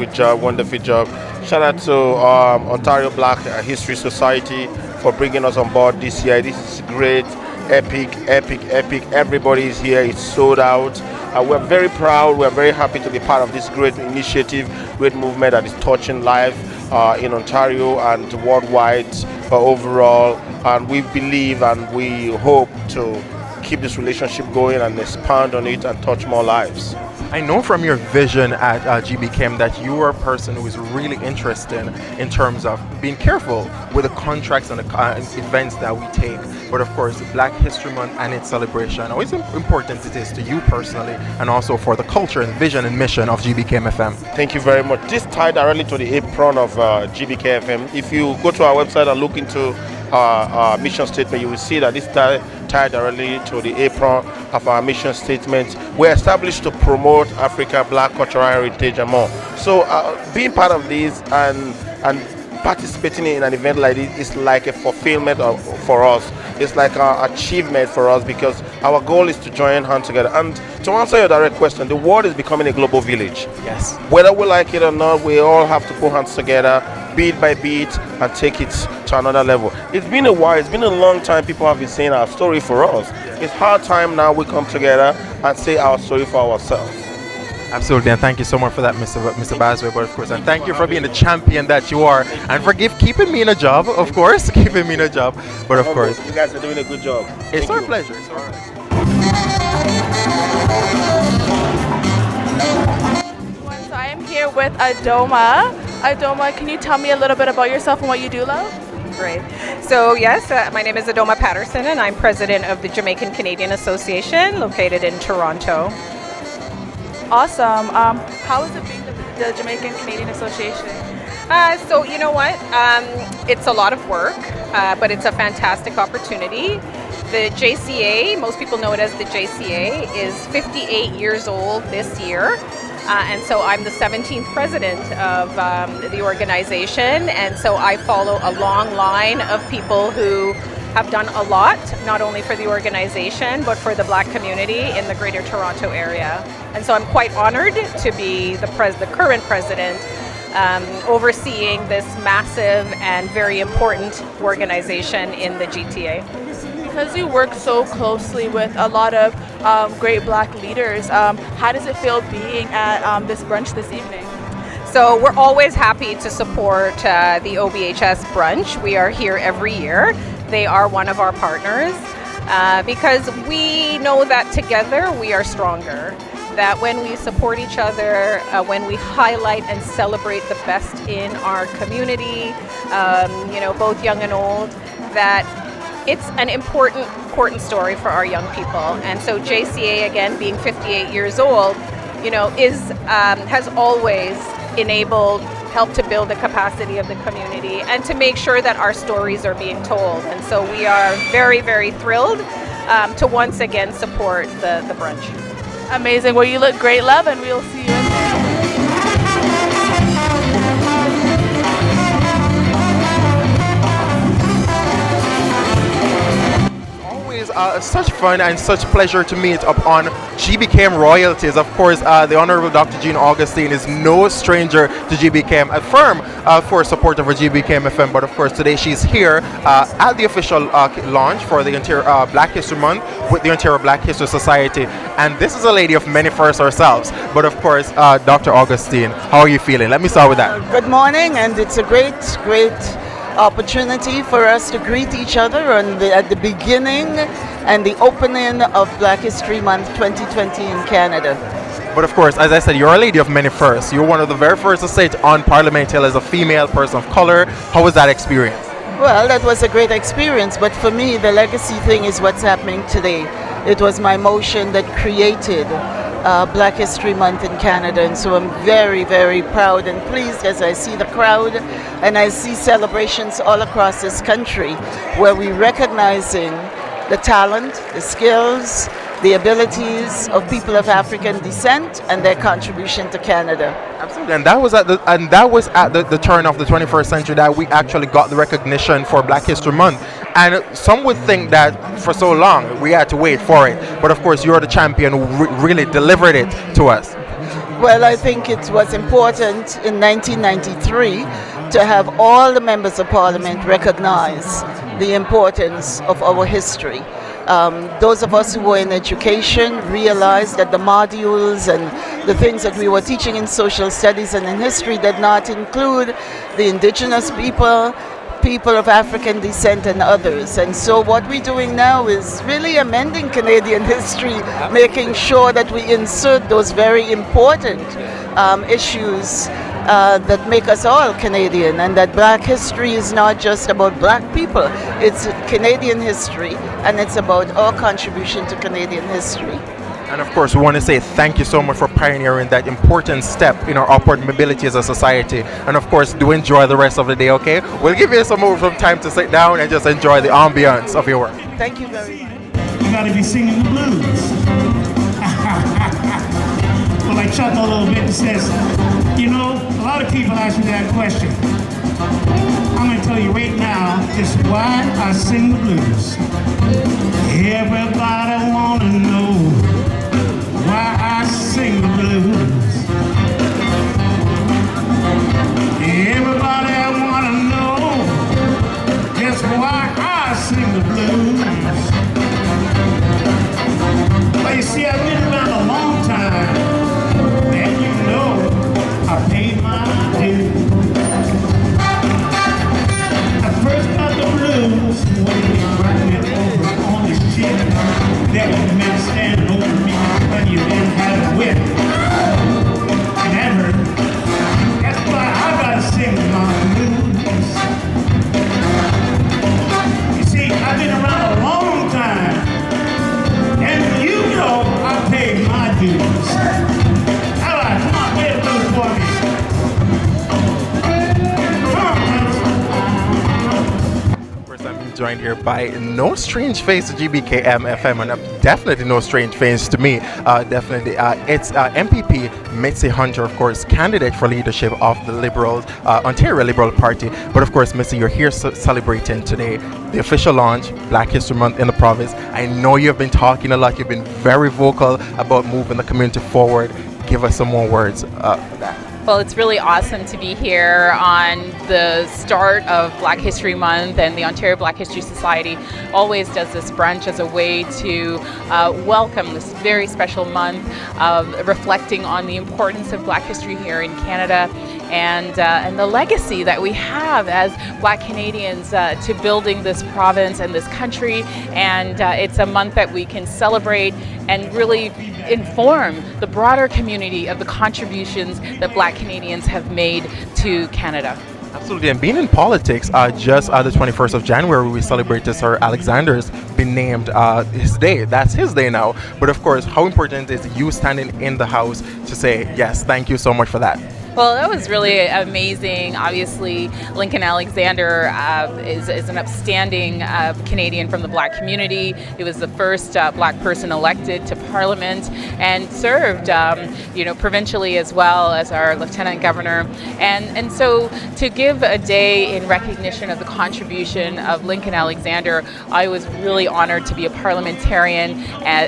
job. Shout out to Ontario Black History Society for bringing us on board this year. This is great, epic. Everybody is here. It's sold out. We're very proud. We're very happy to be part of this great initiative, great movement that is touching life in Ontario and worldwide overall. And we believe and we hope to keep this relationship going and expand on it and touch more lives. I know from your vision at GBKM that you are a person who is really interested in terms of being careful with the contracts and the events that we take. But of course, Black History Month and its celebration, how important it is to you personally and also for the culture and vision and mission of GBKM FM. Thank you very much. This tied directly to the apron of GBKM FM. If you go to our website and look into our mission statement, you will see that this tied directly to the apron of our mission statement. We're established to promote Africa Black cultural heritage and more. So being part of this and participating in an event like this is like a fulfillment for us. It's like an achievement for us because our goal is to join hands together. And to answer your direct question, the world is becoming a global village. Yes. Whether we like it or not, we all have to put hands together, beat by beat, and take it to another level. It's been a while. It's been a long time people have been saying our story for us. It's hard time now we come together and say our story for ourselves. Absolutely, and thank you so much for that, Mr. Baswe, but of course, and thank you for being the champion that you are, and for keeping me in a job, of course, keeping me in a job, but of course. You guys are doing a good job. It's our pleasure. It's our So I am here with Adoma. Adoma, can you tell me a little bit about yourself and what you do, love? Great. So yes, my name is Adoma Patterson, and I'm president of the Jamaican Canadian Association, located in Toronto. Awesome. How is it being the Jamaican Canadian Association? So you know what? It's a lot of work, but it's a fantastic opportunity. The JCA, most people know it as the JCA, is 58 years old this year. And so I'm the 17th president of the organization. And so I follow a long line of people who have done a lot, not only for the organization, but for the Black community in the Greater Toronto area. And so I'm quite honored to be the current president overseeing this massive and very important organization in the GTA. Because you work so closely with a lot of great Black leaders, how does it feel being at this brunch this evening? So we're always happy to support the OBHS brunch. We are here every year. They are one of our partners because we know that together we are stronger. That when we support each other, when we highlight and celebrate the best in our community, both young and old, that it's an important story for our young people. And so JCA, again, being 58 years old, has always helped to build the capacity of the community and to make sure that our stories are being told. And so we are very, very thrilled to once again support the brunch. Amazing. Well, you look great, love, and we'll see you in there. Such fun and such pleasure to meet upon GBKM royalties. Of course, the Honorable Dr. Jean Augustine is no stranger to GBKM, a firm for support of GBKM FM, but of course today she's here at the official launch for the Ontario Black History Month with the Ontario Black History Society, and this is a lady of many firsts herself. But of course, Dr. Augustine, how are you feeling? Let me start with that. Good morning, and it's a great opportunity for us to greet each other at the beginning and the opening of Black History Month 2020 in Canada. But of course, as I said, you're a lady of many firsts. You're one of the very first to sit on Parliament Hill as a female person of color. How was that experience? Well, that was a great experience, but for me, the legacy thing is what's happening today. It was my motion that created Black History Month in Canada, and so I'm very, very proud and pleased as I see the crowd and I see celebrations all across this country where we're recognizing the talent, the skills, the abilities of people of African descent and their contribution to Canada. Absolutely, and that was at the turn of the 21st century that we actually got the recognition for Black History Month. And some would think that for so long we had to wait for it, but of course you're the champion who really delivered it to us. Well, I think it was important in 1993 to have all the members of Parliament recognize the importance of our history. Those of us who were in education realized that the modules and the things that we were teaching in social studies and in history did not include the indigenous people, people of African descent and others. And so what we're doing now is really amending Canadian history, making sure that we insert those very important issues that make us all Canadian, and that Black history is not just about Black people, it's Canadian history, and it's about our contribution to Canadian history. And of course, we want to say thank you so much for pioneering that important step in our upward mobility as a society. And of course, do enjoy the rest of the day, okay? We'll give you some more time to sit down and just enjoy the ambience of your work. Thank you very much. You got to be singing the blues. Well, I chuckle a little bit and says, a lot of people ask me that question. I'm going to tell you right now just why I sing the blues. Everybody want to know why I sing the blues. Everybody want to know just why I sing the blues. Well, you see, I've been around a long time, and I paid my dues. I first got the blues when we were riding over on the ship. There was a man standing over me when you didn't have a whip. And that hurt. That's why I gotta sing my blues. You see, I've been around a long time, and I paid my dues. Joined here by no strange face to GBKM FM, and definitely no strange face to me. It's MPP Mitzi Hunter, of course, candidate for leadership of the Liberals, Ontario Liberal Party. But of course, Mitzi, you're here celebrating today the official launch, Black History Month in the province. I know you've been talking a lot. You've been very vocal about moving the community forward. Give us some more words for that. Well, it's really awesome to be here on the start of Black History Month, and the Ontario Black History Society always does this brunch as a way to welcome this very special month of reflecting on the importance of Black history here in Canada and the legacy that we have as Black Canadians to building this province and this country. And it's a month that we can celebrate and really inform the broader community of the contributions that Black Canadians have made to Canada. Absolutely, and being in politics, just the 21st of January, we celebrated Sir Alexander's been named his day. That's his day now. But of course, how important is you standing in the House to say, yes, thank you so much for that? Well, that was really amazing. Obviously, Lincoln Alexander is an upstanding Canadian from the Black community. He was the first Black person elected to Parliament and served, provincially as well as our Lieutenant Governor. And so to give a day in recognition of the contribution of Lincoln Alexander, I was really honored to be a parliamentarian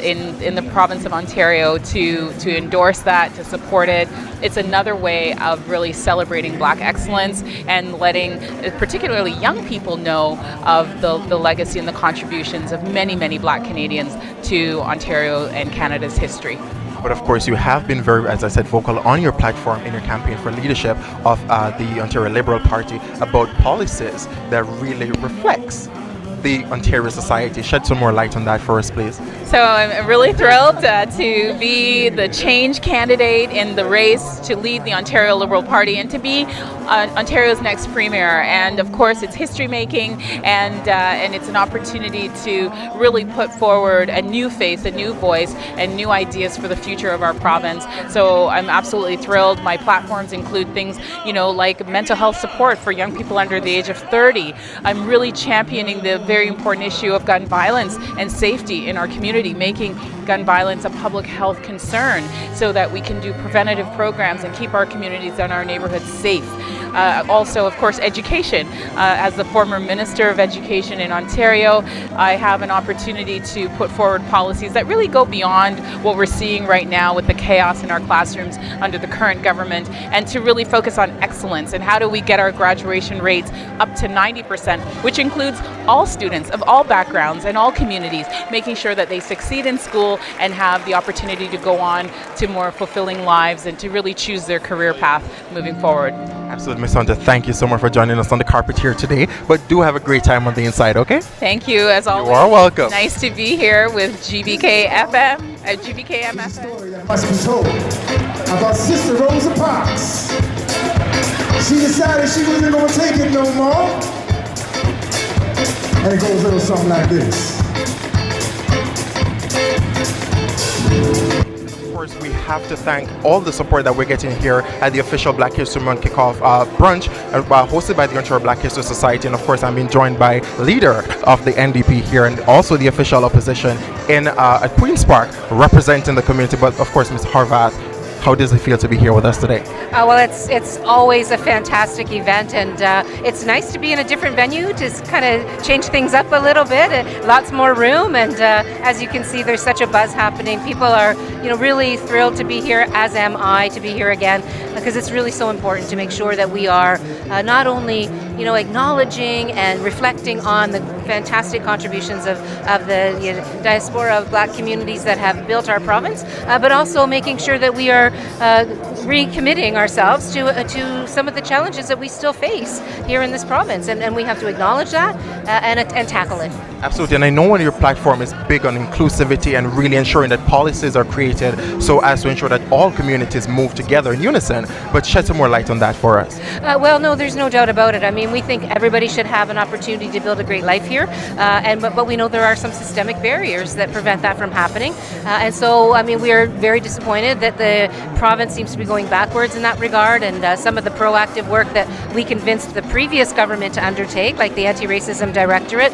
in the province of Ontario to endorse that, to support it. It's another way of really celebrating Black excellence and letting particularly young people know of the legacy and the contributions of many, many Black Canadians to Ontario and Canada's history. But of course, you have been very, as I said, vocal on your platform in your campaign for leadership of the Ontario Liberal Party about policies that really reflects the Ontario society. Shed some more light on that for us, please. So I'm really thrilled to be the change candidate in the race to lead the Ontario Liberal Party and to be Ontario's next premier. And of course, it's history making, and it's an opportunity to really put forward a new face, a new voice, and new ideas for the future of our province. So I'm absolutely thrilled. My platforms include things, like mental health support for young people under the age of 30. I'm really championing the very important issue of gun violence and safety in our community, making gun violence a public health concern so that we can do preventative programs and keep our communities and our neighborhoods safe. Also, of course, education. As the former Minister of Education in Ontario, I have an opportunity to put forward policies that really go beyond what we're seeing right now with the chaos in our classrooms under the current government, and to really focus on excellence and how do we get our graduation rates up to 90%, which includes all students of all backgrounds and all communities, making sure that they succeed in school and have the opportunity to go on to more fulfilling lives and to really choose their career path moving forward. Absolutely, Ms. Hunter. Thank you so much for joining us on the carpet here today, but do have a great time on the inside, okay? Thank you, as always. You are welcome. Nice to be here with GBKM FM. Must be told about Sister Rosa Parks. She decided she wasn't going to take it no more. And it goes a little something like this. Of course, we have to thank all the support that we're getting here at the official Black History Month kickoff brunch hosted by the Ontario Black History Society. And of course, I'm being joined by leader of the NDP here and also the official opposition at Queen's Park representing the community. But of course, Ms. Harvath, how does it feel to be here with us today? Well, it's always a fantastic event, and it's nice to be in a different venue to kind of change things up a little bit. Lots more room, and as you can see, there's such a buzz happening. People are, really thrilled to be here, as am I, to be here again, because it's really so important to make sure that we are not only, acknowledging and reflecting on the fantastic contributions of the diaspora of Black communities that have built our province, but also making sure that we are recommitting ourselves to some of the challenges that we still face here in this province, and we have to acknowledge that and tackle it. Absolutely, and I know your platform is big on inclusivity and really ensuring that policies are created so as to ensure that all communities move together in unison, but shed some more light on that for us. Well, no, there's no doubt about it. I mean, we think everybody should have an opportunity to build a great life here, but we know there are some systemic barriers that prevent that from happening, and so, I mean, we are very disappointed that the province seems to be going backwards in that regard, and some of the proactive work that we convinced the previous government to undertake, like the Anti-Racism Directorate,